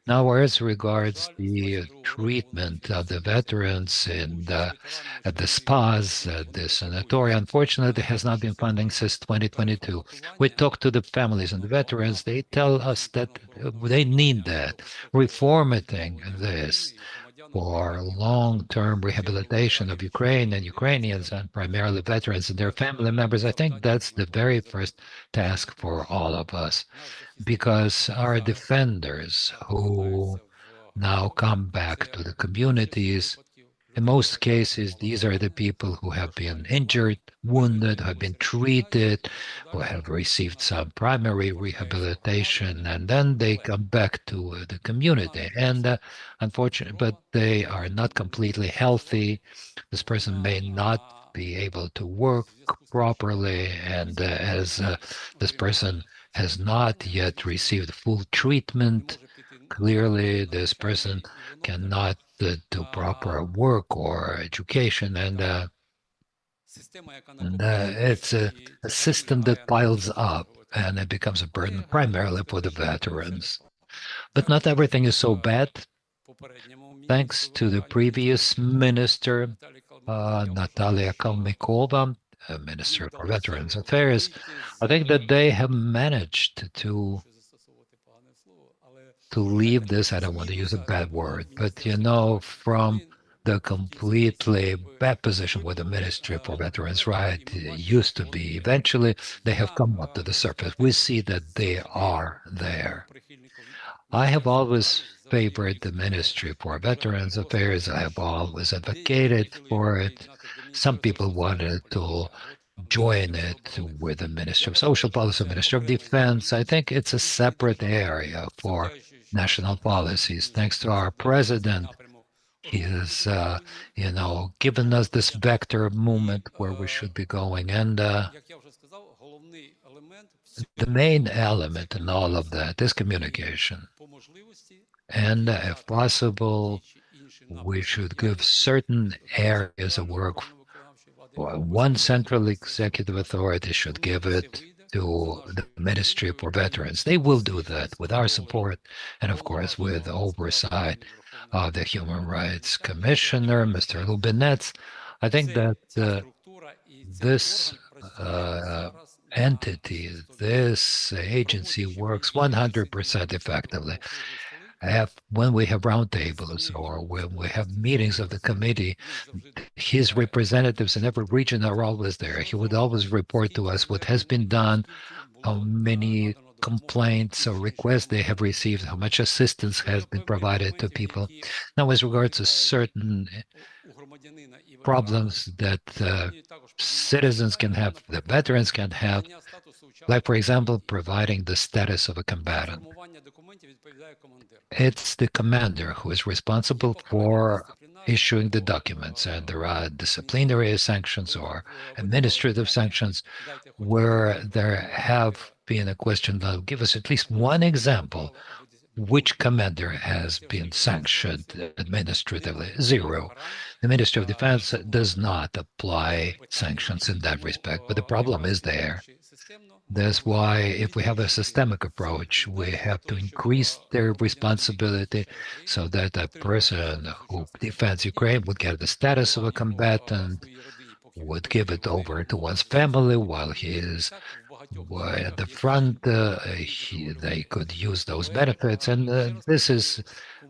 Now, as regards the treatment of the veterans at the spas, at the sanatoria, unfortunately, has not been funding since 2022. We talk to the families and the veterans. They tell us that they need that. Reformatting this for long-term rehabilitation of Ukraine and Ukrainians, and primarily veterans and their family members, I think that's the very first task for all of us, because our defenders who now come back to the communities, in most cases, these are the people who have been injured, wounded, have been treated, who have received some primary rehabilitation, and then they come back to the community. And unfortunately, but they are not completely healthy. This person may not be able to work properly, and as this person has not yet received full treatment, clearly this person cannot do proper work or education, and it's a system that piles up, and it becomes a burden primarily for the veterans. But not everything is so bad. Thanks to the previous minister, Natalia Kalmykova, Minister for Veterans Affairs, I think that they have managed to leave this, I don't want to use a bad word, but from the completely bad position where the Ministry for Veterans' Rights used to be. Eventually, they have come up to the surface. We see that they are there. I have always favored the Ministry for Veterans Affairs. I have always advocated for it. Some people wanted to join it with the Ministry of Social Policy, Ministry of Defense. I think it's a separate area for national policies. Thanks to our president, he has, given us this vector of movement where we should be going. And the main element in all of that is communication. And if possible, we should give certain areas of work. One central executive authority should give it to the Ministry for Veterans. They will do that with our support and, of course, with oversight of the Human Rights Commissioner, Mr. Lubinetz. I think that this entity, this agency works 100% effectively. When we have roundtables or when we have meetings of the committee, his representatives in every region are always there. He would always report to us what has been done, how many complaints or requests they have received, how much assistance has been provided to people. Now, as regards to certain problems that citizens can have, the veterans can have, like, for example, providing the status of a combatant. It's the commander who is responsible for issuing the documents, and there are disciplinary sanctions or administrative sanctions where there have been a question that give us at least one example which commander has been sanctioned administratively. Zero. The Ministry of Defense does not apply sanctions in that respect, but the problem is there. That's why if we have a systemic approach, we have to increase their responsibility so that a person who defends Ukraine would get the status of a combatant, would give it over to one's family while he is at the front. They could use those benefits, and this is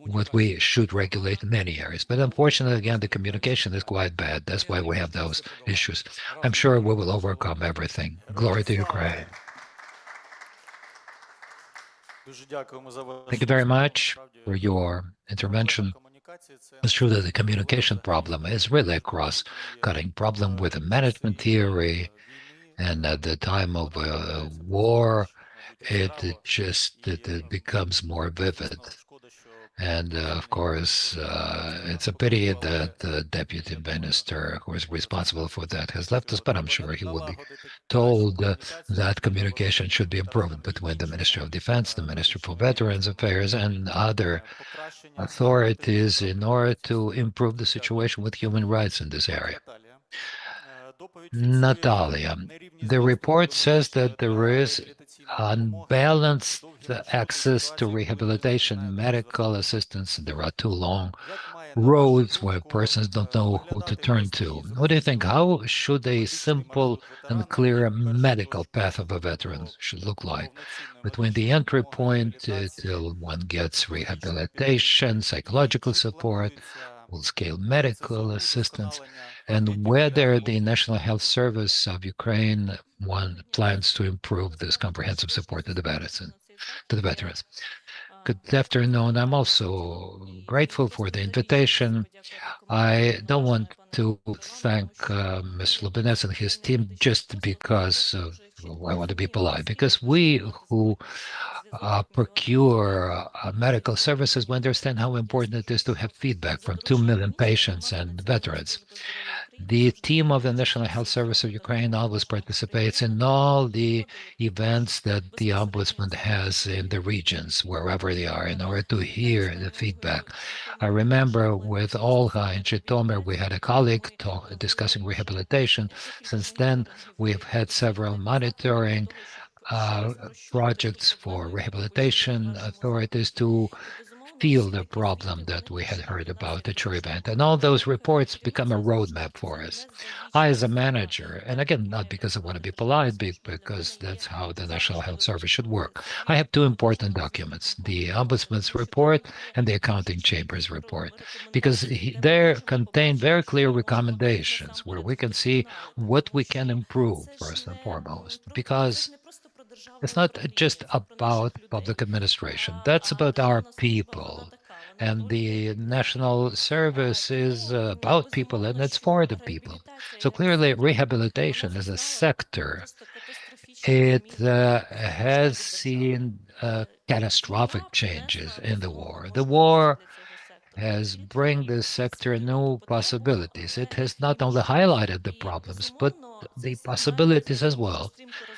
what we should regulate in many areas. But unfortunately, again, the communication is quite bad. That's why we have those issues. I'm sure we will overcome everything. Glory to Ukraine. Thank you very much for your intervention. It's true that the communication problem is really a cross-cutting problem with the management theory, and at the time of war, it becomes more vivid. And of course, it's a pity that the deputy minister who is responsible for that has left us, but I'm sure he will be told that communication should be improved between the Ministry of Defense, the Ministry for Veterans Affairs, and other authorities in order to improve the situation with human rights in this area. Natalia, the report says that there is unbalanced access to rehabilitation, medical assistance, and there are too long roads where persons don't know who to turn to. What do you think? How should a simple and clear medical path of a veteran should look like? Between the entry point till one gets rehabilitation, psychological support, full-scale medical assistance, and whether the National Health Service of Ukraine plans to improve this comprehensive support to the veterans. Good afternoon. I'm also grateful for the invitation. I don't want to thank Mr. Lubinetz and his team just because I want to be polite, because we who procure medical services, we understand how important it is to have feedback from 2 million patients and veterans. The team of the National Health Service of Ukraine always participates in all the events that the Ombudsman has in the regions, wherever they are, in order to hear the feedback. I remember with Olga in Zhytomyr, we had a colleague discussing rehabilitation. Since then, we've had several monitoring projects for rehabilitation authorities to feel the problem that we had heard about the Chur event. And all those reports become a roadmap for us. I, as a manager, and again, not because I want to be polite, but because that's how the National Health Service should work, I have two important documents, the Ombudsman's report and the Accounting Chamber's report, because they contain very clear recommendations where we can see what we can improve first and foremost, because it's not just about public administration. That's about our people. And the national service is about people and it's for the people. So clearly rehabilitation as a sector, it has seen catastrophic changes in the war. The war has bring this sector new possibilities. It has not only highlighted the problems, but the possibilities as well.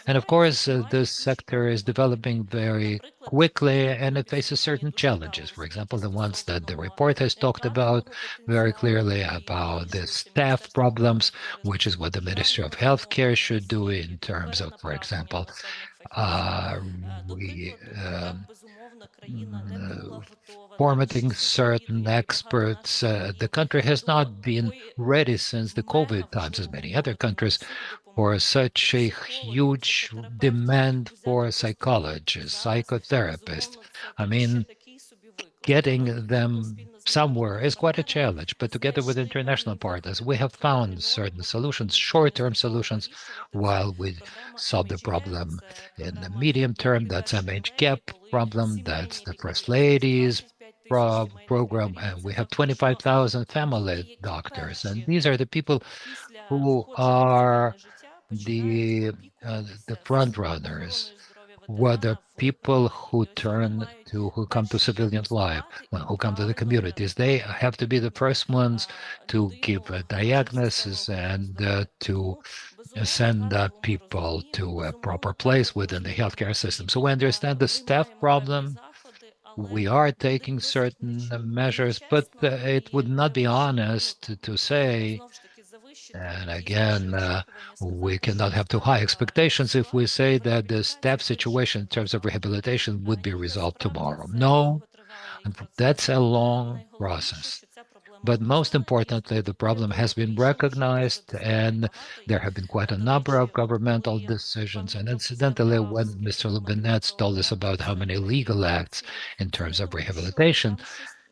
And of course, this sector is developing very quickly and it faces certain challenges. For example, the ones that the report has talked about very clearly about the staff problems, which is what the Ministry of Healthcare should do in terms of, for example, formatting certain experts. The country has not been ready since the COVID times, as many other countries, for such a huge demand for psychologists, psychotherapists. I mean, getting them somewhere is quite a challenge, but together with international partners, we have found certain solutions, short-term solutions, while we solve the problem in the medium term. That's MH gap problem, that's the First Lady's program, and we have 25,000 family doctors, and these are the people who are the front runners, were the people who come to civilian life, who come to the communities. They have to be the first ones to give a diagnosis and to send people to a proper place within the healthcare system. So we understand the staff problem. We are taking certain measures, but it would not be honest to say, and again, we cannot have too high expectations if we say that the staff situation in terms of rehabilitation would be resolved tomorrow. No, that's a long process. But most importantly, the problem has been recognized, and there have been quite a number of governmental decisions. And incidentally, when Mr. Lubinetz told us about how many legal acts in terms of rehabilitation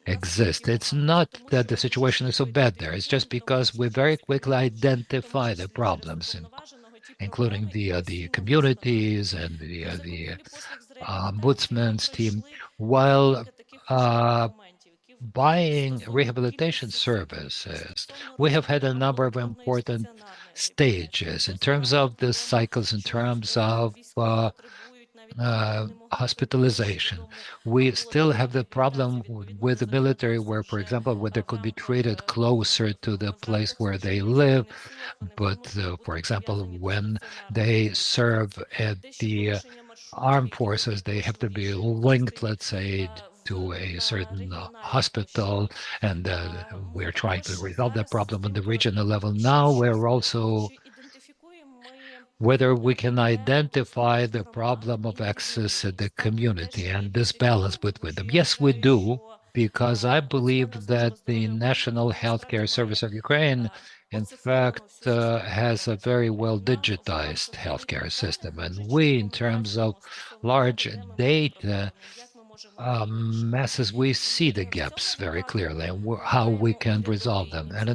exist, it's not that the situation is so bad there. It's just because we very quickly identify the problems, including the communities and the Омбудсman's team, while buying rehabilitation services. We have had a number of important stages in terms of the cycles, in terms of hospitalization. We still have the problem with the military where, for example, where they could be treated closer to the place where they live. But, for example, when they serve at the armed forces, they have to be linked, let's say, to a certain hospital, and we're trying to resolve that problem on the regional level. Now we're also whether we can identify the problem of access at the community and this balance between them. Yes, we do, because I believe that the National Healthcare Service of Ukraine, in fact, has a very well digitized healthcare system. And we, in terms of large data masses, we see the gaps very clearly and how we can resolve them. And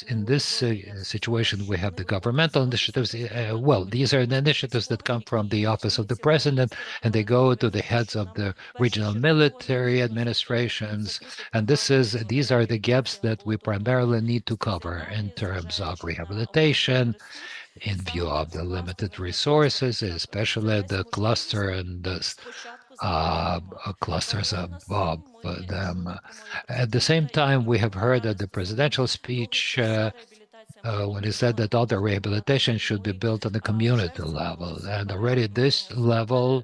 in this situation, we have the governmental initiatives. Well, these are the initiatives that come from the office of the president, and they go to the heads of the regional military administrations. And these are the gaps that we primarily need to cover in terms of rehabilitation, in view of the limited resources, especially the cluster and the clusters above them. At the same time, we have heard that the presidential speech when he said that all the rehabilitation should be built on the community level. And already at this level,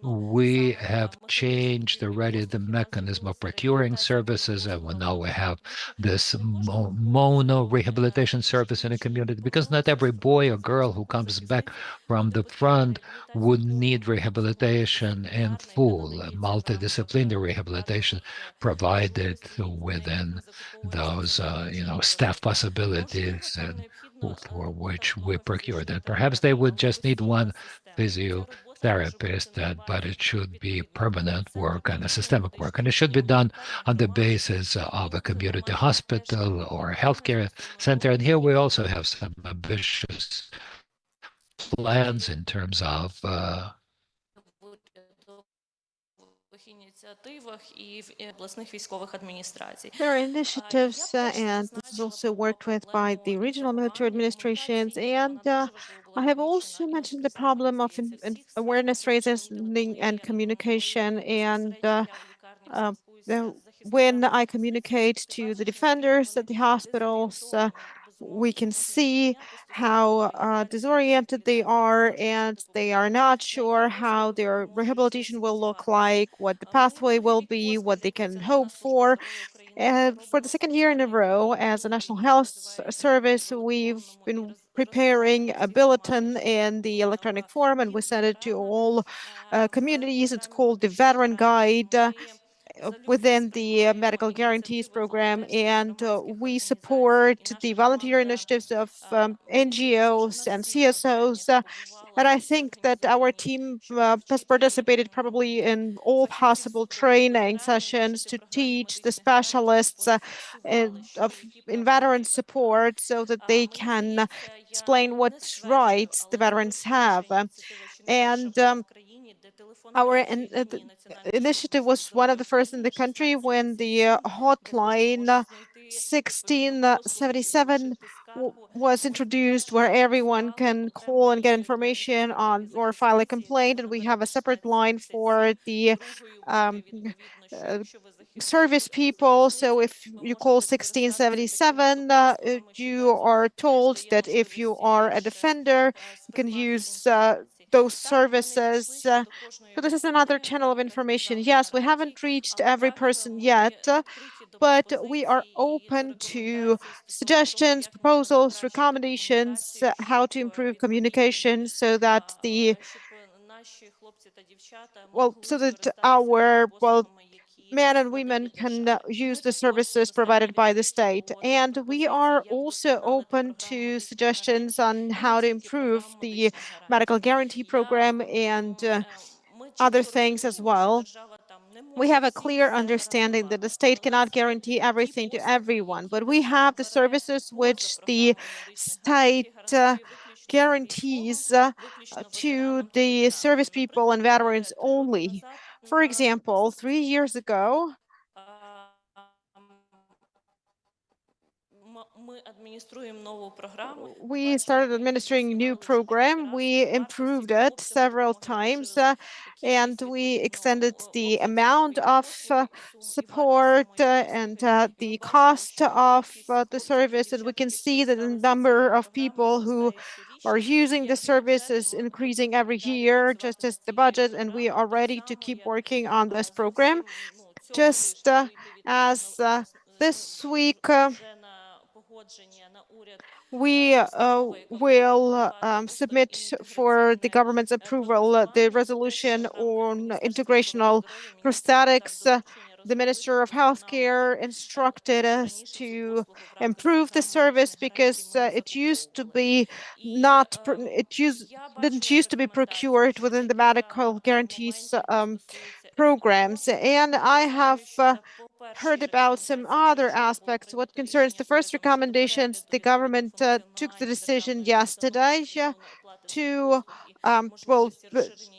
we have changed already the mechanism of procuring services, and now we have this mono rehabilitation service in a community, because not every boy or girl who comes back from the front would need rehabilitation in full. Multidisciplinary rehabilitation provided within those staff possibilities and for which we procure that. Perhaps they would just need one physiotherapist, but it should be permanent work and a systemic work, and it should be done on the basis of a community hospital or a healthcare center. And here we also have some ambitious plans in terms of There are initiatives, and this is also worked with by the regional military administrations. And I have also mentioned the problem of awareness raising and communication. And when I communicate to the defenders at the hospitals, we can see how disoriented they are, and they are not sure how their rehabilitation will look like, what the pathway will be, what they can hope for. And for the second year in a row, as a National Health Service, we've been preparing a bulletin in the electronic form, and we send it to all communities. It's called the Veteran Guide. Within the medical guarantees program, and we support the volunteer initiatives of NGOs and CSOs. And I think that our team has participated probably in all possible training sessions to teach the specialists in veteran support so that they can explain what rights the veterans have. And our initiative was one of the first in the country when the hotline 1677 was introduced, where everyone can call and get information on or file a complaint. And we have a separate line for the service people. So if you call 1677, you are told that if you are a defender, you can use those services. So this is another channel of information. Yes, we haven't reached every person yet, but we are open to suggestions, proposals, recommendations, how to improve communication so that our men and women can use the services provided by the state. And we are also open to suggestions on how to improve the medical guarantee program and other things as well. We have a clear understanding that the state cannot guarantee everything to everyone, but we have the services which the state guarantees to the service people and veterans only. For example, 3 years ago, we started administering a new program. We improved it several times, and we extended the amount of support and the cost of the service. And we can see that the number of people who are using the service is increasing every year, just as the budget. And we are ready to keep working on this program. Just as this week, we will submit for the government's approval the resolution on integrational prosthetics. The Minister of Healthcare instructed us to improve the service because it used to be didn't used to be procured within the medical guarantees programs. And I have heard about some other aspects. What concerns the first recommendations, the government took the decision yesterday to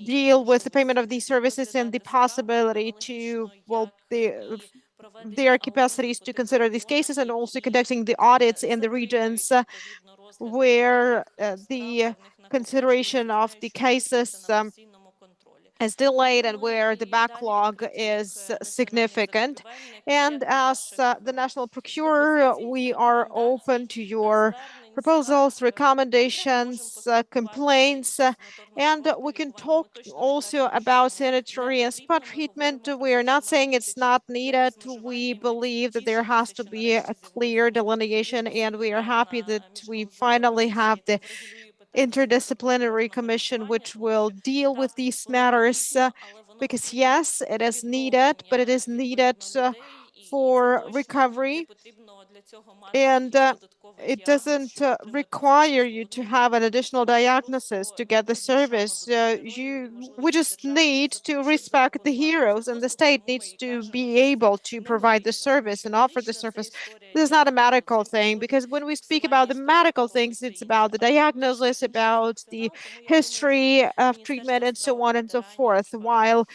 deal with the payment of these services and the possibility to their capacities to consider these cases, and also conducting the audits in the regions where the consideration of the cases is delayed and where the backlog is significant. And as the national procurer, we are open to your proposals, recommendations, complaints, and we can talk also about sanitary and spa treatment. We are not saying it's not needed. We believe that there has to be a clear delineation, and we are happy that we finally have the interdisciplinary commission which will deal with these matters, because yes, it is needed, but it is needed for recovery, and it doesn't require you to have an additional diagnosis to get the service. We just need to respect the heroes, and the state needs to be able to provide the service and offer the service. This is not a medical thing, because when we speak about the medical things, it's about the diagnosis, about the history of treatment, and so on and so forth. While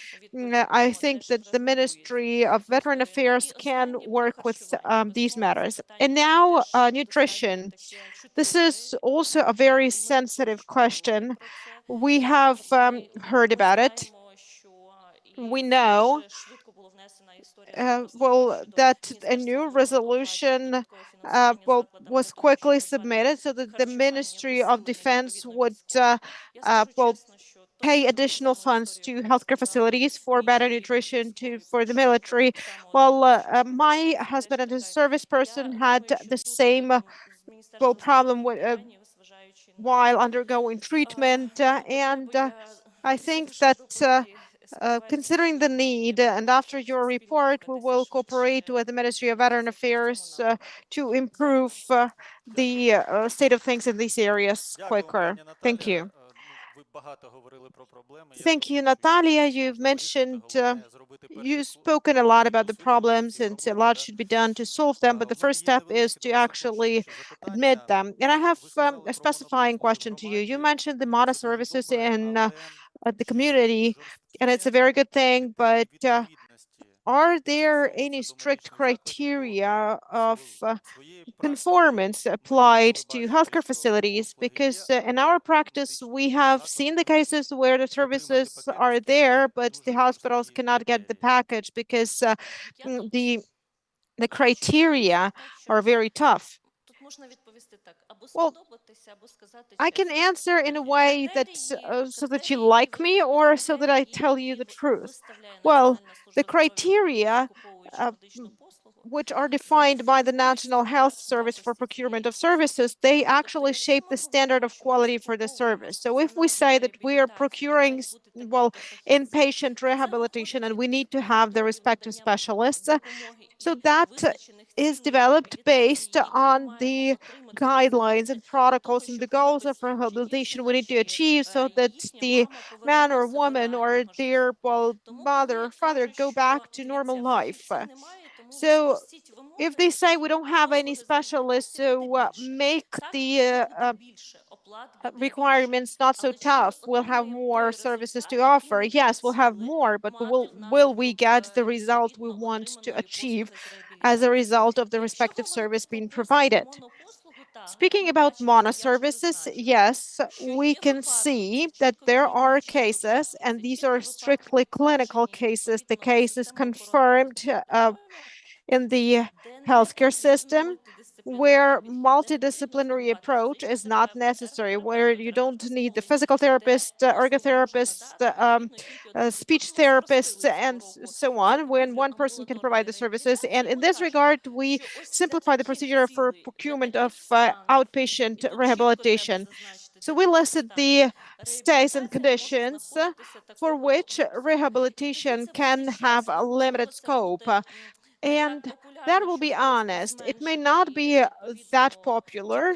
I think that the Ministry of Veteran Affairs can work with these matters. And now, nutrition. This is also a very sensitive question. We have heard about it. We know that a new resolution was quickly submitted so that the Ministry of Defense would pay additional funds to healthcare facilities for better nutrition for the military. Well, my husband and his service person had the same problem with, while undergoing treatment, and I think that considering the need, and after your report, we will cooperate with the Ministry of Veteran Affairs to improve the state of things in these areas quicker. Thank you. Thank you, Natalia. You've mentioned, you've spoken a lot about the problems, and a lot should be done to solve them, but the first step is to actually admit them. And I have a specifying question to you. You mentioned the MANA services in the community, and it's a very good thing, but are there any strict criteria of conformance applied to healthcare facilities? Because in our practice, we have seen the cases where the services are there, but the hospitals cannot get the package because the criteria are very tough. Well, I can answer in a way that so that you like me, or so that I tell you the truth. Well, the criteria which are defined by the National Health Service for procurement of services, they actually shape the standard of quality for the service. So if we say that we are procuring, well, inpatient rehabilitation, and we need to have the respective specialists, so that is developed based on the guidelines and protocols and the goals of rehabilitation we need to achieve, so that the man or woman or their mother or father go back to normal life. So if they say we don't have any specialists, so make the requirements not so tough, we'll have more services to offer. Yes, we'll have more, but will we get the result we want to achieve as a result of the respective service being provided? Speaking about MANA services, yes, we can see that there are cases, and these are strictly clinical cases, the cases confirmed in the healthcare system, where multidisciplinary approach is not necessary, where you don't need the physical therapist, ergotherapist, speech therapists, and so on, when one person can provide the services. And in this regard, we simplify the procedure for procurement of outpatient rehabilitation. So we listed the stays and conditions for which rehabilitation can have a limited scope. And that will be honest, it may not be that popular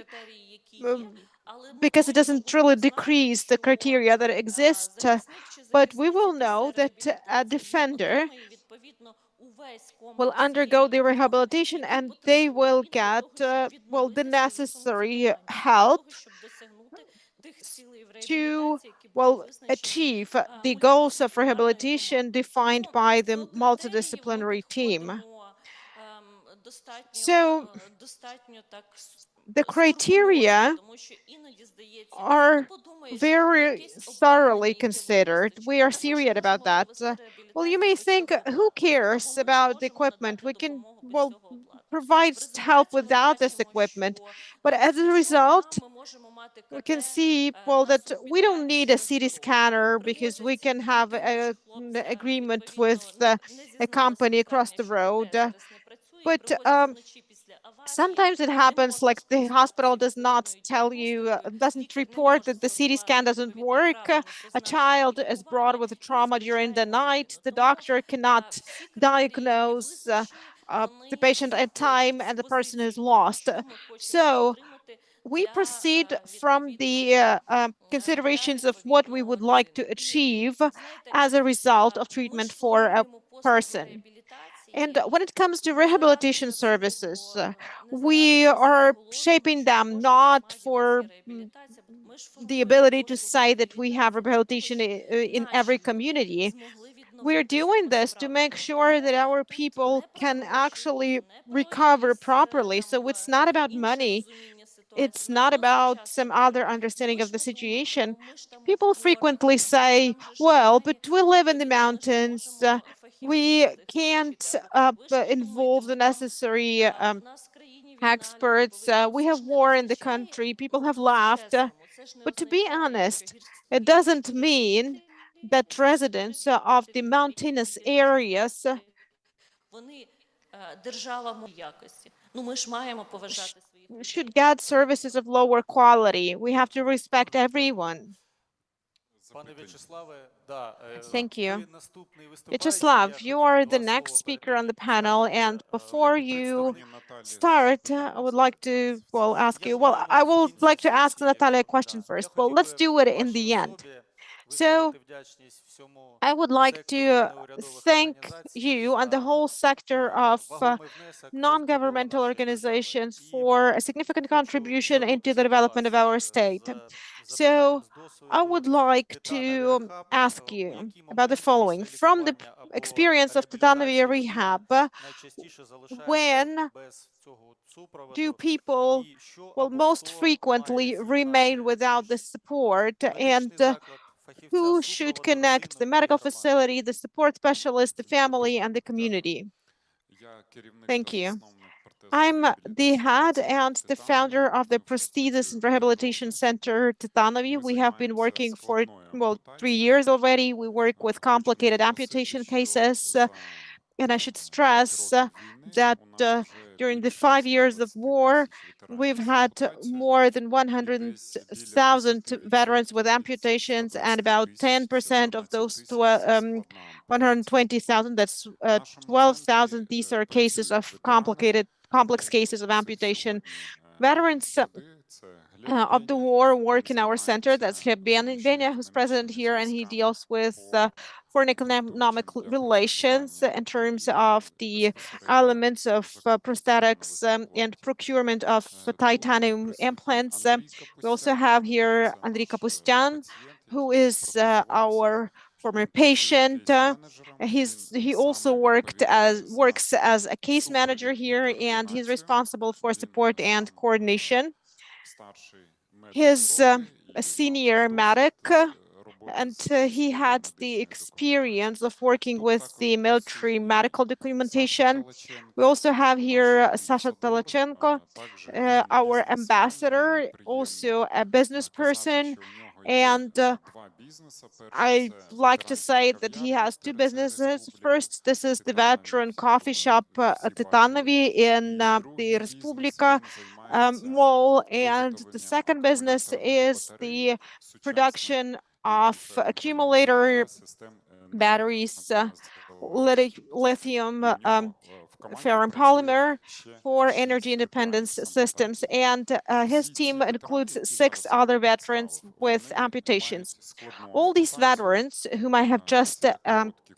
because it doesn't really decrease the criteria that exist, but we will know that a defender will undergo the rehabilitation and they will get, the necessary help to, achieve the goals of rehabilitation defined by the multidisciplinary team. So the criteria are very thoroughly considered. We are serious about that. Well, you may think, who cares about the equipment? We can, provide help without this equipment. But as a result, we can see, that we don't need a CT scanner because we can have an agreement with a company across the road. But sometimes it happens, like the hospital does not tell you, doesn't report that the CT scan doesn't work. A child is brought with a trauma during the night. The doctor cannot diagnose the patient at time and the person is lost. So we proceed from the considerations of what we would like to achieve as a result of treatment for a person. And when it comes to rehabilitation services, we are shaping them not for the ability to say that we have rehabilitation in every community. We're doing this to make sure that our people can actually recover properly. So it's not about money. It's not about some other understanding of the situation. People frequently say, well, but we live in the mountains. We can't involve the necessary experts. We have war in the country. People have left. But to be honest, it doesn't mean that residents of the mountainous areas should get services of lower quality. We have to respect everyone. Thank you. Vyacheslav, you are the next speaker on the panel, and before you start, I would like to, ask you, I would like to ask Natalia a question first. Well, let's do it in the end. So I would like to thank you and the whole sector of non-governmental organizations for a significant contribution into the development of our state. So I would like to ask you about the following. From the experience of Titanovia rehab, when do people, most frequently remain without the support, and who should connect the medical facility, the support specialist, the family, and the community? Thank you. I'm the head and the founder of the Prosthesis and Rehabilitation Center Titanovi. We have been working for, 3 years already. We work with complicated amputation cases. And I should stress that during the 5 years of war, we've had more than 100,000 veterans with amputations, and about 10% of those 120,000, that's 12,000, these are cases of complex cases of amputation. Veterans of the war work in our center. That's Benya, who's present here, and he deals with foreign economic relations in terms of the elements of prosthetics and procurement of titanium implants. We also have here Andriy Kapustyan, who is our former patient. He also works as a case manager here, and he's responsible for support and coordination. He's a senior medic, and he had the experience of working with the military medical documentation. We also have here Sasha Talachenko, our ambassador, also a business person. And I like to say that he has two businesses. First, this is the veteran coffee shop Titanovi in the Respublika mall. And the second business is the production of accumulator batteries, lithium ferrum polymer for energy independence systems. And his team includes 6 other veterans with amputations. All these veterans, whom I have just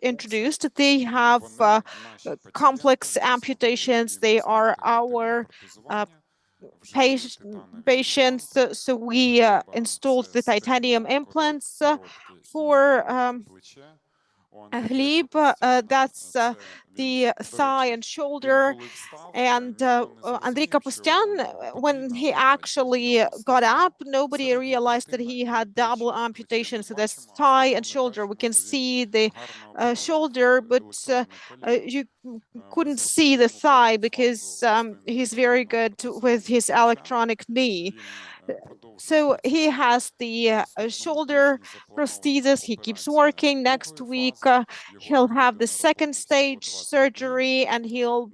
introduced, they have complex amputations. They are our patients. So we installed the titanium implants for Gleb, that's the thigh and shoulder. And Andriy Kapustyan, when he actually got up, nobody realized that he had double amputations. So that's thigh and shoulder. We can see the shoulder, but you couldn't see the thigh because he's very good with his electronic knee. So he has the shoulder prosthesis. He keeps working. Next week, he'll have the second stage surgery, and he'll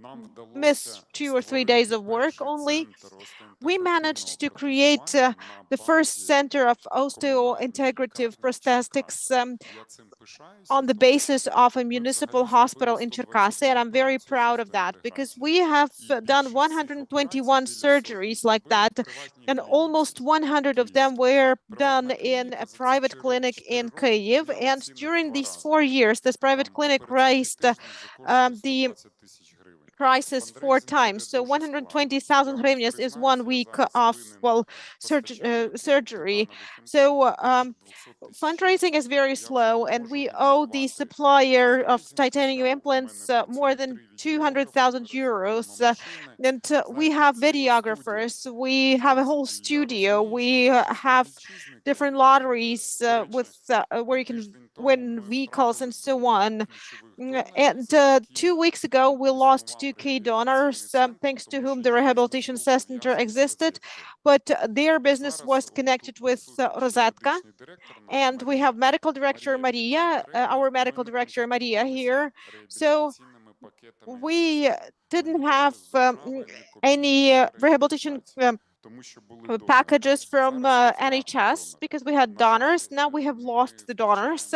miss 2 or 3 days of work only. We managed to create the first center of osteointegrative prosthetics on the basis of a municipal hospital in Cherkasy, and I'm very proud of that because we have done 121 surgeries like that, and almost 100 of them were done in a private clinic in Kyiv. And during these 4 years, this private clinic raised the prices 4 times. So 120,000 hryvnias is 1 week of, well, surgery. So fundraising is very slow, and we owe the supplier of titanium implants more than 200,000 euros. And we have videographers, we have a whole studio, we have different lotteries with where you can win vehicles and so on. And 2 weeks ago, we lost 2 key donors, thanks to whom the rehabilitation center existed, but their business was connected with Rosetka. And we have medical director Maria, our medical director Maria here. So we didn't have any rehabilitation packages from NHS because we had donors. Now we have lost the donors.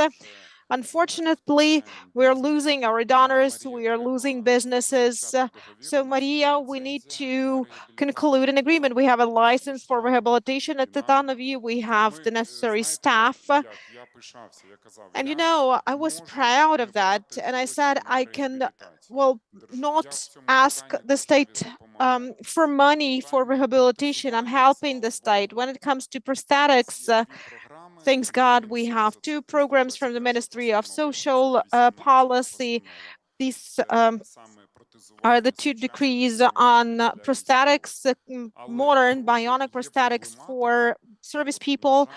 Unfortunately, we're losing our donors, we are losing businesses. So Maria, we need to conclude an agreement. We have a license for rehabilitation at Titanovi, we have the necessary staff. And you know, I was proud of that. And I said, I can, well, not ask the state for money for rehabilitation. I'm helping the state. When it comes to prosthetics, thanks God, we have 2 programs from the Ministry of Social Policy. These are the 2 decrees on prosthetics, modern bionic prosthetics for service people.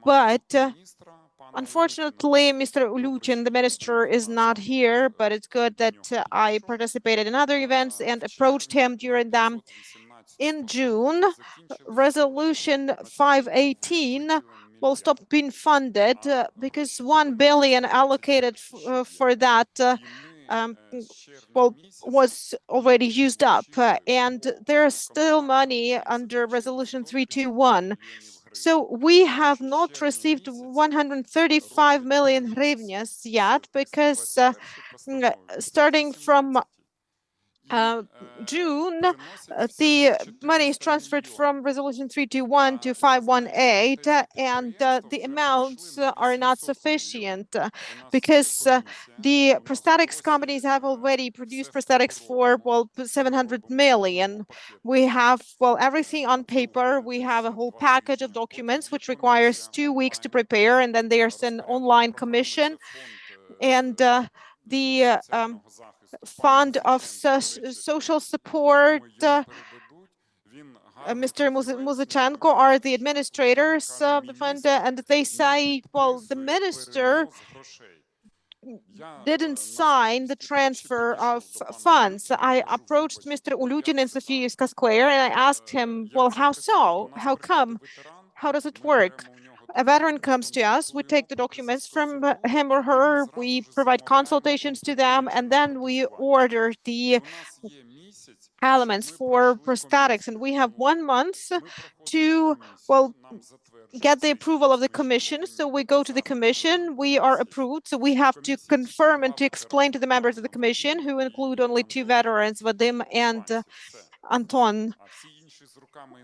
But unfortunately, Mr. Ulyutin, the minister, is not here, but it's good that I participated in other events and approached him during them. In June, Resolution 518 will stop being funded because 1 billion allocated for that well, was already used up, and there's still money under Resolution 321. So we have not received 135 million hryvnias yet because starting from June, the money is transferred from Resolution 321 to 518, and the amounts are not sufficient because the prosthetics companies have already produced prosthetics for, well, 700 million. We have, well, everything on paper. We have a whole package of documents which requires 2 weeks to prepare, and then there's an online commission. And the fund of social support, Mr. Muzichenko are the administrators of the fund, and they say, well, the minister didn't sign the transfer of funds. I approached Mr. Ulyutin in Sofiyevska Square and I asked him, well, how so? How come? How does it work? A veteran comes to us, we take the documents from him or her, we provide consultations to them, and then we order the elements for prosthetics. And we have 1 month to, well, get the approval of the commission. So we go to the commission, we are approved. So we have to confirm and to explain to the members of the commission, who include only 2 veterans, Vadim and Anton.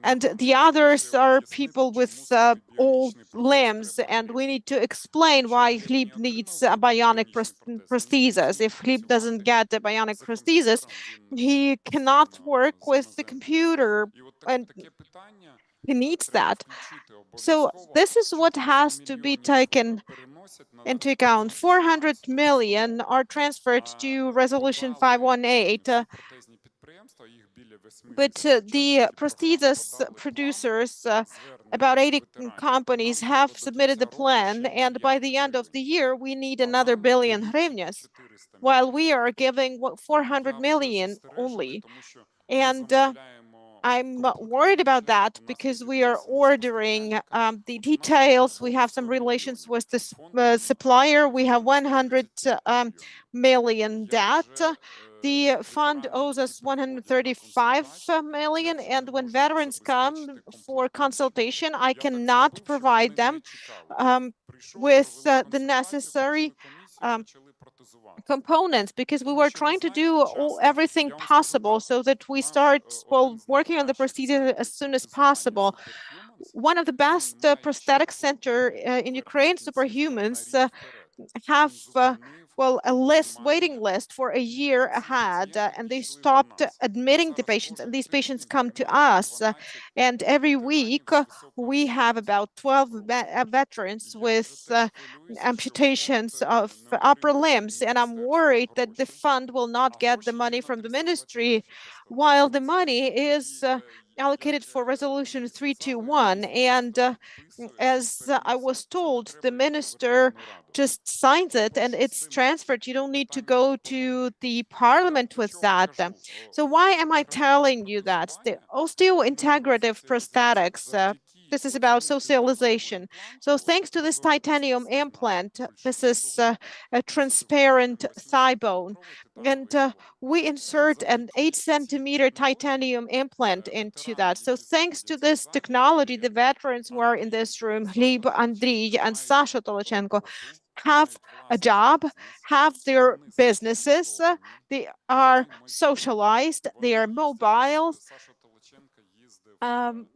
And the others are people with old limbs, and we need to explain why Gleb needs a bionic prosthesis. If Gleb doesn't get a bionic prosthesis, he cannot work with the computer, and he needs that. So this is what has to be taken into account. 400 million are transferred to Resolution 518. But the prosthesis producers, about 80 companies, have submitted the plan, and by the end of the year, we need another billion hryvnias, while we are giving 400 million only. And I'm worried about that because we are ordering the details. We have some relations with the supplier. We have 100 million debt. The fund owes us 135 million, and when veterans come for consultation, I cannot provide them with the necessary components because we were trying to do everything possible so that we start working on the procedure as soon as possible. One of the best prosthetic center in Ukraine, Superhumans, have a waiting list for a year ahead, and they stopped admitting the patients, and these patients come to us. And every week we have about 12 veterans with amputations of upper limbs, and I'm worried that the fund will not get the money from the ministry, while the money is allocated for resolution 321. And as I was told, the minister just signs it and it's transferred. You don't need to go to the parliament with that. So why am I telling you that? The osteointegrative prosthetics, this is about socialization. So thanks to this titanium implant, this is a transparent thigh bone. And we insert an 8-centimeter titanium implant into that. So thanks to this technology, the veterans who are in this room, Gleb, Andriy, and Sasha Tolochenko, have a job, have their businesses, they are socialized, they are mobile.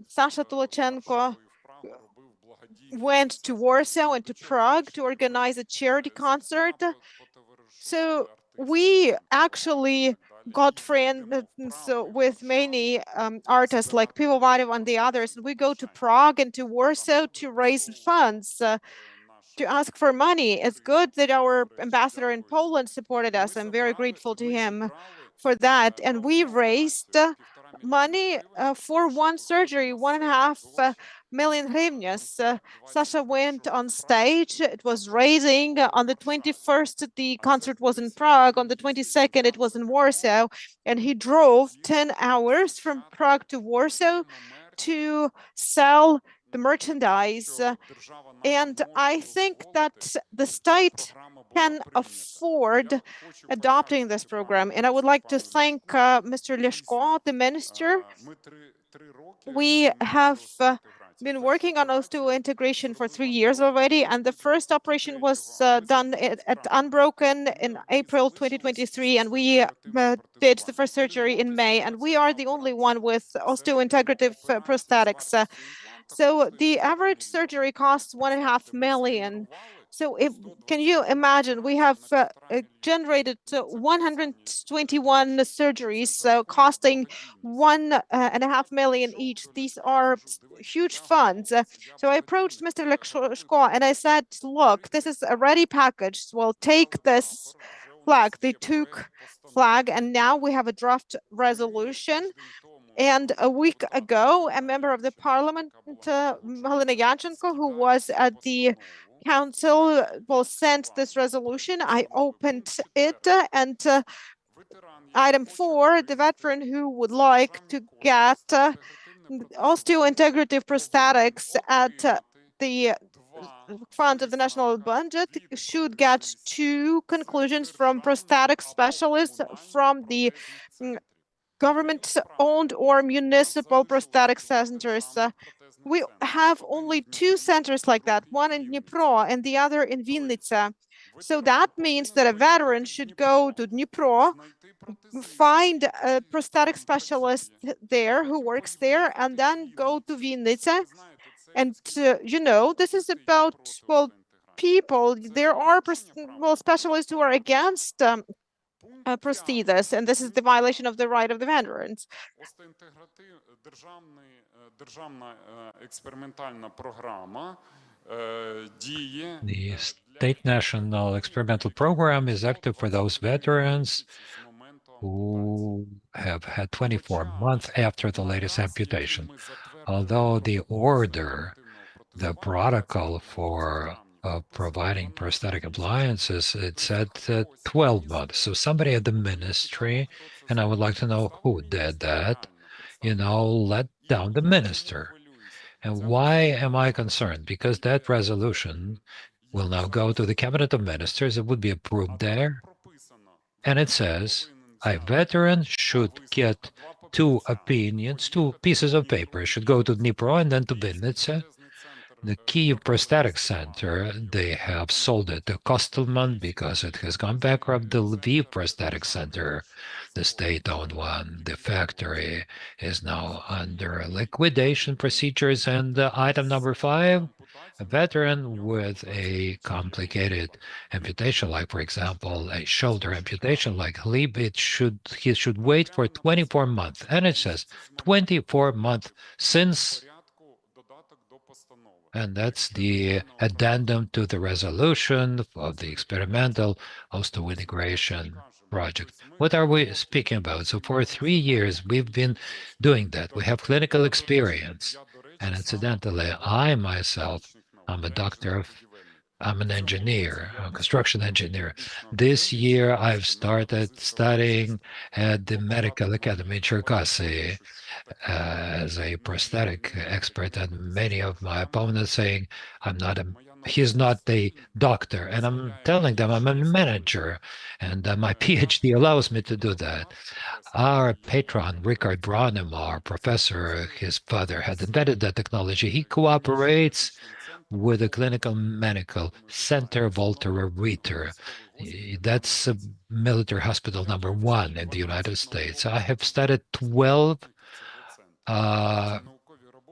Sasha Tolochenko went to Warsaw and to Prague to organize a charity concert. So we actually got friends with many artists like Pivovarev and the others. And we go to Prague and to Warsaw to raise funds, to ask for money. It's good that our ambassador in Poland supported us. I'm very grateful to him for that. And we raised money for one surgery, 1.5 million hryvnias. Sasha went on stage. It was raising. On the 21st, the concert was in Prague. On the 22nd, it was in Warsaw. And he drove 10 hours from Prague to Warsaw to sell the merchandise. And I think that the state can afford adopting this program. And I would like to thank Mr. Leshko, the minister. We have been working on osteointegration for 3 years already, and the first operation was done at Unbroken in April 2023, and we did the first surgery in May, and we are the only one with osteointegrative prosthetics. So the average surgery costs 1.5 million. So can you imagine, we have generated 121 surgeries costing 1.5 million each. These are huge funds. So I approached Mr. Leshko and I said, look, this is a ready package. Well, take this flag. They took flag, and now we have a draft resolution. And a week ago, a member of the parliament, Helena Yanchenko, who was at the council, sent this resolution. I opened it, and item 4, the veteran who would like to get osteointegrative prosthetics at the fund of the national budget should get 2 conclusions from prosthetic specialists from the government-owned or municipal prosthetic centers. We have only 2 centers like that, one in Dnipro and the other in Vinnytsia. So that means that a veteran should go to Dnipro, find a prosthetic specialist there who works there, and then go to Vinnytsia. And, this is about, people. There are specialists who are against prosthesis, and this is the violation of the right of the veterans. The state national experimental program is active for those veterans who have had 24 months after the latest amputation. Although the order, the protocol for providing prosthetic appliances, it said 12 months. So somebody at the ministry, and I would like to know who did that, let down the minister. And why am I concerned? Because that resolution will now go to the Cabinet of Ministers. It would be approved there. And it says a veteran should get two opinions, two pieces of paper. It should go to Dnipro and then to Lubinets. The Kyiv Prosthetic Center, they have sold it to Kostelman because it has gone bankrupt. The Lviv Prosthetic Center, the state-owned one, the factory, is now under liquidation procedures. And item number 5, a veteran with a complicated amputation, like, for example, a shoulder amputation like Gleb, he should wait for 24 months. And it says 24 months since. And that's the addendum to the resolution of the experimental osteointegration project. What are we speaking about? So for 3 years, we've been doing that. We have clinical experience. And incidentally, I myself, I'm an engineer, a construction engineer. This year, I've started studying at the Medical Academy in Cherkasy as a prosthetic expert, and many of my opponents saying he's not a doctor, and I'm telling them I'm a manager, and my PhD allows me to do that. Our patron, Richard Branham, our professor, his father had invented that technology. He cooperates with the Clinical Medical Center Walter Reiter. That's a military hospital number 1 in the United States. I have studied 12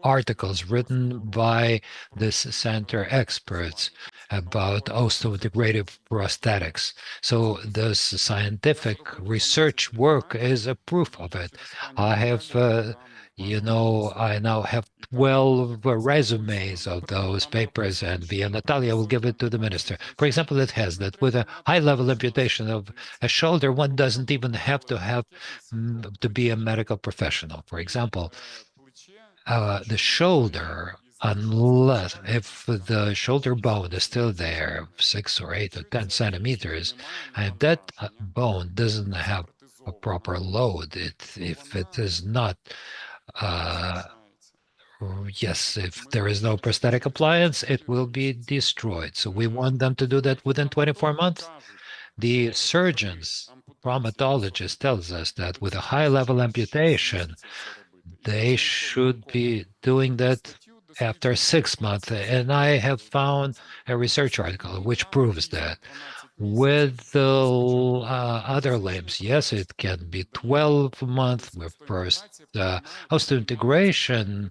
articles written by this center experts about osteointegrative prosthetics. So this scientific research work is a proof of it. I have I now have 12 resumes of those papers, and via Natalia will give it to the minister. For example, it has that with a high-level amputation of a shoulder, one doesn't even have to be a medical professional. For example, the shoulder, unless if the shoulder bone is still there, 6 or 8 or 10 centimeters, and that bone doesn't have a proper load, if it is not yes, if there is no prosthetic appliance, it will be destroyed. So we want them to do that within 24 months. The surgeons, traumatologists tells us that with a high-level amputation, they should be doing that after 6 months. And I have found a research article which proves that. With the other limbs, yes, it can be 12 months with first osteointegration,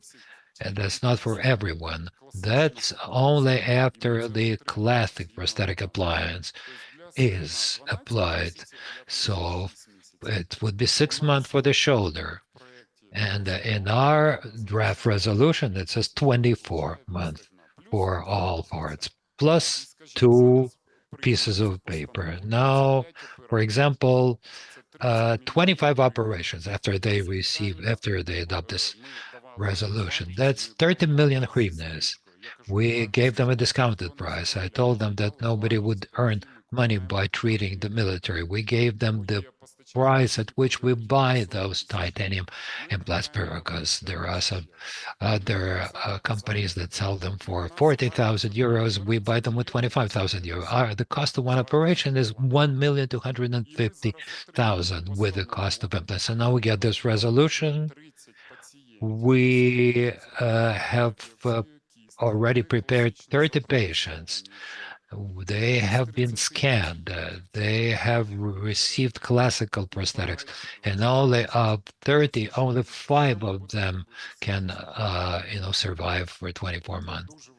and that's not for everyone. That's only after the classic prosthetic appliance is applied. So it would be 6 months for the shoulder. And in our draft resolution, it says 24 months for all parts, plus 2 pieces of paper. Now, for example, 25 operations after they adopt this resolution. That's 30 million hryvnias. We gave them a discounted price. I told them that nobody would earn money by treating the military. We gave them the price at which we buy those titanium implants, because there are some other companies that sell them for 40,000 euros. We buy them with 25,000 euros. The cost of one operation is 1,250,000 with the cost of implants. And now we get this resolution. We have already prepared 30 patients. They have been scanned. They have received classical prosthetics, and only of 30, only 5 of them can, survive for 24 months.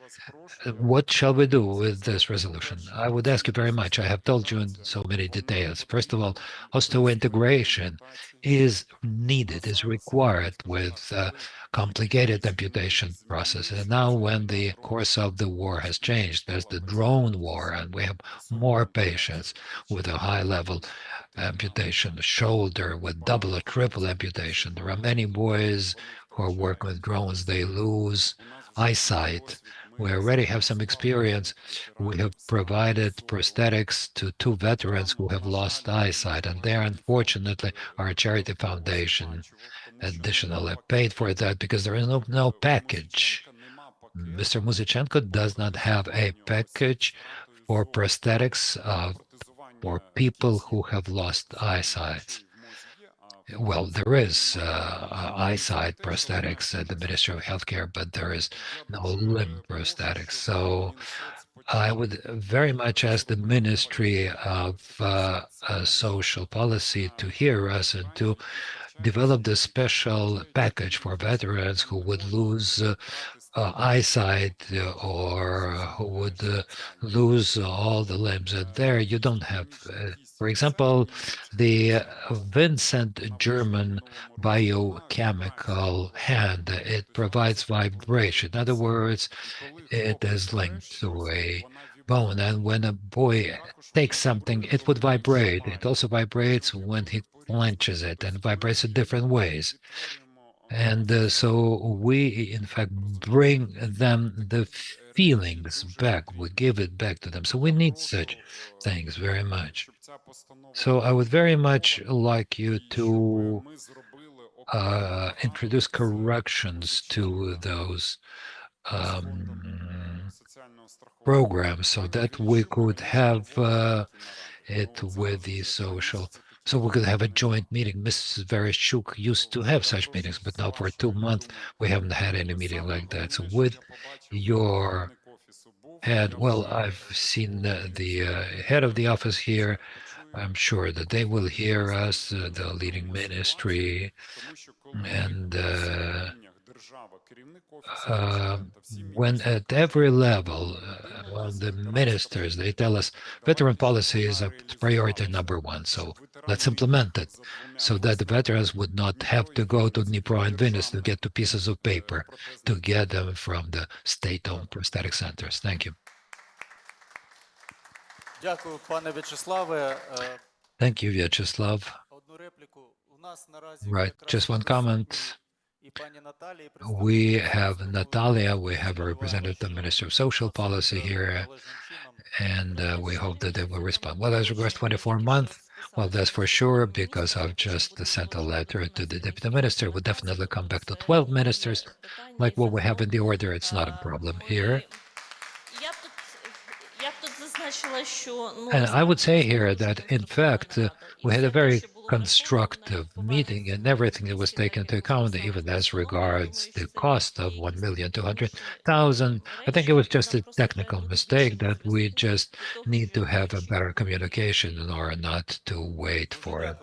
What shall we do with this resolution? I would ask you very much. I have told you in so many details. First of all, osteointegration is needed, is required with complicated amputation process. And now when the course of the war has changed, there's the drone war, and we have more patients with a high-level amputation, shoulder with double or triple amputation. There are many boys who are working with drones. They lose eyesight. We already have some experience. We have provided prosthetics to 2 veterans who have lost eyesight, and there, unfortunately, our charity foundation additionally paid for that because there is no package. Mr. Muzichenko does not have a package for prosthetics for people who have lost eyesight. Well, there is eyesight prosthetics at the Ministry of Healthcare, but there is no limb prosthetics. So I would very much ask the Ministry of Social Policy to hear us and to develop the special package for veterans who would lose eyesight or who would lose all the limbs. And there you don't have, for example, the Vincent German biochemical hand. It provides vibration. In other words, it is linked to a bone. And when a boy takes something, it would vibrate. It also vibrates when he clenches it and vibrates in different ways. And so we, in fact, bring them the feelings back. We give it back to them. So we need such things very much. So I would very much like you to introduce corrections to those programs so that we could have it with the social. So we could have a joint meeting. Mrs. Vereshchuk used to have such meetings, but now for 2 months, we haven't had any meeting like that. So with your head, well, I've seen the head of the office here. I'm sure that they will hear us, the leading ministry, and when at every level, the ministers, they tell us veteran policy is a priority number 1. So let's implement it so that the veterans would not have to go to Dnipro and Vilnius to get 2 pieces of paper to get them from the state-owned prosthetic centers. Thank you. Дякую, пане В'ячеславе. Thank you, Vyacheslav. Одну репліку. У нас наразі Right, just one comment. і пані Наталії, We have Natalia, we have a representative Minister of Social Policy here, and we hope that they will respond. Well, as regards 24 months, well, that's for sure, because I've just sent a letter to the Deputy Minister. We'll definitely come back to 12 ministers, like what we have in the order. It's not a problem here. And I would say here that, in fact, we had a very constructive meeting, and everything that was taken into account, even as regards the cost of 1,200,000. I think it was just a technical mistake that we just need to have a better communication in order not to wait for a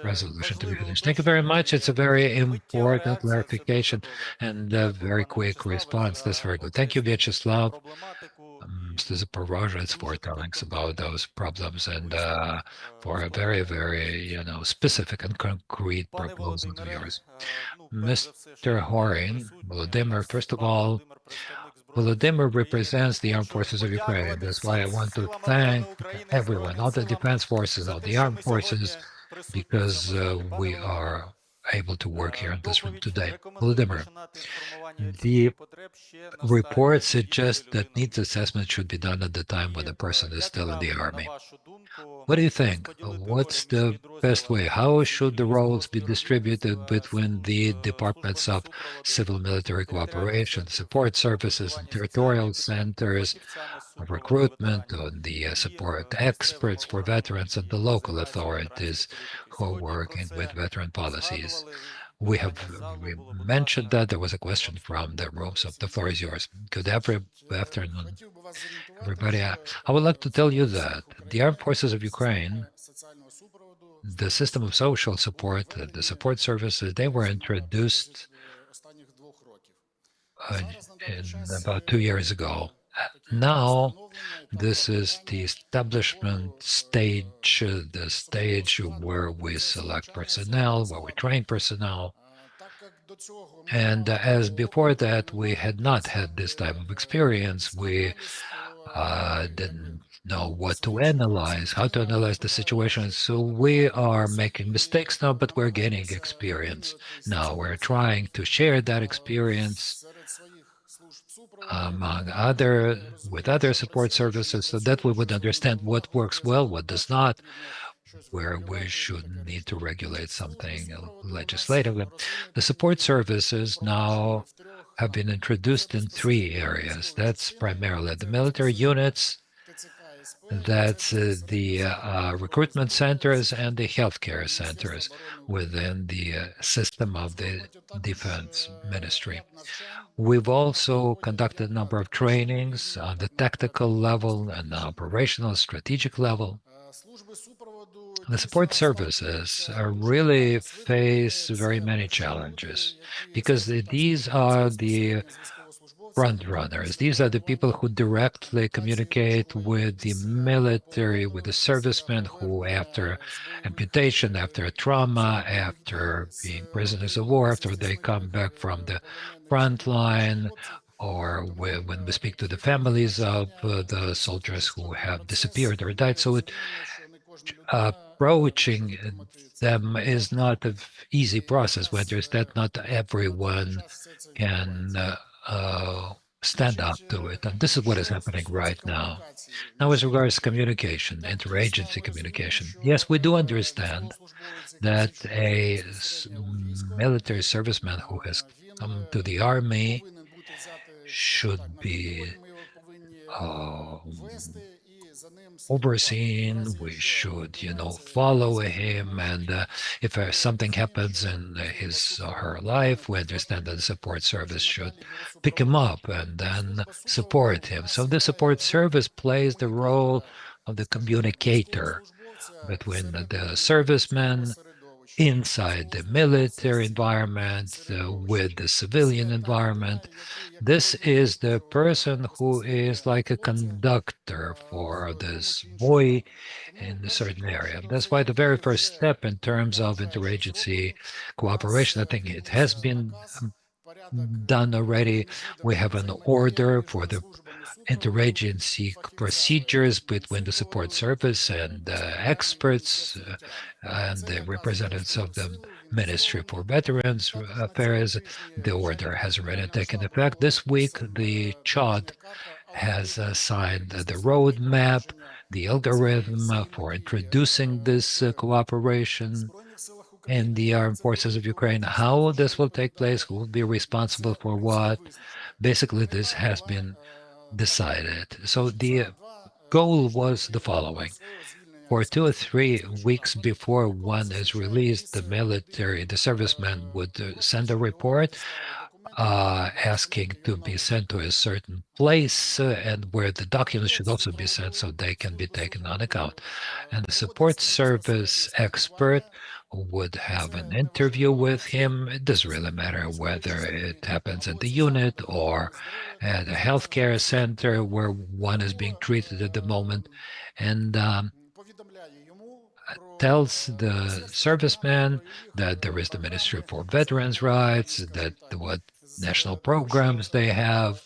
resolution to be finished. Thank you very much. It's a very important clarification and a very quick response. That's very good. Thank you, Vyacheslav. Mr. Zaporozhets, for telling us about those problems and for a very, very, specific and concrete proposal of yours. Mr. Horin, Volodymyr, first of all, Volodymyr represents the armed forces of Ukraine. That's why I want to thank everyone, all the defense forces, all the armed forces, because we are able to work here in this room today. Volodymyr, the report suggests that needs assessment should be done at the time when the person is still in the army. What do you think? What's the best way? How should the roles be distributed between the departments of civil-military cooperation, support services, and territorial centers, recruitment, on the support experts for veterans, and the local authorities who are working with veteran policies? We mentioned that. There was a question from the room, so the floor is yours. Good afternoon, everybody. I would like to tell you that the armed forces of Ukraine, the system of social support, the support services, they were introduced in about 2 years ago. Now, this is the establishment stage, the stage where we select personnel, where we train personnel. And as before that, we had not had this type of experience. We didn't know what to analyze, how to analyze the situation. So we are making mistakes now, but we're gaining experience. Now we're trying to share that experience with other support services so that we would understand what works well, what does not, where we should need to regulate something legislatively. The support services now have been introduced in 3 areas. That's primarily the military units, that's the recruitment centers and the healthcare centers within the system of the Defense Ministry. We've also conducted a number of trainings on the tactical level and operational strategic level. The support services really face very many challenges because these are the front runners. These are the people who directly communicate with the military, with the servicemen who, after amputation, after trauma, after being prisoners of war, after they come back from the front line, or when we speak to the families of the soldiers who have disappeared or died. So approaching them is not an easy process. We understand not everyone can stand up to it. And this is what is happening right now. Now, as regards communication, interagency communication, yes, we do understand that a military serviceman who has come to the army should be overseen. We should, follow him. And if something happens in his or her life, we understand that the support service should pick him up and then support him. So the support service plays the role of the communicator between the servicemen inside the military environment with the civilian environment. This is the person who is like a conductor for this boy in a certain area. That's why the very first step in terms of interagency cooperation, I think it has been done already. We have an order for the interagency procedures between the support service and experts and the representatives of the Ministry for Veterans Affairs. The order has already taken effect. This week, the Chad has signed the roadmap, the algorithm for introducing this cooperation in the armed forces of Ukraine. How this will take place, who will be responsible for what, basically this has been decided. So the goal was the following. For 2 or 3 weeks before one is released, the serviceman would send a report asking to be sent to a certain place and where the documents should also be sent so they can be taken on account. And the support service expert would have an interview with him. It doesn't really matter whether it happens at the unit or at a healthcare center where one is being treated at the moment, and tells the serviceman that there is the Ministry for Veterans Rights, that what national programs they have,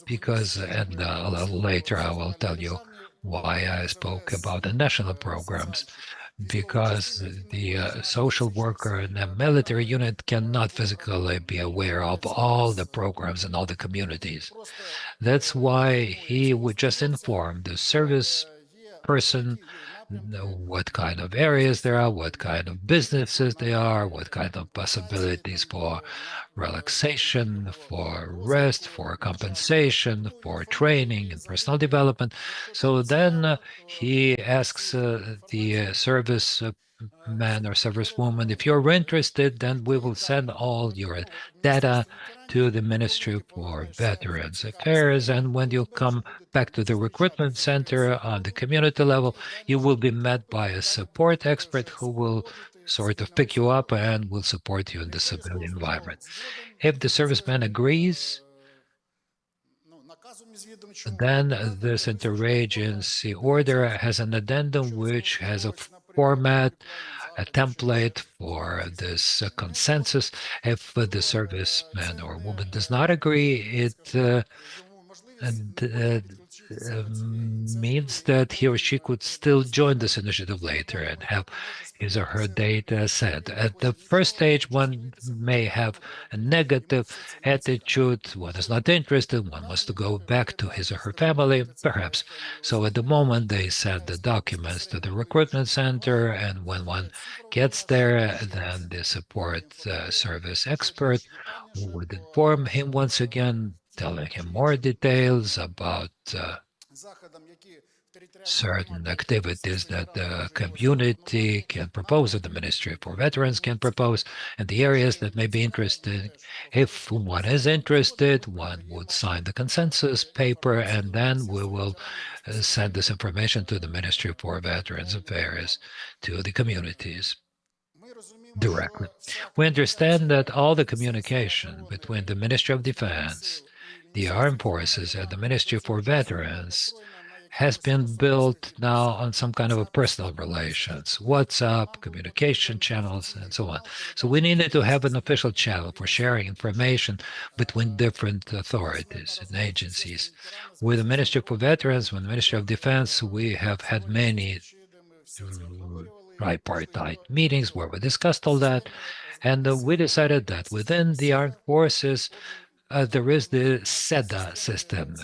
because, and a little later I will tell you why I spoke about the national programs, because the social worker in a military unit cannot physically be aware of all the programs in all the communities. That's why he would just inform the service person what kind of areas there are, what kind of businesses they are, what kind of possibilities for relaxation, for rest, for compensation, for training and personal development. So then he asks the service man or servicewoman, if you're interested, then we will send all your data to the Ministry for Veterans Affairs. And when you come back to the recruitment center on the community level, you will be met by a support expert who will sort of pick you up and will support you in the civilian environment. If the serviceman agrees, then this interagency order has an addendum which has a format, a template for this consensus. If the serviceman or woman does not agree, it means that he or she could still join this initiative later and have his or her data sent. At the first stage, one may have a negative attitude, one is not interested, one wants to go back to his or her family, perhaps. So at the moment, they send the documents to the recruitment center, and when one gets there, then the support service expert would inform him once again, telling him more details about certain activities that the community can propose, or the Ministry for Veterans can propose, and the areas that may be interested. If one is interested, one would sign the consensus paper, and then we will send this information to the Ministry for Veterans Affairs, to the communities directly. We understand that all the communication between the Ministry of Defense, the Armed Forces, and the Ministry for Veterans has been built now on some kind of a personal relations, WhatsApp, communication channels, and so on. So we needed to have an official channel for sharing information between different authorities and agencies. With the Ministry for Veterans, with the Ministry of Defense, we have had many tripartite meetings where we discussed all that, and we decided that within the armed forces, there is the SEDA system,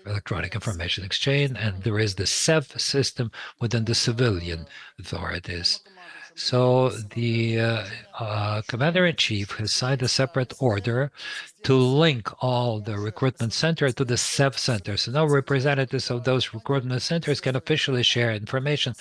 Electronic Information Exchange, and there is the SEV system within the civilian authorities. So the Commander-in-Chief has signed a separate order to link all the recruitment center to the SEV center. So now representatives of those recruitment centers can officially share information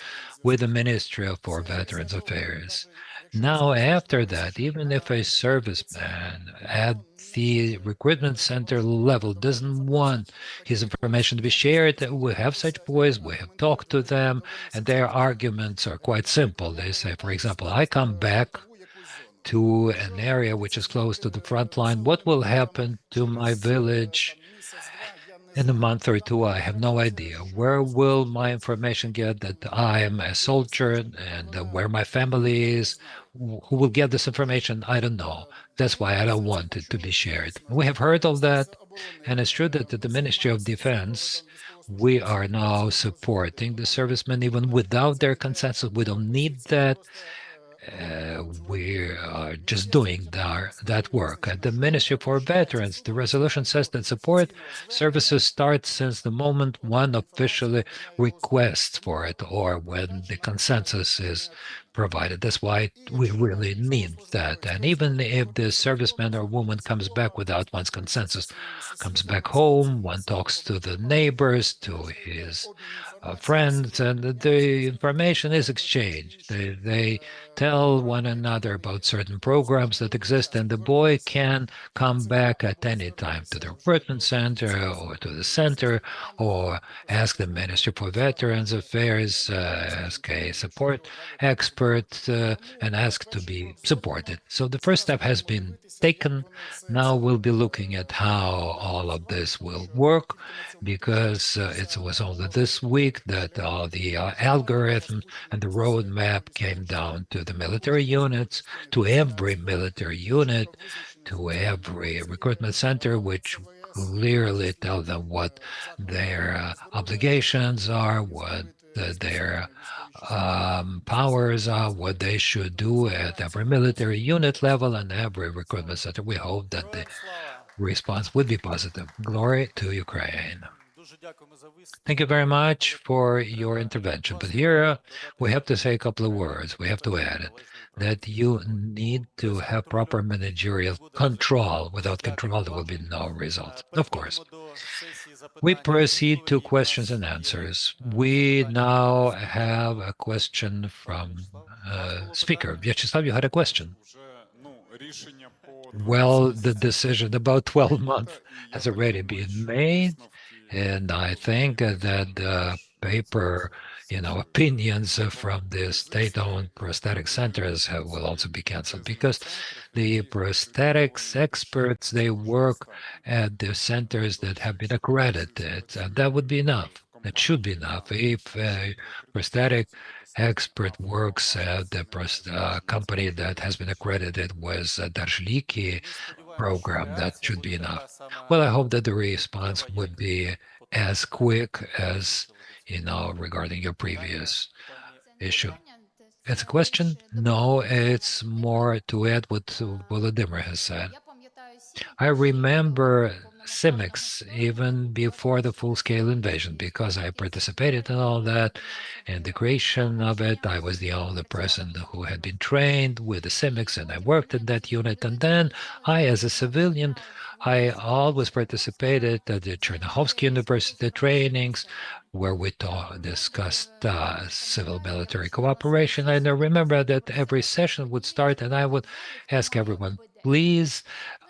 with the Ministry for Veterans Affairs. Now, after that, even if a serviceman at the recruitment center level doesn't want his information to be shared, we have such boys, we have talked to them, and their arguments are quite simple. They say, for example, I come back to an area which is close to the front line. What will happen to my village in a month or two? I have no idea. Where will my information get that I am a soldier, and where my family is? Who will get this information? I don't know. That's why I don't want it to be shared. We have heard of that, and it's true that at the Ministry of Defense, we are now supporting the servicemen even without their consensus. We don't need that. We are just doing that work. At the Ministry for Veterans, the resolution says that support services start since the moment one officially requests for it, or when the consensus is provided. That's why we really need that. And even if the serviceman or woman comes back without one's consensus, comes back home, one talks to the neighbors, to his friends, and the information is exchanged. They tell one another about certain programs that exist, and the boy can come back at any time to the recruitment center or to the center, or ask the Ministry for Veterans Affairs, ask a support expert, and ask to be supported. So the first step has been taken. Now we'll be looking at how all of this will work, because it was only this week that the algorithm and the roadmap came down to the military units, to every military unit, to every recruitment center, which clearly tell them what their obligations are, what their powers are, what they should do at every military unit level and every recruitment center. We hope that the response would be positive. Glory to Ukraine. Thank you very much for your intervention. But here we have to say a couple of words. We have to add it, that you need to have proper managerial control. Without control, there will be no results. Of course. We proceed to questions and answers. We now have a question from speaker. Vyacheslav, you had a question. Well, the decision about 12 months has already been made, and I think that the paper, opinions from the state-owned prosthetic centers will also be canceled, because the prosthetics experts, they work at the centers that have been accredited, and that would be enough. That should be enough. If a prosthetic expert works at the company that has been accredited with Darshiliki program, that should be enough. Well, I hope that the response would be as quick as, regarding your previous issue. It's a question? No, it's more to add what Volodymyr has said. I remember CIMICs even before the full-scale invasion, because I participated in all that and the creation of it. I was the only person who had been trained with the CIMICs, and I worked in that unit. And then I, as a civilian, I always participated at the Chernyakhovsky University trainings, where we discussed civil-military cooperation. And I remember that every session would start, and I would ask everyone, please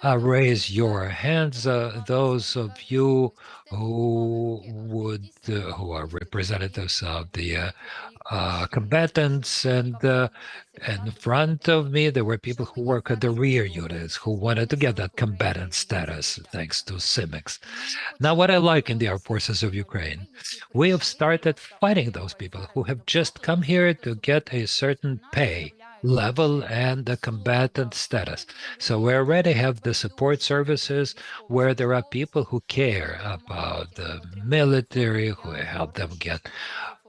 raise your hands, those of you who are representatives of the combatants, and in front of me there were people who work at the rear units who wanted to get that combatant status thanks to CIMICs. Now, what I like in the armed forces of Ukraine, we have started fighting those people who have just come here to get a certain pay level and the combatant status. So we already have the support services where there are people who care about the military, who help them get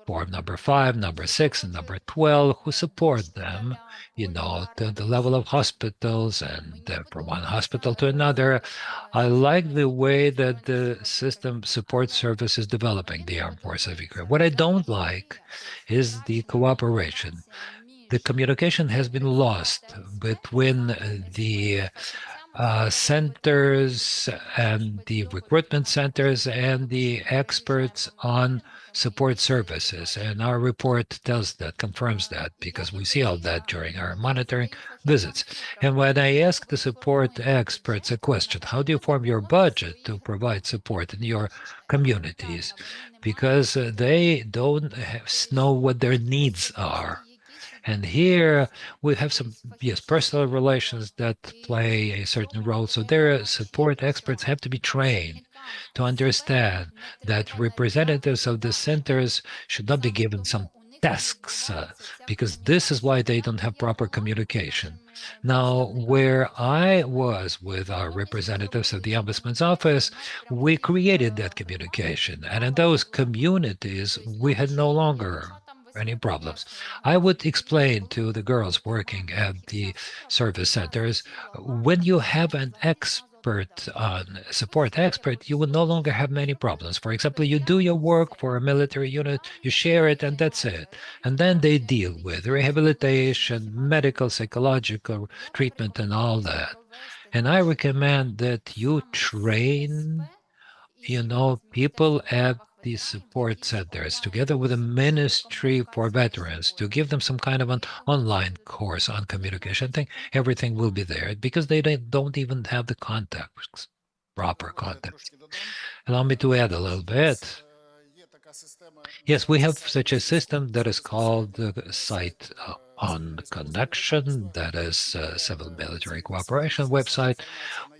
form number 5, number 6, and number 12, who support them, to the level of hospitals and from one hospital to another. I like the way that the system support service is developing the armed forces of Ukraine. What I don't like is the cooperation. The communication has been lost between the centers and the recruitment centers and the experts on support services. And our report confirms that, because we see all that during our monitoring visits. And when I ask the support experts a question, how do you form your budget to provide support in your communities? Because they don't know what their needs are. And here we have some, personal relations that play a certain role. So their support experts have to be trained to understand that representatives of the centers should not be given some tasks, because this is why they don't have proper communication. Now, where I was with our representatives of the Ombudsman's office, we created that communication. And in those communities, we had no longer any problems. I would explain to the girls working at the service centers, when you have an support expert, you will no longer have many problems. For example, you do your work for a military unit, you share it, and that's it. And then they deal with rehabilitation, medical, psychological treatment, and all that. And I recommend that you train, people at these support centers, together with the Ministry for Veterans, to give them some kind of an online course on communication. I think everything will be there, because they don't even have the contacts, proper contacts. Allow me to add a little bit. Yes, we have such a system that is called the Site on Connection, that is a civil-military cooperation website,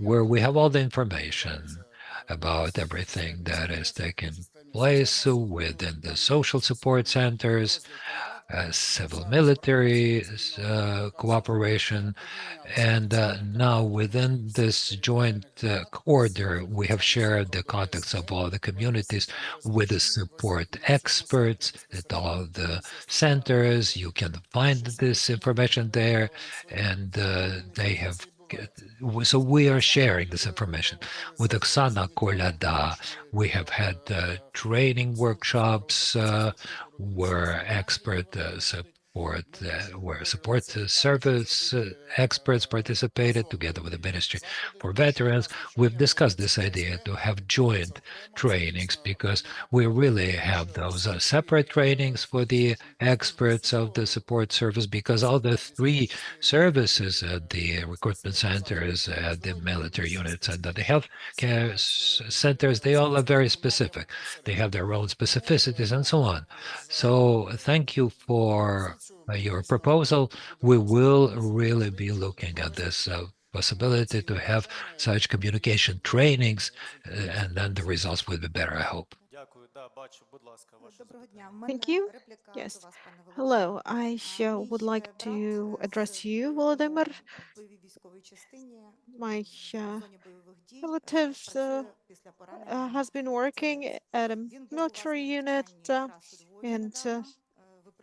where we have all the information about everything that is taking place within the social support centers, civil-military cooperation. And now within this joint order, we have shared the contacts of all the communities with the support experts at all the centers. You can find this information there, and they have. So we are sharing this information. With Oksana Kolada, we have had training workshops where support service experts participated together with the Ministry for Veterans. We've discussed this idea to have joint trainings, because we really have those separate trainings for the experts of the support service, because all the three services at the recruitment centers, at the military units, and at the health care centers, they all are very specific. They have their own specificities and so on. So thank you for your proposal. We will really be looking at this possibility to have such communication trainings, and then the results will be better, I hope. Дякую. Да, бачу. Будь ласка, ваше Доброго запитання. дня. В Thank мене you. репліка Yes. до вас, пане Hello, Володимире. I would like to address you, в Volodymyr. бойовій військовій частині My в зоні бойових дій relative працює після поранення. has been working at a Він був у вас military на unit, навчанні якраз у Львові and недавно.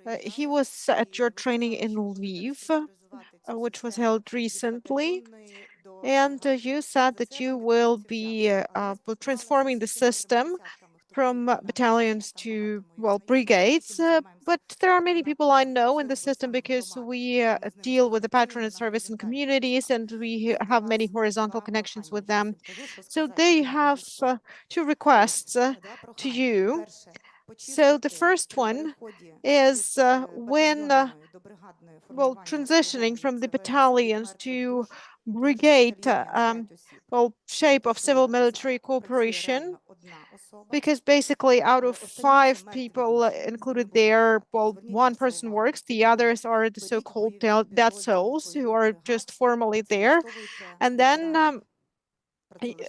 Ви he приїжджали, was at і your ви training сказали, in що будете Lviv, реструктуризувати цю which was систему held від recently. батальйонної до And you said За that це you вам will виконавці be вдячні. Але я transforming the спілкувалася з system багатьма десятками, хто from приїхав на battalions навчання, там to, багато моїх well, знайомих, brigades. оскільки ми займаємося But there are many people I патронатною know in the службою system саме в because громадах. we Ми з ними deal with the співпрацюємо patronage на service in горизонтальних communities, зв'язках. and we Є до have many вас horizontal два connections прохання, with якщо them. це скажу, що So сказати, they тоді have кажу, що. two requests Два to прохання. you. Перше, So the почистити first при one переході is від when батальйонної до бригадної well, формування transitioning озброєння. from the Це вивести battalions від to мертвих душ, тому що в brigade батальйоні 5 осіб. well, shape of Тільки civil що military написала, працює cooperation, реально одна особа. because basically out of Остальні це 5 мертві people душі, included грубо there, говоря. well, Зверніть one на це person увагу. works, Це the єдине. others are the Беріть so-called бойові dead підрозділи souls who бойових are бригад, just formally there, працевлаштовуйте and then ветеранів.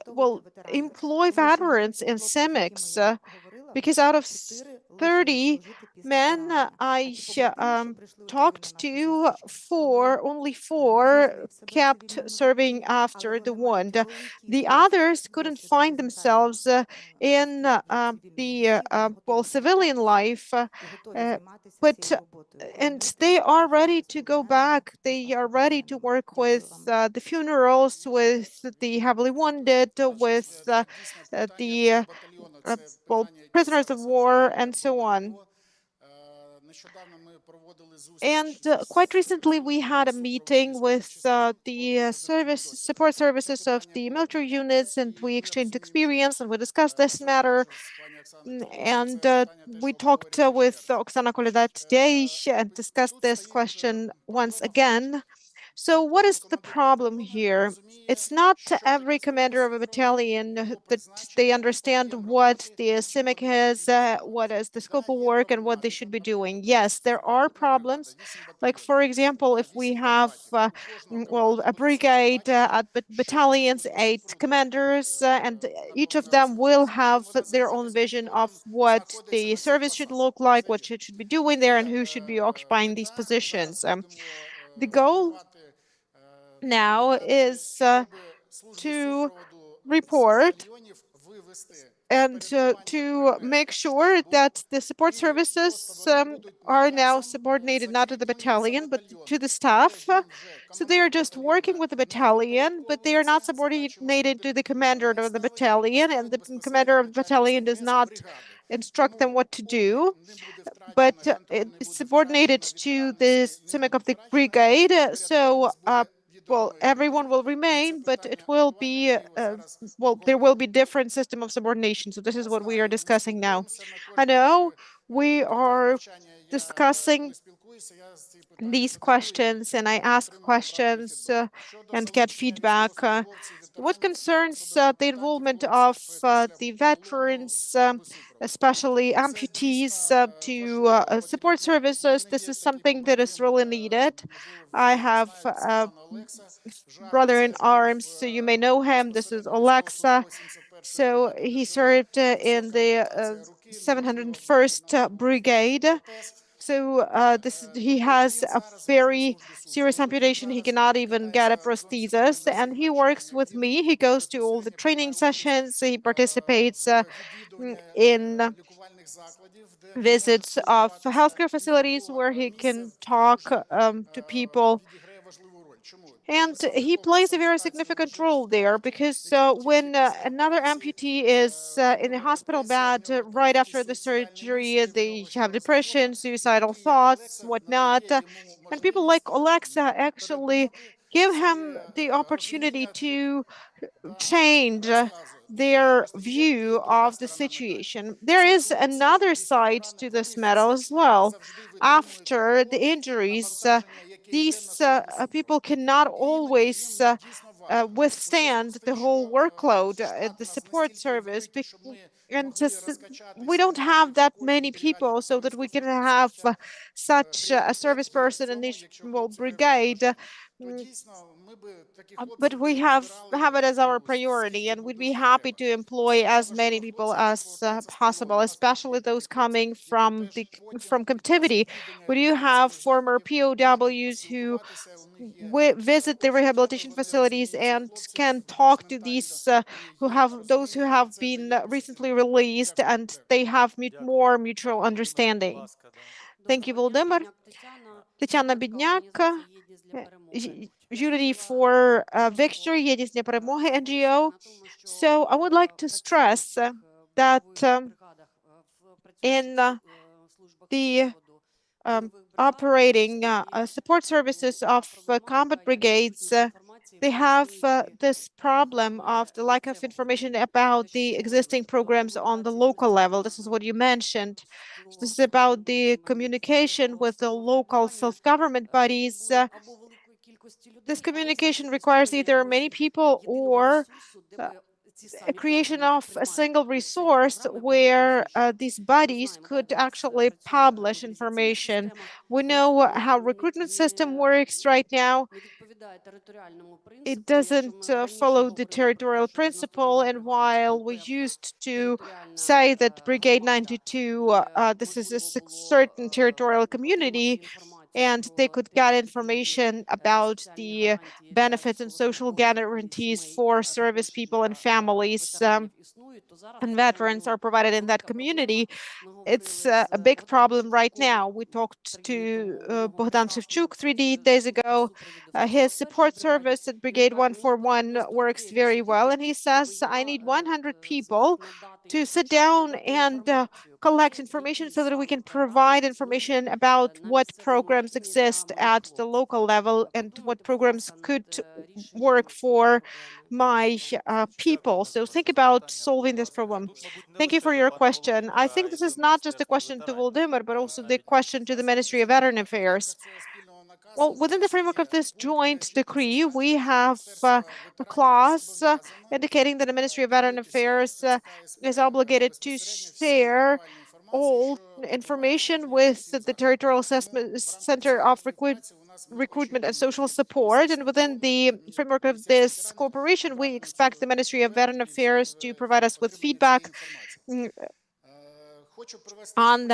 well, Працевлаштовуйте ветеранів. employ Тому що на veterans тих in хлопців, з якими CIMICs, я говорила, because out of 4 лишились 30 служити після men поранення. А I ті побратими, що прийшли у Львові talked на нашу to, зустріч, вони only не 4 знайшли в себе в kept цивільному serving житті, але after the вони мають wound. великий The досвід, others couldn't досвід find горизонтальної themselves in частини в цивільному the житті, вони готові civilian повертатися life, і готові uh, займатися but цією роботою. and Охоронити they are і ready захист to go полоненого back. They після are ready to полоненими. work Дякую with вам. the funerals, with the heavily wounded, with the well, prisoners of war, and so on. And quite recently, we had a meeting with the support services of the military units, and we exchanged experience, and we discussed this matter. And we talked with Oksana Kolyada today and discussed this question once again. So what is the problem here? It's not every commander of a battalion that they understand what the CIMIC is, what is the scope of work, and what they should be doing. Yes, there are problems. Like, for example, if we have, well, a brigade at battalions, 8 commanders, and each of them will have their own vision of what the service should look like, what it should be doing there, and who should be occupying these positions. The goal now is to report and to make sure that the support services are now subordinated not to the battalion, but to the staff. So they are just working with the battalion, but they are not subordinated to the commander of the battalion, and the commander of the battalion does not instruct them what to do, but it's subordinated to the CIMIC of the brigade. So well, everyone will remain, but it will be, well, there will be different system of subordination. So this is what we are discussing now. I know we are discussing these questions, and I ask questions and get feedback. What concerns the involvement of the veterans, especially amputees, to support services, this is something that is really needed. I have a brother in arms, so you may know him. This is Olexa. So he served in the 701st Brigade. So he has a very serious amputation. He cannot even get a prosthesis, and he works with me. He goes to all the training sessions. He participates in visits of healthcare facilities where he can talk to people. And he plays a very significant role there, because when another amputee is in a hospital bed right after the surgery, they have depression, suicidal thoughts, whatnot. And people like Olexa actually give him the opportunity to change their view of the situation. There is another side to this medal as well. After the injuries, these people cannot always withstand the whole workload at the support service, and we don't have that many people so that we can have such a service person in each brigade. But we have it as our priority, and we'd be happy to employ as many people as possible, especially those coming from captivity. We do have former POWs who visit the rehabilitation facilities and can talk to these those who have been recently released, and they have more mutual understanding. Thank you, Volodymyr. Тетяна Бідняк, Unity for Victory, Єдність для перемоги NGO. So I would like to stress that in the operating support services of combat brigades, they have this problem of the lack of information about the existing programs on the local level. This is what you mentioned. This is about the communication with the local self-government bodies. This communication requires either many people or a creation of a single resource where these bodies could actually publish information. We know how recruitment system works right now. It doesn't follow the territorial principle, and while we used to say that Brigade 92, this is a certain territorial community, and they could get information about the benefits and social guarantees for service people and families, and veterans are provided in that community. It's a big problem right now. We talked to Bogdan Shevchuk 3 days ago. His support service at Brigade 141 works very well, and he says, I need 100 people to sit down and collect information so that we can provide information about what programs exist at the local level and what programs could work for my people. So think about solving this problem. Thank you for your question. I think this is not just a question to Volodymyr, but also the question to the Ministry of Veteran Affairs. Well, within the framework of this joint decree, we have a clause indicating that the Ministry of Veteran Affairs is obligated to share all information with the Territorial Assessment Center of Recruitment and Social Support. And within the framework of this cooperation, we expect the Ministry of Veteran Affairs to provide us with feedback on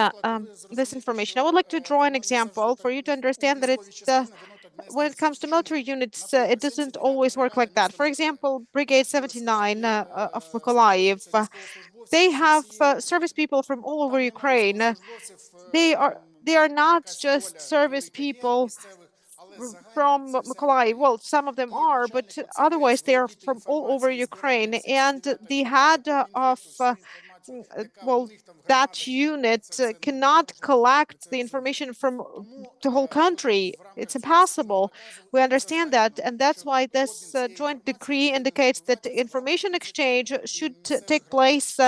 this information. I would like to draw an example for you to understand that when it comes to military units, it doesn't always work like that. For example, Brigade 79 of Mykolaiv, they have service people from all over Ukraine. They are not just service people from Mykolaiv. Well, some of them are, but otherwise they are from all over Ukraine. And the head of that unit cannot collect the information from the whole country. It's impossible. We understand that, and that's why this joint decree indicates that the information exchange should take place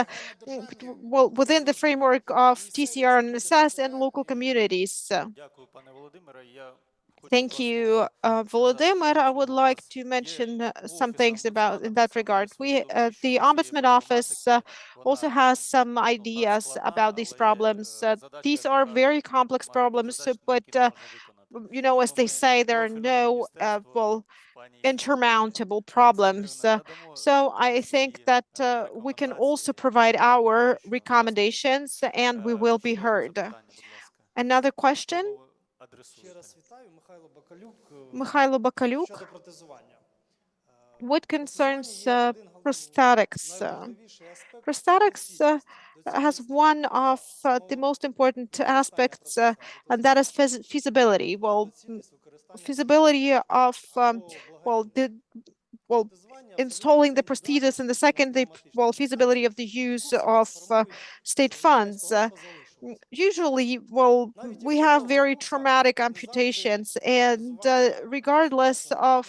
within the framework of TCR and NSS and local communities. Thank you, Volodymyr. I would like to mention some things about in that regard. The Ombudsman Office also has some ideas about these problems. These are very complex problems, but as they say, there are no insurmountable problems. So I think that we can also provide our recommendations, and we will be heard. Another question? Михайло Бакалюк. What concerns prosthetics? Prosthetics has one of the most important aspects, and that is feasibility. Well, feasibility of installing the prosthesis, and the second, feasibility of the use of state funds. Usually, we have very traumatic amputations, and regardless of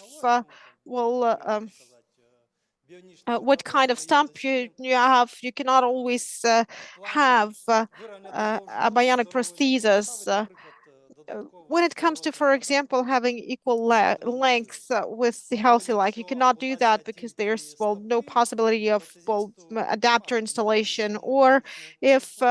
what kind of stump you have, you cannot always have a bionic prosthesis. when it comes to, for example, having equal length with the healthy leg, you cannot do that because there's, well, no possibility of, well, adapter installation, or if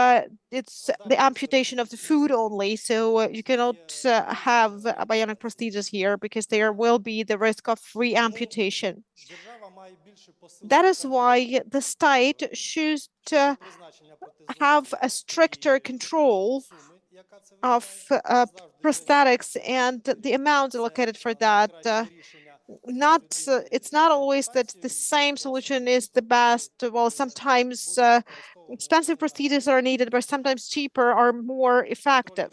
it's the amputation of the foot only, so you cannot have a bionic prosthesis here because there will be the risk of re-amputation. That is why the state should have a stricter control of prosthetics and the amount allocated for that. It's not always that the same solution is the best. Well, sometimes expensive prostheses are needed, but sometimes cheaper are more effective.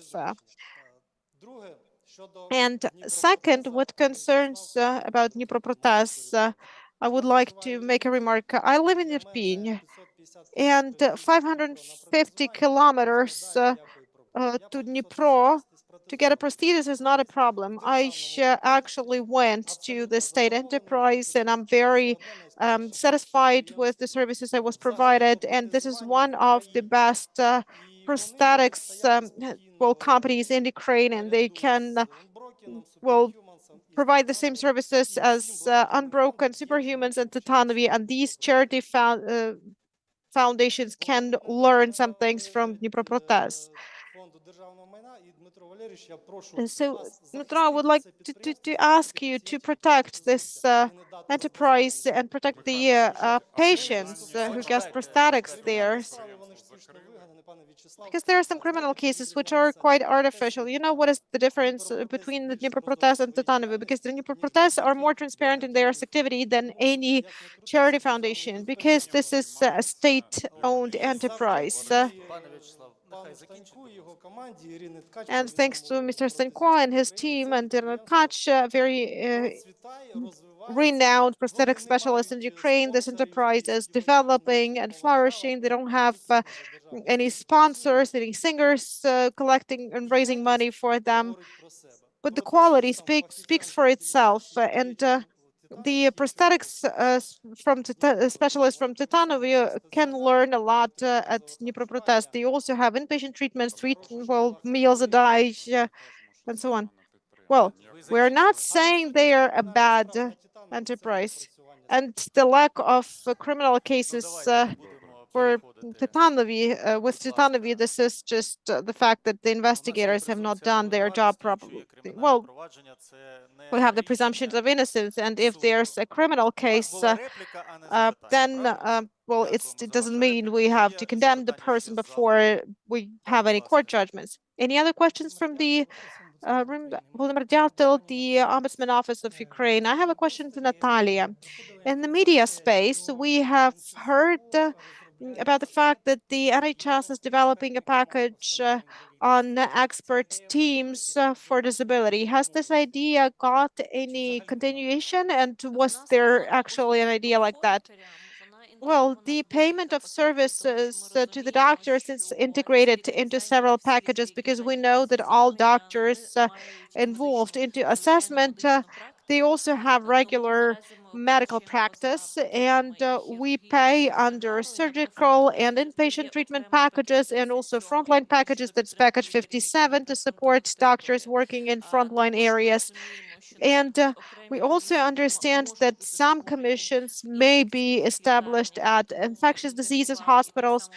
And second, what concerns about Dnipropetrovsk, I would like to make a remark. I live in Irpin, and 550 kilometers to Dnipro to get a prosthesis is not a problem. I actually went to the state enterprise, and I'm very satisfied with the services I was provided. And this is one of the best prosthetics companies in Ukraine, and they can provide the same services as Unbroken, Superhumans, and Titanovi. And these charity foundations can learn some things from Dnipropetrovsk. So, Dmitro, I would like to ask you to protect this enterprise and protect the patients who get prosthetics there. Because there are some criminal cases which are quite artificial. You know what is the difference between the Dnipropetrovsk and Titanovi? Because the Dnipropetrovsk are more transparent in their activity than any charity foundation, because this is a state-owned enterprise. And thanks to Mr. Stanko and his team and Irina Tkach, very renowned prosthetic specialist in Ukraine, this enterprise is developing and flourishing. They don't have any sponsors, any singers collecting and raising money for them, but the quality speaks for itself. And the prosthetics specialists from Titanovi can learn a lot at Dnipropetrovsk. They also have inpatient treatments, meals a day, and so on. Well, we're not saying they are a bad enterprise, and the lack of criminal cases for Titanovi, with Titanovi, this is just the fact that the investigators have not done their job properly. Well, we have the presumptions of innocence, and if there's a criminal case, then it doesn't mean we have to condemn the person before we have any court judgments. Any other questions from the Volodymyr Dyatlov, the Ombudsman Office of Ukraine? I have a question to Natalia. In the media space, we have heard about the fact that the NHS is developing a package on expert teams for disability. Has this idea got any continuation, and was there actually an idea like that? Well, the payment of services to the doctors is integrated into several packages, because we know that all doctors involved into assessment, they also have regular medical practice, and we pay under surgical and inpatient treatment packages, and also frontline packages. That's package 57 to support doctors working in frontline areas. And we also understand that some commissions may be established at infectious diseases hospitals.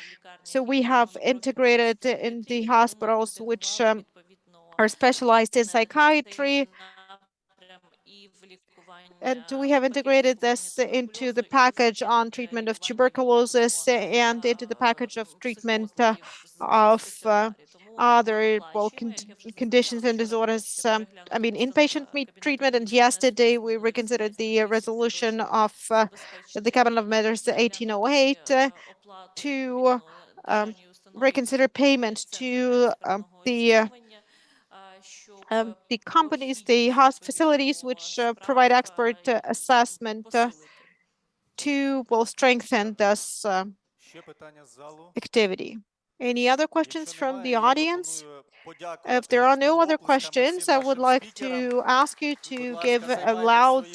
So we have integrated in the hospitals which are specialized in psychiatry, and we have integrated this into the package on treatment of tuberculosis and into the package of treatment of other conditions and disorders. Inpatient treatment. And yesterday we reconsidered the resolution of the Cabinet of Ministers 1808 to reconsider payment to the companies, the facilities which provide expert assessment to strengthen this activity. Any other questions from the audience? If there are no other questions, I would like to ask you to give a loud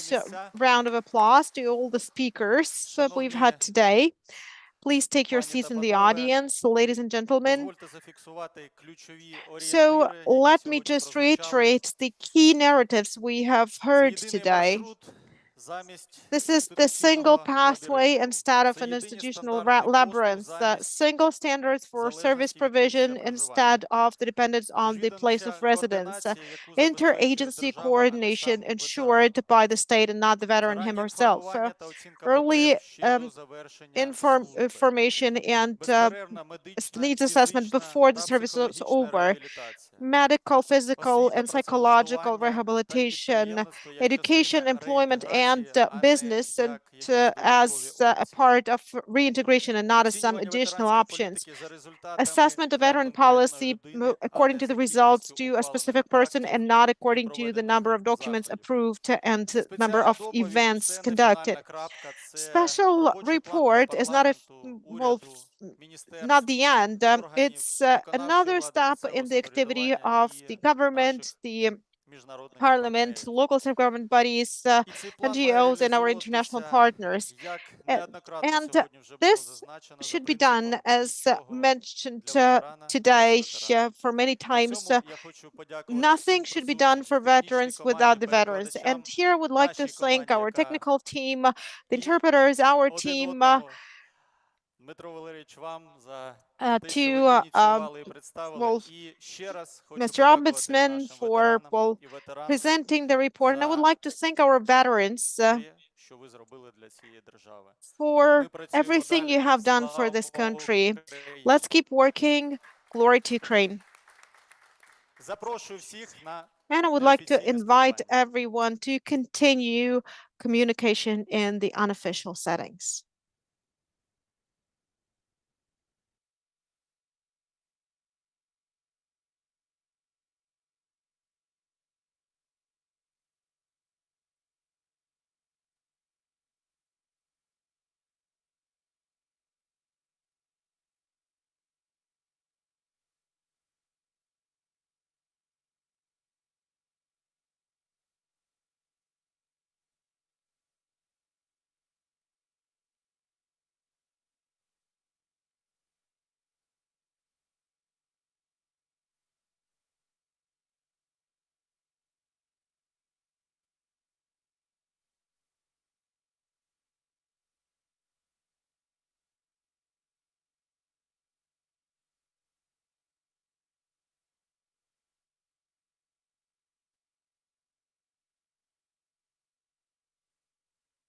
round of applause to all the speakers that we've had today. Please take your Пані seats та in the панове, audience, ladies and gentlemen. дозвольте зафіксувати ключові So орієнтири, які let me сьогодні just прозвучали. reiterate the key narratives we have Це heard єдиний today. маршрут замість This is the single інституційного pathway лабіринту. instead of Це an єдині institutional стандарти послуг labyrinth, замість single standards for service залежності від provision місця instead of the dependence on the place of Міжвідомча residence, координація, яку забезпечує interagency держава, а не coordination сам ветеран. ensured by the state and not the veteran him Раннє or herself. інформування та оцінка Early потреб ще до завершення служби. information and Безперервна медична, needs assessment фізична before the та service is психологічна over. реабілітація. Medical, physical, Освіта, and psychological працевлаштування та rehabilitation, підприємництво як education, частина employment, and реінтеграції, а не business, and як якісь as додаткові a опції. part of reintegration and not as some Оцінювання additional ветеранської options. політики за результатами Assessment of для veteran конкретної policy людини, а according не to за the results кількістю to a ухвалених specific person актів and not і according to the проведених number of documents заходів. approved and number Спеціальна of доповідь events – це не conducted. фінальна крапка, це Special робочий план для report is not a парламенту, well, уряду, not міністерств, the end. органів It's виконавчої another влади, step in місцевого the activity самоврядування of the і government, наших the міжнародних parliament, партнерів. local self-government bodies, І цей план має NGOs, and our international реалізовуватися, partners. як неоднократно And сьогодні вже було this зазначено, за should be принципом done, as нічого mentioned для ветерана, today без ветерана. for many На times. цьому я хочу подякувати Nothing всім should be done присутнім, for технічній veterans команді, without the veterans. перекладачам, And here I would like to нашій thank команді, our яка technical team, the і interpreters, our один team, одному. Дмитро Валерійович, вам за те, що to ви ініціювали і представили. well, І ще раз хочу Mr. подякувати Ombudsman нашим for ветеранам і ветеранкам presenting the report. And I would за like to thank our veterans те, що ви зробили для цієї держави. for Ми працюємо everything далі. you have done for this Слава country. Україні! Let's keep working. Glory to Ukraine. Запрошую всіх на And I would like to неофіційне invite спілкування. everyone to continue communication in the unofficial settings.